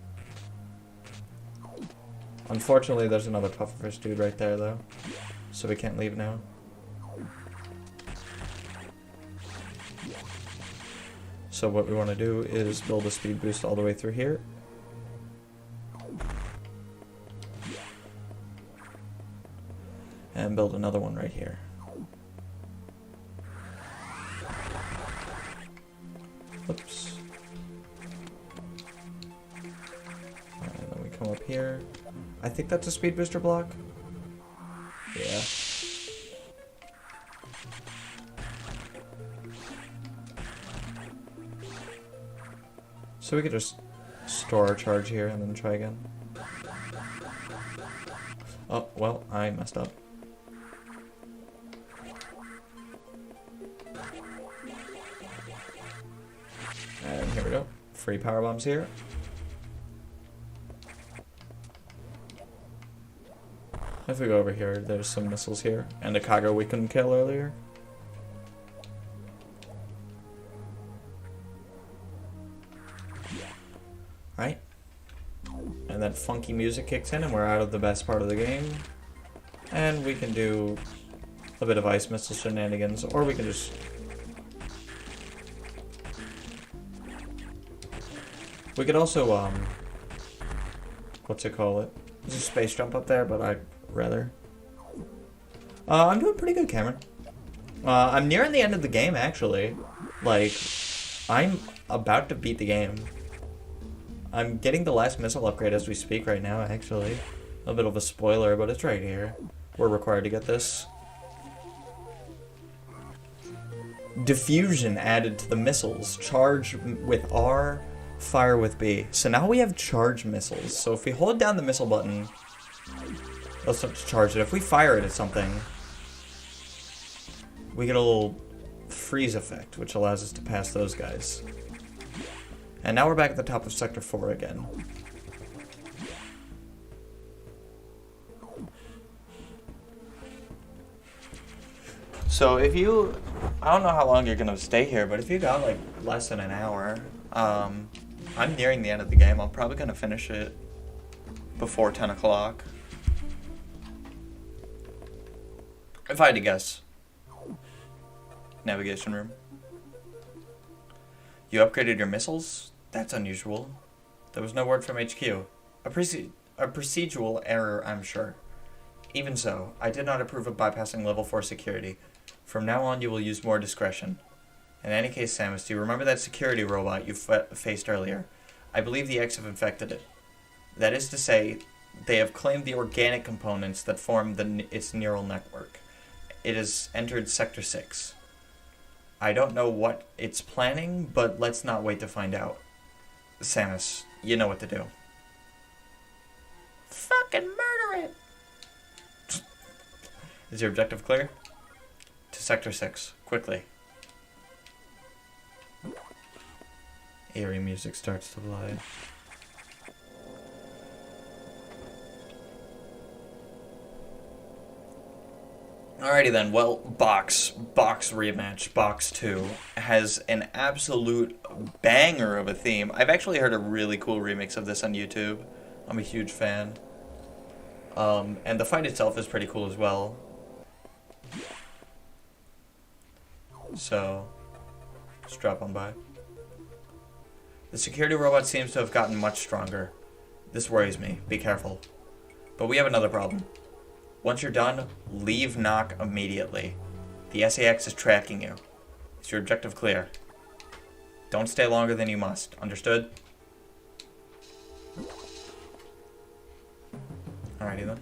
Unfortunately, there's another pufferfish dude right there, though, so we can't leave now. So what we want to do is build a speed boost all the way through here. And build another one right here. Oops. Alright, and then we come up here. I think that's a speed booster block. Yeah. So we could just store our charge here and then try again. Oh, well, I messed up. And here we go. Free power bombs here. If we go over here, there's some missiles here. And a cargo we couldn't kill earlier. Right? And then funky music kicks in and we're out of the best part of the game. And we can do a bit of ice missile shenanigans, or we can just... We could also, what's it call it? There's a space jump up there, but I'd rather. I'm doing pretty good, Cameron. I'm nearing the end of the game, actually. Like, I'm about to beat the game. I'm getting the last missile upgrade as we speak right now, actually. A bit of a spoiler, but it's right here. We're required to get this. Diffusion added to the missiles. Charge with R, fire with B. So now we have charge missiles. So if we hold down the missile button, it'll start to charge it. If we fire it at something, we get a little freeze effect, which allows us to pass those guys. And now we're back at the top of Sector 4 again. So if you... I don't know how long you're going to stay here, but if you got like less than an hour, I'm nearing the end of the game. I'm probably going to finish it before 10 o'clock. If I had to guess. Navigation room. You upgraded your missiles? That's unusual. There was no word from HQ. A procedural error, I'm sure. Even so, I did not approve of bypassing level 4 security. From now on, you will use more discretion. In any case, Samus, do you remember that security robot you faced earlier? I believe the X have infected it. That is to say, they have claimed the organic components that form its neural network. It has entered Sector 6. I don't know what it's planning, but let's not wait to find out. Samus, you know what to do. Fucking murder it! Is your objective clear? To Sector 6, quickly. Eerie music starts to play. Alrighty then, well, Box Rematch, Box 2, has an absolute banger of a theme. I've actually heard a really cool remix of this on YouTube. I'm a huge fan. And the fight itself is pretty cool as well. So, let's drop on by. The security robot seems to have gotten much stronger. This worries me. Be careful. But we have another problem. Once you're done, leave Knock immediately. The SAX is tracking you. Is your objective clear? Don't stay longer than you must. Understood? Alrighty then.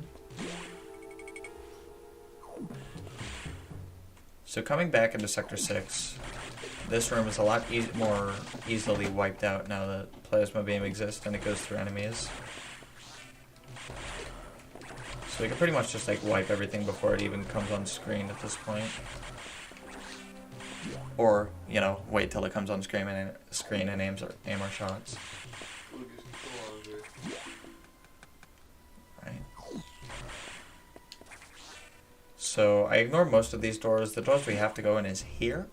So coming back into Sector 6, this room is a lot more easily wiped out now that Plasma Beam exists and it goes through enemies. So we can pretty much just like wipe everything before it even comes on screen at this point. Or, you know, wait till it comes on screen and aim our shots. Right. So I ignore most of these doors. The doors we have to go in is here,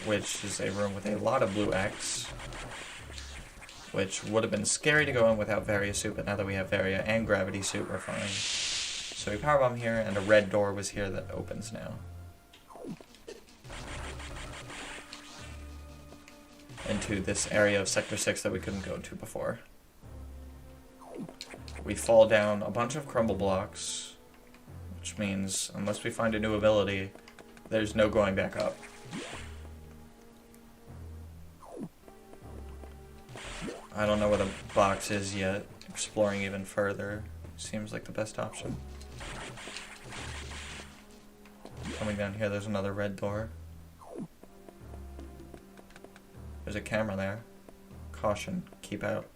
which is a room with a lot of blue X, which would have been scary to go in without Varia Suit, but now that we have Varia and Gravity Suit, we're fine. So we powerbomb here, and a red door was here that opens now. Into this area of Sector 6 that we couldn't go to before. We fall down a bunch of crumble blocks, which means, unless we find a new ability, there's no going back up. I don't know where the box is yet. Exploring even further seems like the best option. Coming down here, there's another red door. There's a camera there. Caution, keep out.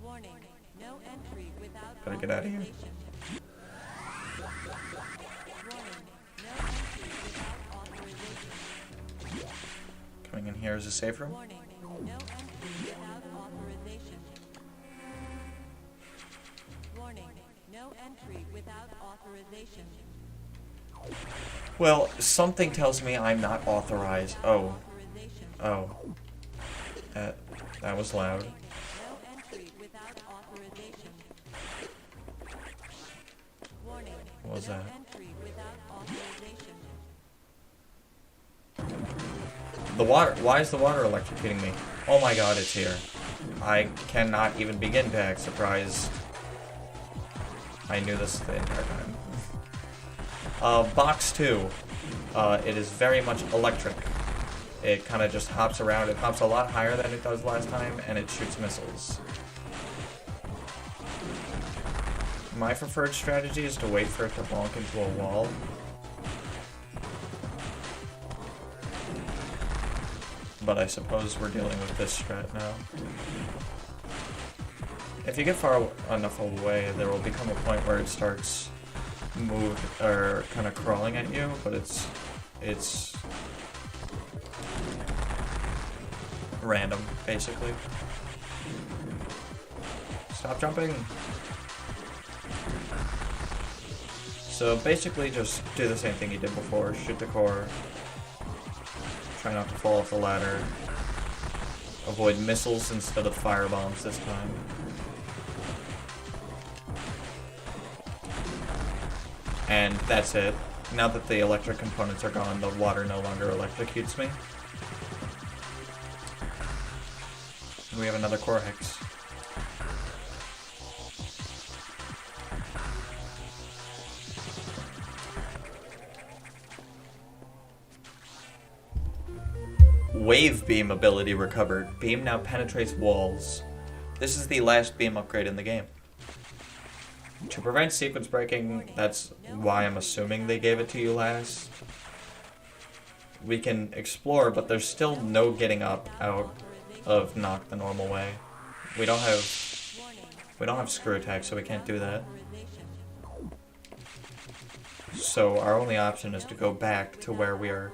Warning, no entry without Better get out of here. Warning, no entry without authorization. Coming in here is a safe room. Warning, no entry without authorization. Warning, no entry without authorization. Well, something tells me I'm not authorized. Oh. Authorization. Oh. That was loud. No entry without authorization. Warning, What was no that? entry without authorization. The water. Why is the water electrocuting me? Oh my god, it's here. I cannot even begin to act surprised. I knew this the entire time. Box 2. It is very much electric. It kind of just hops around. It hops a lot higher than it does last time, and it shoots missiles. My preferred strategy is to wait for it to bonk into a wall. But I suppose we're dealing with this strat now. If you get far enough away, there will become a point where it starts kind of crawling at you, but it's random, basically. Stop jumping! So basically just do the same thing you did before. Shoot the core. Try not to fall off the ladder. Avoid missiles instead of fire bombs this time. And that's it. Now that the electric components are gone, the water no longer electrocutes me. And we have another core hex. Wave beam ability recovered. Beam now penetrates walls. This is the last beam upgrade in the game. To prevent sequence breaking, that's why I'm assuming they gave it to you last. We can explore, but there's still no getting up out of Knock the normal way. We don't have screw attack, so we can't do that. So our only option is to go back to where we are.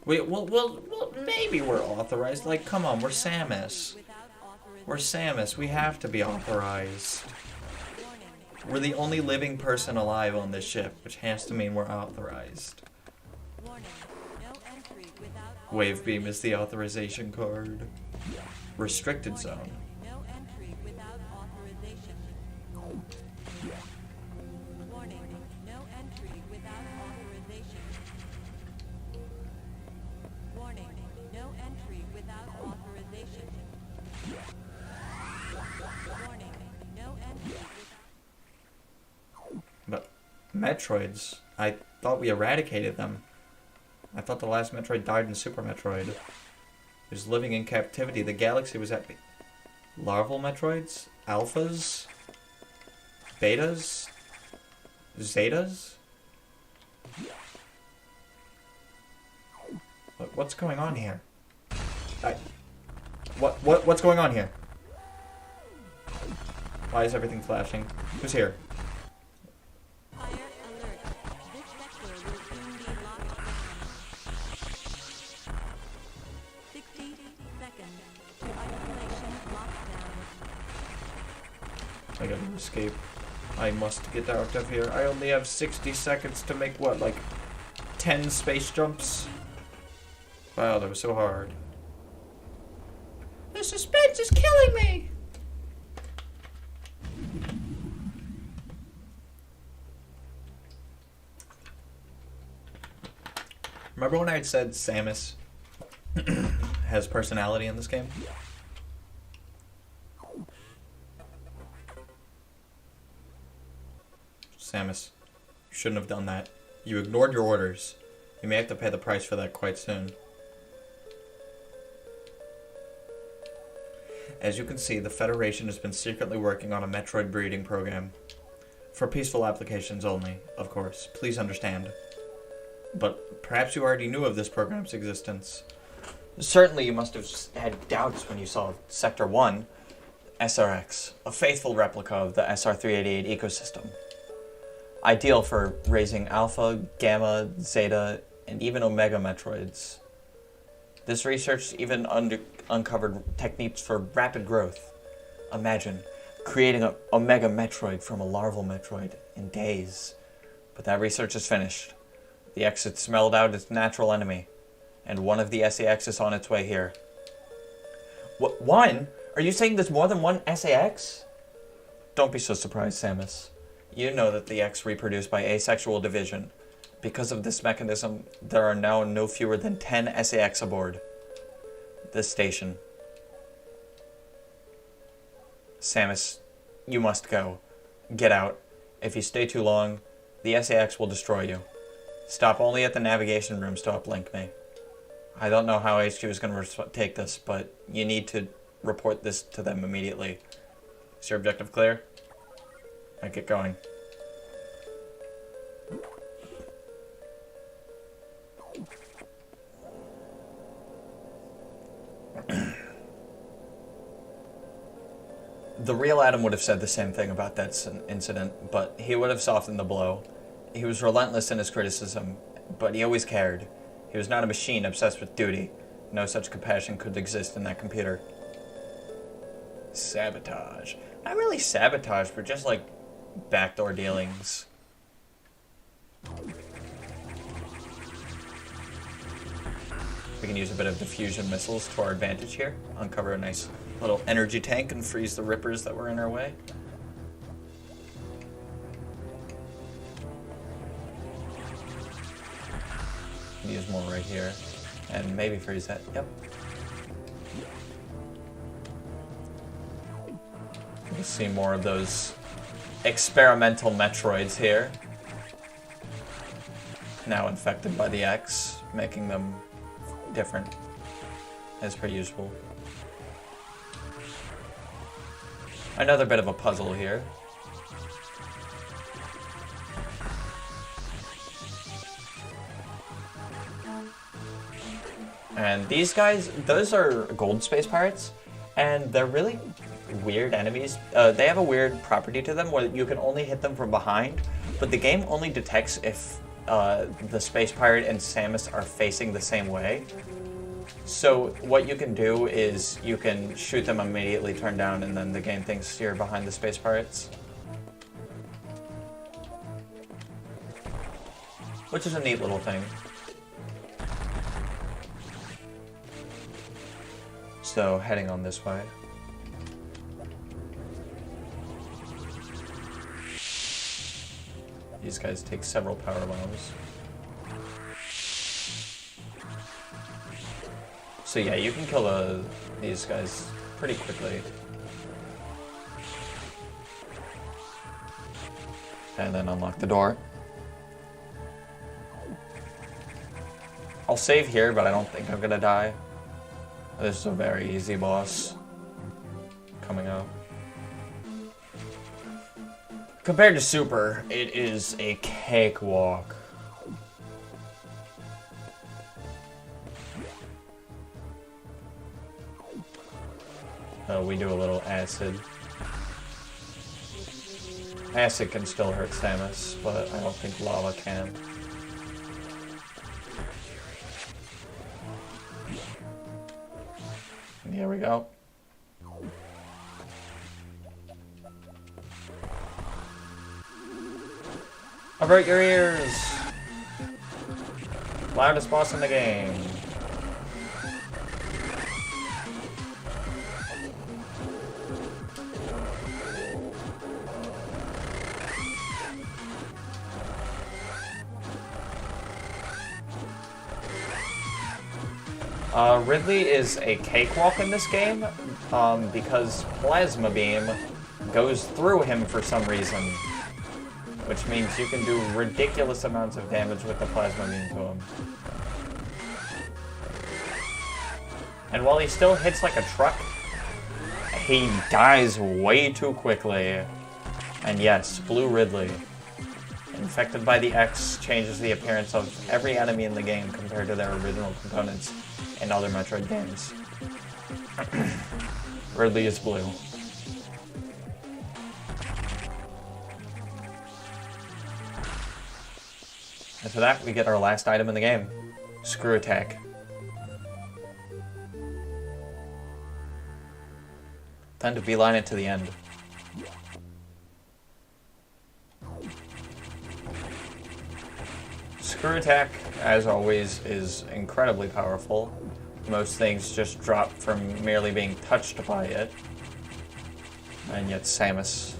Well, maybe we're authorized. Like, come on, we're Samus. We're Samus. We have to be authorized. We're the only living person alive on this ship, which has to mean we're authorized. Wave beam is the authorization card. Restricted zone. No entry without authorization. Warning, no entry without authorization. Warning, no entry without authorization. Warning, no entry without... But Metroids, I thought we eradicated them. I thought the last Metroid died in Super Metroid. He was living in captivity. The galaxy was at larval Metroids? Alphas? Betas? Zetas? What's going on here? What's going on here? Why is everything flashing? Who's here? Fire alert. This sector will soon be locked down. 60 seconds to isolation lockdown. I gotta escape. I must get out of here. I only have 60 seconds to make what, like 10 space jumps? Wow, that was so hard. The suspense is killing me. Remember when I had said Samus has personality in this game? Samus, you shouldn't have done that. You ignored your orders. You may have to pay the price for that quite soon. As you can see, the Federation has been secretly working on a Metroid breeding program. For peaceful applications only, of course. Please understand. But perhaps you already knew of this program's existence. Certainly you must have had doubts when you saw Sector 1, SRX, a faithful replica of the SR-388 ecosystem. Ideal for raising Alpha, Gamma, Zeta, and even Omega Metroids. This research even uncovered techniques for rapid growth. Imagine creating an Omega Metroid from a larval Metroid in days. But that research is finished. The X had smelled out its natural enemy, and one of the SAX is on its way here. What, one? Are you saying there's more than one SAX? Don't be so surprised, Samus. You know that the X reproduce by asexual division. Because of this mechanism, there are now no fewer than 10 SAX aboard this station. Samus, you must go. Get out. If you stay too long, the SAX will destroy you. Stop only at the navigation rooms to uplink me. I don't know how HQ is going to take this, but you need to report this to them immediately. Is your objective clear? I get going. The real Adam would have said the same thing about that incident, but he would have softened the blow. He was relentless in his criticism, but he always cared. He was not a machine obsessed with duty. No such compassion could exist in that computer. Sabotage. Not really sabotage, but just like backdoor dealings. We can use a bit of diffusion missiles to our advantage here. Uncover a nice little energy tank and freeze the rippers that were in our way. Use more right here. And maybe freeze that. Yep. We'll see more of those experimental Metroids here. Now infected by the X, making them different, as per usual. Another bit of a puzzle here. And these guys, those are gold space pirates, and they're really weird enemies. They have a weird property to them where you can only hit them from behind, but the game only detects if the Space Pirate and Samus are facing the same way. So what you can do is you can shoot them immediately, turn down, and then the game thinks you're behind the Space Pirates. Which is a neat little thing. So, heading on this way. These guys take several power bombs. So yeah, you can kill these guys pretty quickly. And then unlock the door. I'll save here, but I don't think I'm gonna die. This is a very easy boss coming up. Compared to Super, it is a cakewalk. We do a little acid. Acid can still hurt Samus, but I don't think lava can. And here we go. Avert your ears! Loudest boss in the game. Ridley is a cakewalk in this game because Plasma Beam goes through him for some reason, which means you can do ridiculous amounts of damage with the Plasma Beam to him. And while he still hits like a truck, he dies way too quickly. And yes, Blue Ridley, infected by the X, changes the appearance of every enemy in the game compared to their original components in other Metroid games. Ridley is blue. And for that, we get our last item in the game. Screw Attack. Time to beeline it to the end. Screw Attack, as always, is incredibly powerful. Most things just drop from merely being touched by it. And yet Samus...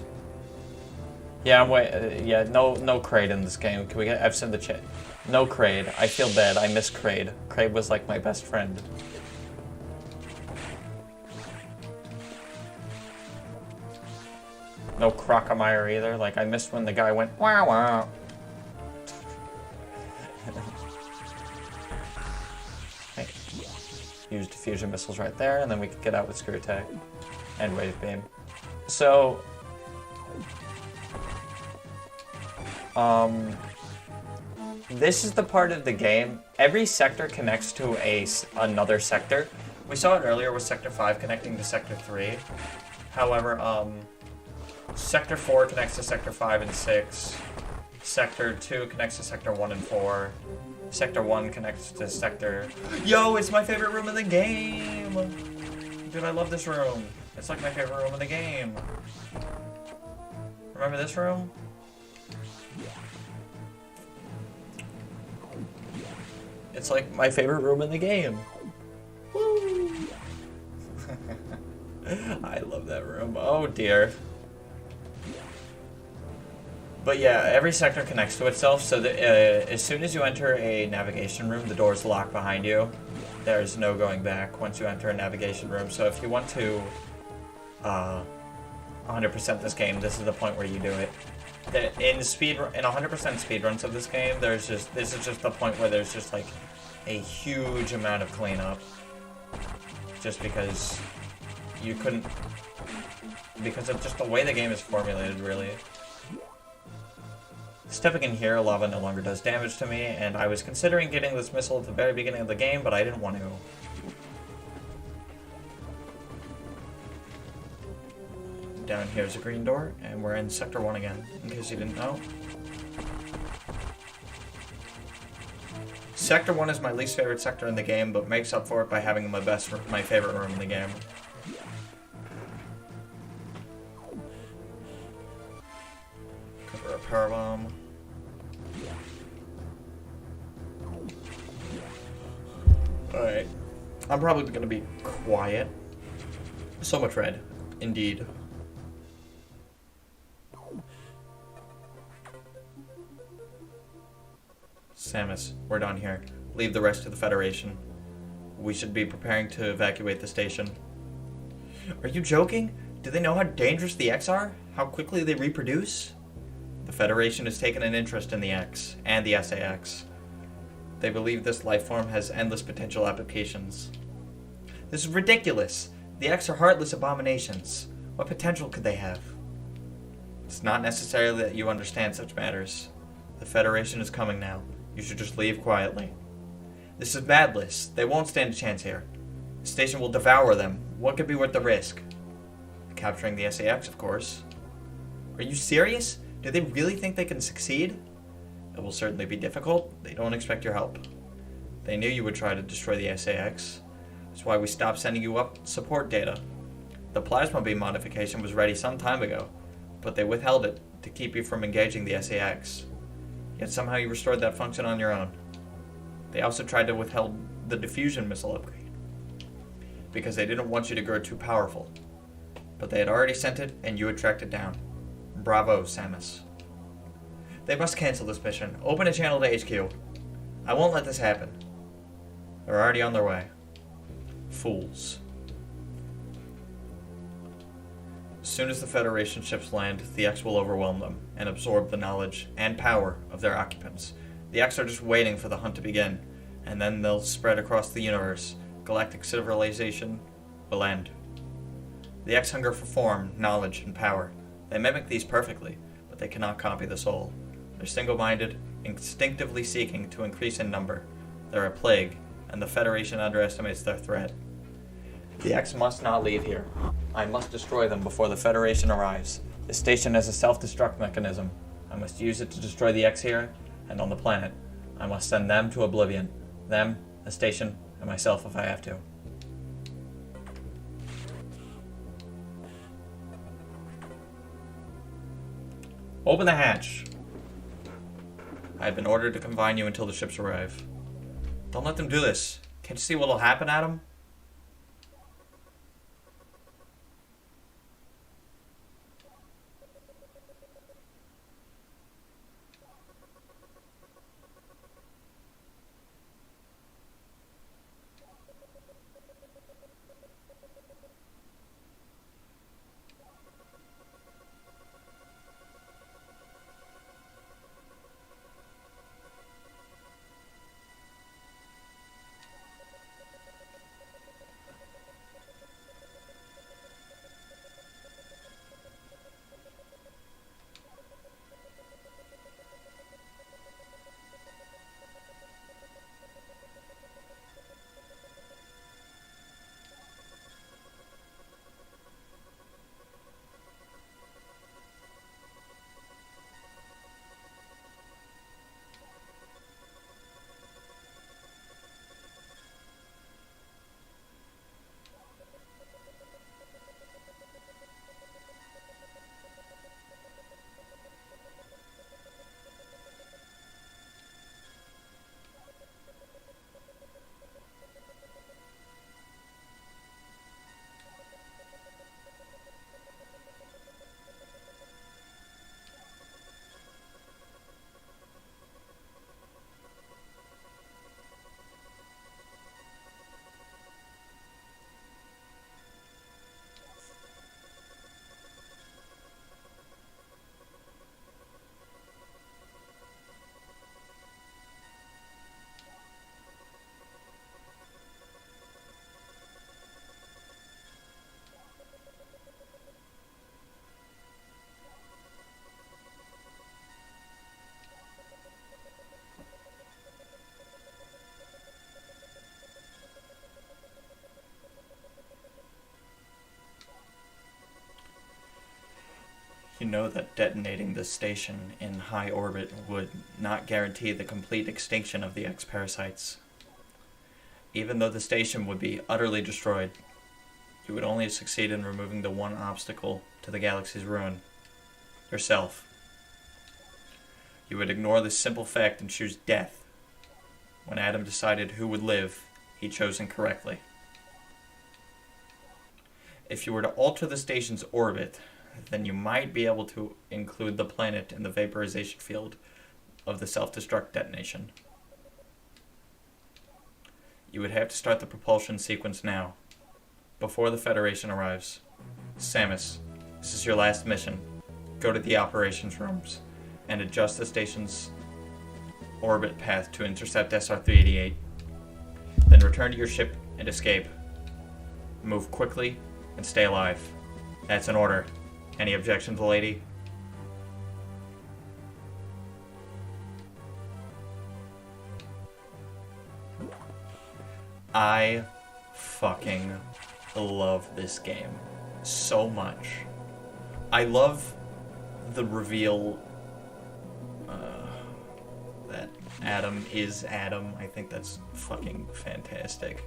Yeah, no Kraid in this game. Can we get F's in the chat? No Kraid. I feel bad. I miss Kraid. Kraid was like my best friend. No Crocomire either. Like, I missed when the guy went wow wow. Okay. Use diffusion missiles right there, and then we can get out with Screw Attack and Wave Beam. So, this is the part of the game. Every sector connects to another sector. We saw it earlier with Sector 5 connecting to Sector 3. However, Sector 4 connects to Sector 5 and 6. Sector 2 connects to Sector 1 and 4. Sector 1 connects to Sector... Yo, it's my favorite room in the game! Dude, I love this room. It's like my favorite room in the game. Remember this room? It's like my favorite room in the game. Woo! I love that room. Oh dear. But yeah, every sector connects to itself, so that as soon as you enter a navigation room, the doors lock behind you. There's no going back once you enter a navigation room. So if you want to 100% this game, this is the point where you do it. In 100% speedruns of this game, this is just the point where there's just like a huge amount of cleanup. Just because you couldn't, because of just the way the game is formulated, really. Stepping in here, lava no longer does damage to me, and I was considering getting this missile at the very beginning of the game, but I didn't want to. Down here's a green door, and we're in Sector 1 again, in case you didn't know. Sector 1 is my least favorite sector in the game, but makes up for it by having my favorite room in the game. Cover a power bomb. Alright. I'm probably going to be quiet. So much red. Indeed. Samus, we're done here. Leave the rest to the Federation. We should be preparing to evacuate the station. Are you joking? Do they know how dangerous the X are? How quickly they reproduce? The Federation has taken an interest in the X and the SAX. They believe this life form has endless potential applications. This is ridiculous. The X are heartless abominations. What potential could they have? It's not necessarily that you understand such matters. The Federation is coming now. You should just leave quietly. This is madness. They won't stand a chance here. The station will devour them. What could be worth the risk? Capturing the SAX, of course. Are you serious? Do they really think they can succeed? It will certainly be difficult. They don't expect your help. They knew you would try to destroy the SAX. That's why we stopped sending you up support data. The plasma beam modification was ready some time ago, but they withheld it to keep you from engaging the SAX. Yet somehow you restored that function on your own. They also tried to withhold the diffusion missile upgrade, because they didn't want you to grow too powerful. But they had already sent it, and you had tracked it down. Bravo, Samus. They must cancel this mission. Open a channel to HQ. I won't let this happen. They're already on their way. Fools. As soon as the Federation ships land, the X will overwhelm them and absorb the knowledge and power of their occupants. The X are just waiting for the hunt to begin, and then they'll spread across the universe. Galactic civilization will end. The X hunger for form, knowledge, and power. They mimic these perfectly, but they cannot copy the soul. They're single-minded, instinctively seeking to increase in number. They're a plague, and the Federation underestimates their threat. The X must not leave here. I must destroy them before the Federation arrives. The station has a self-destruct mechanism. I must use it to destroy the X here and on the planet. I must send them to oblivion. Them, the station, and myself if I have to. Open the hatch. I have been ordered to confine you until the ships arrive. Don't let them do this. Can't you see what'll happen, Adam? You know that detonating this station in high orbit would not guarantee the complete extinction of the X-parasites. Even though the station would be utterly destroyed, you would only succeed in removing the one obstacle to the galaxy's ruin: yourself. You would ignore this simple fact and choose death. When Adam decided who would live, he chose incorrectly. If you were to alter the station's orbit, then you might be able to include the planet in the vaporization field of the self-destruct detonation. You would have to start the propulsion sequence now, before the Federation arrives. Samus, this is your last mission. Go to the operations rooms and adjust the station's orbit path to intercept SR-388. Then return to your ship and escape. Move quickly and stay alive. That's an order. Any objections, lady? I fucking love this game so much. I love the reveal that Adam is Adam. I think that's fucking fantastic.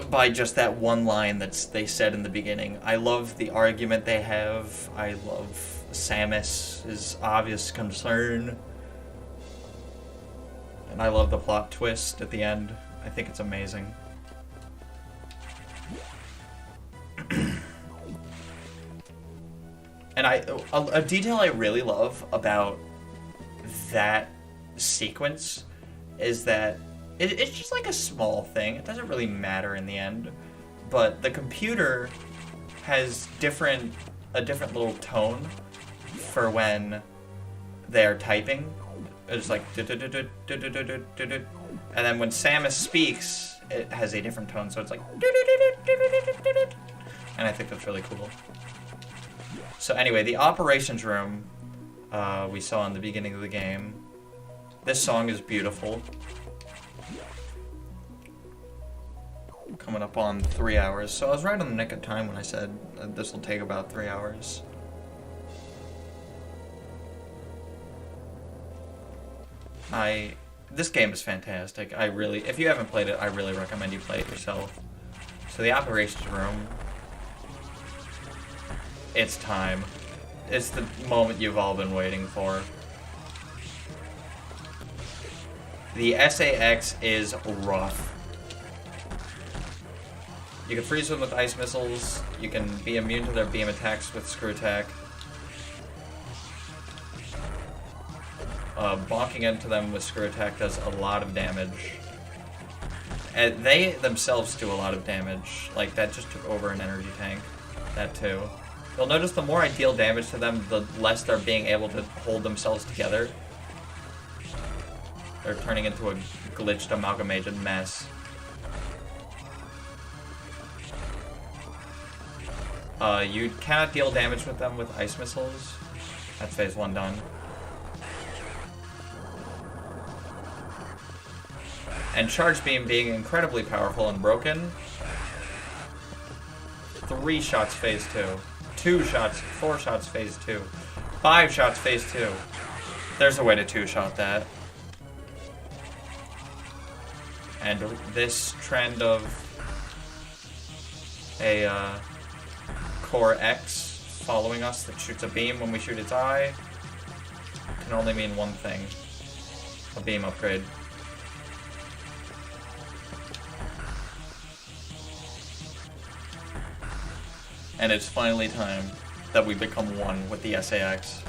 By just that one line they said in the beginning. I love the argument they have. I love Samus's obvious concern. And I love the plot twist at the end. I think it's amazing. And a detail I really love about that sequence is that it's just like a small thing. It doesn't really matter in the end. But the computer has a different little tone for when they're typing. It's like, and then when Samus speaks, it has a different tone, so it's like, and I think that's really cool. So anyway, the operations room we saw in the beginning of the game. This song is beautiful. Coming up on 3 hours, so I was right on the nick of time when I said this will take about 3 hours. This game is fantastic. If you haven't played it, I really recommend you play it yourself. So the operations room, it's time. It's the moment you've all been waiting for. The SAX is rough. You can freeze them with ice missiles. You can be immune to their beam attacks with screw attack. Bonking into them with screw attack does a lot of damage. And they themselves do a lot of damage. Like, that just took over an energy tank. That too. You'll notice the more I deal damage to them, the less they're being able to hold themselves together. They're turning into a glitched, amalgamated mess. You cannot deal damage with them with ice missiles. That's phase 1 done. And Charge Beam being incredibly powerful and broken. 3 shots phase 2. 2 shots, 4 shots phase 2. 5 shots phase 2. There's a way to 2-shot that. And this trend of a Core X following us that shoots a beam when we shoot its eye can only mean one thing. A beam upgrade. And it's finally time that we become one with the SAX.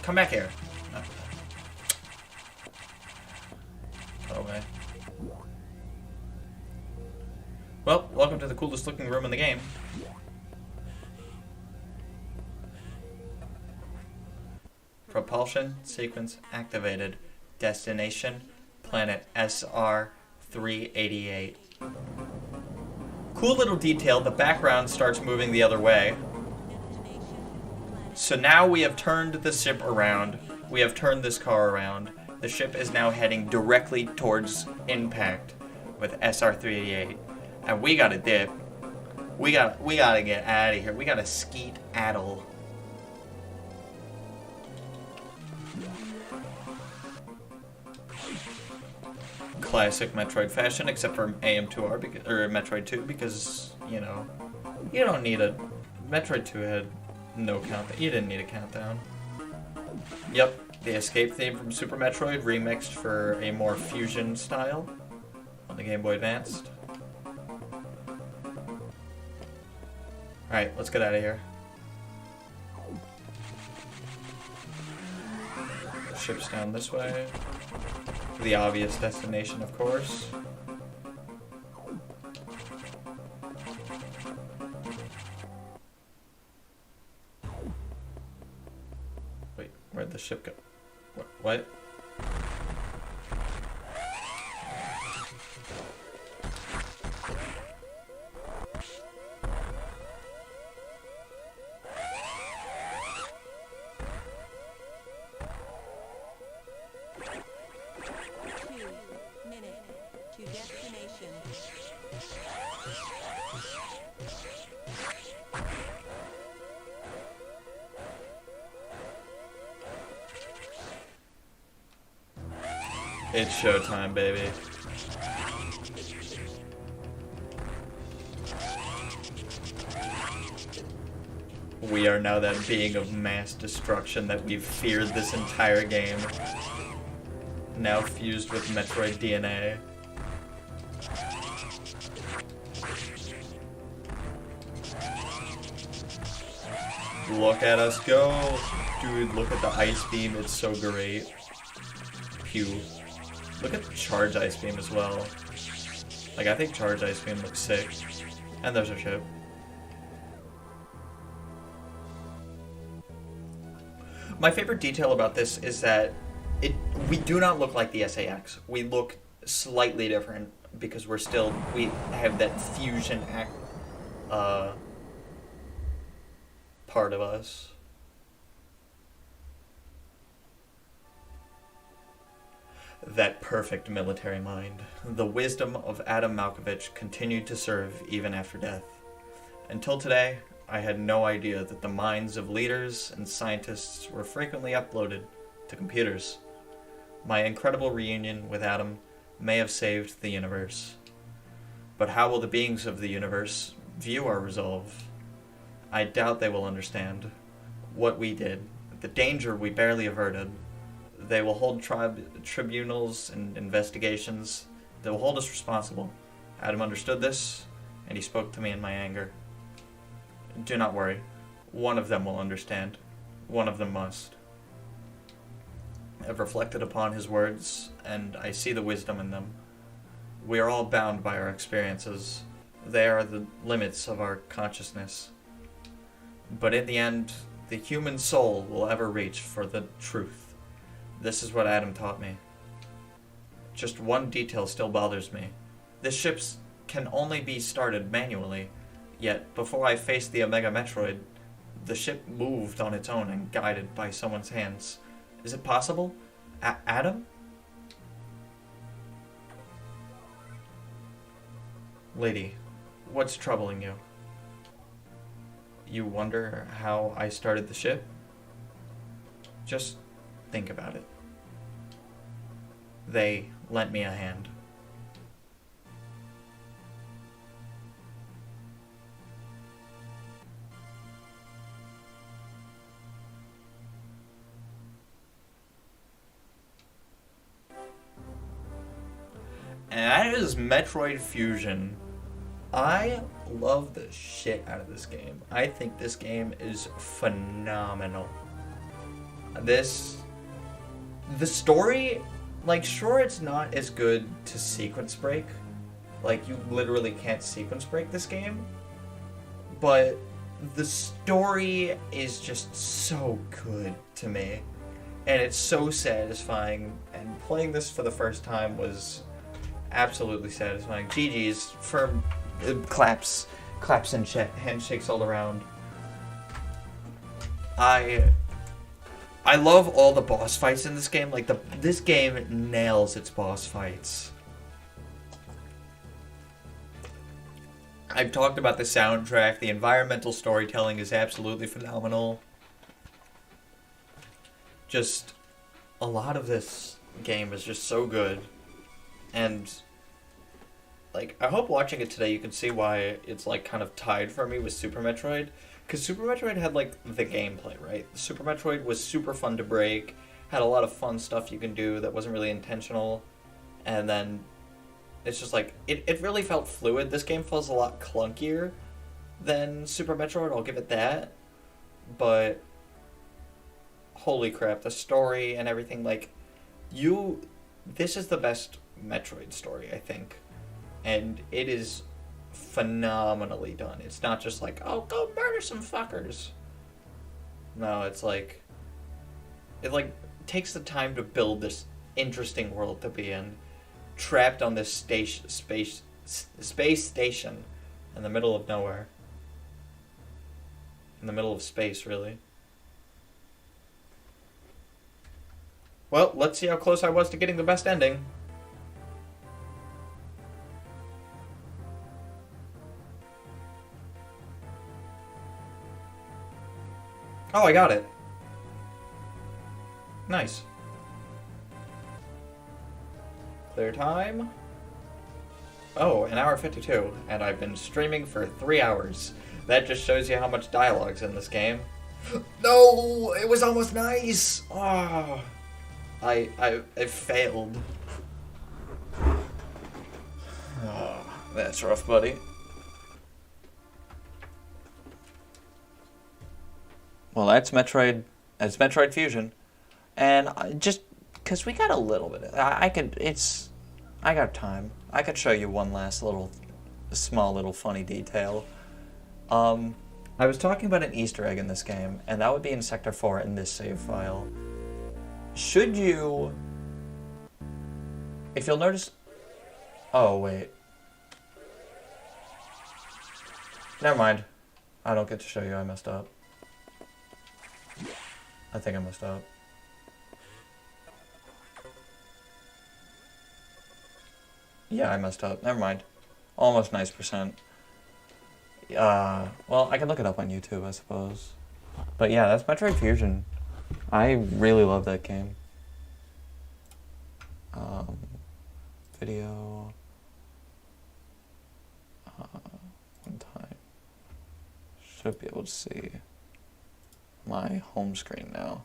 Come back here. Okay. Well, welcome to the coolest looking room in the game. Propulsion sequence activated. Destination, planet SR-388. Cool little detail, the background starts moving the other way. So now we have turned the ship around. We have turned this car around. The ship is now heading directly towards impact with SR-388. And we gotta dip. We gotta get out of here. We gotta skeet-addle. Classic Metroid fashion, except for AM2R, or Metroid 2, because, you know, you don't need a... Metroid 2 had no countdown. You didn't need a countdown. Yep, the escape theme from Super Metroid remixed for a more fusion style on the Game Boy Advance. Alright, let's get out of here. The ship's down this way. The obvious destination, of course. Wait, where'd the ship go? What? It's showtime, baby. We are now that being of mass destruction that we've feared this entire game. Now fused with Metroid DNA. Look at us go! Dude, look at the ice beam, it's so great. Pew. Look at the charge ice beam as well. Like, I think charge ice beam looks sick. And there's our ship. My favorite detail about this is that we do not look like the SAX. We look slightly different because we have that fusion part of us. That perfect military mind. The wisdom of Adam Malkovich continued to serve even after death. Until today, I had no idea that the minds of leaders and scientists were frequently uploaded to computers. My incredible reunion with Adam may have saved the universe. But how will the beings of the universe view our resolve? I doubt they will understand what we did, the danger we barely averted. They will hold tribunals and investigations. They will hold us responsible. Adam understood this, and he spoke to me in my anger. Do not worry. One of them will understand. One of them must. I've reflected upon his words, and I see the wisdom in them. We are all bound by our experiences. They are the limits of our consciousness. But in the end, the human soul will ever reach for the truth. This is what Adam taught me. Just one detail still bothers me. This ship can only be started manually, yet before I faced the Omega Metroid, the ship moved on its own and guided by someone's hands. Is it possible? Adam? Lady, what's troubling you? You wonder how I started the ship? Just think about it. They lent me a hand. And that is Metroid Fusion. I love the shit out of this game. I think this game is phenomenal. The story, like, sure, it's not as good to sequence break. Like, you literally can't sequence break this game. But the story is just so good to me. And it's so satisfying. And playing this for the first time was absolutely satisfying. GG's for claps and handshakes all around. I love all the boss fights in this game. Like, this game nails its boss fights. I've talked about the soundtrack. The environmental storytelling is absolutely phenomenal. Just, a lot of this game is just so good. And, like, I hope watching it today you can see why it's, like, kind of tied for me with Super Metroid. Because Super Metroid had, like, the gameplay, right? Super Metroid was super fun to break, had a lot of fun stuff you can do that wasn't really intentional, and then it's just, like, it really felt fluid. This game feels a lot clunkier than Super Metroid, I'll give it that, but holy crap, the story and everything, like, this is the best Metroid story, I think, and it is phenomenally done. It's not just like, oh, go murder some fuckers. No, it's like, it like takes the time to build this interesting world to be in, trapped on this space station in the middle of nowhere, in the middle of space, really. Well, let's see how close I was to getting the best ending. Oh, I got it. Nice. Clear time. Oh, an hour 52, and I've been streaming for 3 hours. That just shows you how much dialogue's in this game. No, it was almost nice. Oh, I failed. Oh, that's rough, buddy. Well, that's Metroid. That's Metroid Fusion, and just because we got a little bit, I got time. I could show you one last small little funny detail. I was talking about an Easter egg in this game, and that would be in Sector 4 in this save file. Should you, if you'll notice, oh wait, never mind. I don't get to show you. I messed up. I think I messed up. Yeah, I messed up. Never mind. Almost 90%. Well, I can look it up on YouTube, I suppose. But yeah, that's Metroid Fusion. I really love that game. Video. One time. Should be able to see my home screen now.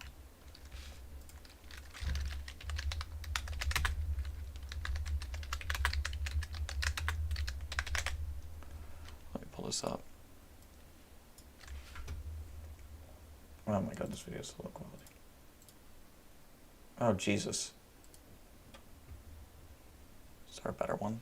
Let me pull this up. Oh my god, this video is so low quality. Oh Jesus. Is there a better one?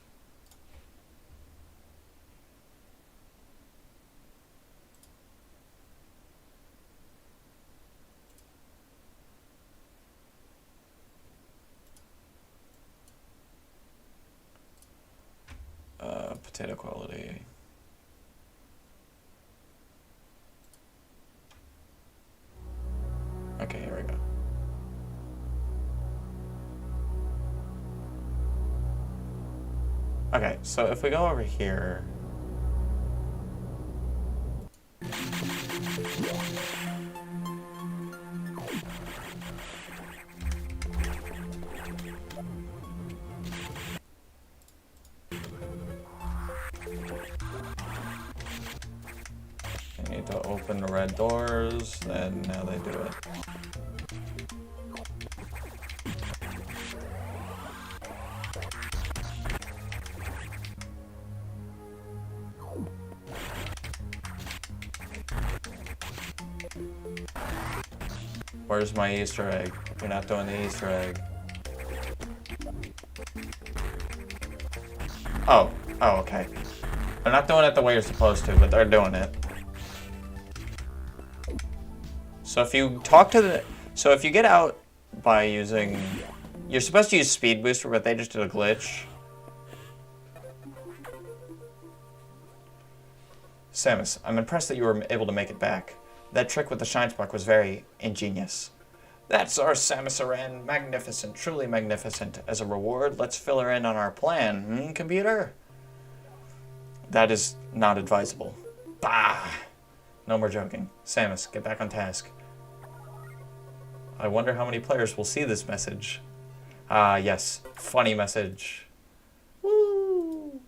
Potato quality. Okay, here we go. Okay, so if we go over here. They need to open the red doors, and now they do it. Where's my Easter egg? You're not doing the Easter egg. Oh, okay. They're not doing it the way you're supposed to, but they're doing it. So if you talk to so if you get out by using, you're supposed to use Speed Booster, but they just did a glitch. Samus, I'm impressed that you were able to make it back. That trick with the Shine Spark was very ingenious. That's our Samus Aran. Magnificent, truly magnificent. As a reward, let's fill her in on our plan. Computer? That is not advisable. Bah! No more joking. Samus, get back on task. I wonder how many players will see this message. Ah, yes. Funny message. Woo!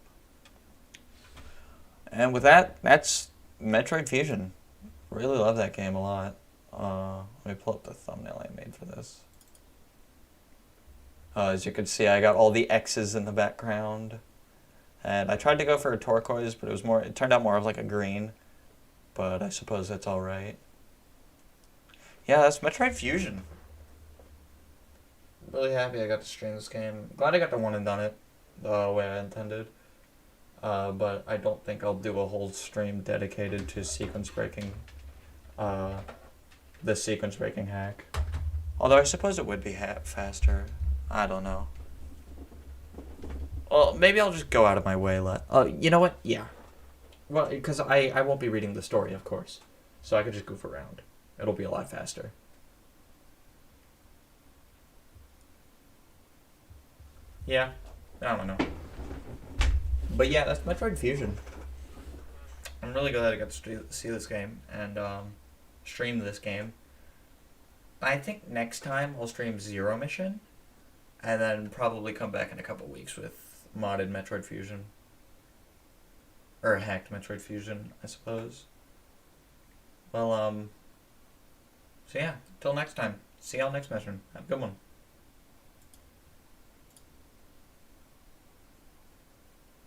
And with that, that's Metroid Fusion. Really love that game a lot. Let me pull up the thumbnail I made for this. As you can see, I got all the X's in the background. And I tried to go for a turquoise, but it turned out more of like a green. But I suppose that's alright. Yeah, that's Metroid Fusion. Really happy I got to stream this game. Glad I got to one and done it the way I intended. But I don't think I'll do a whole stream dedicated to sequence breaking. The sequence breaking hack. Although I suppose it would be faster. I don't know. Well, maybe I'll just go out of my way. You know what? Yeah. Well, because I won't be reading the story, of course. So I could just goof around. It'll be a lot faster. Yeah. I don't know. But yeah, that's Metroid Fusion. I'm really glad I got to see this game and stream this game. I think next time I'll stream Zero Mission, and then probably come back in a couple weeks with modded Metroid Fusion. Or hacked Metroid Fusion, I suppose. Well, so yeah, till next time. See y'all next mission. Have a good one.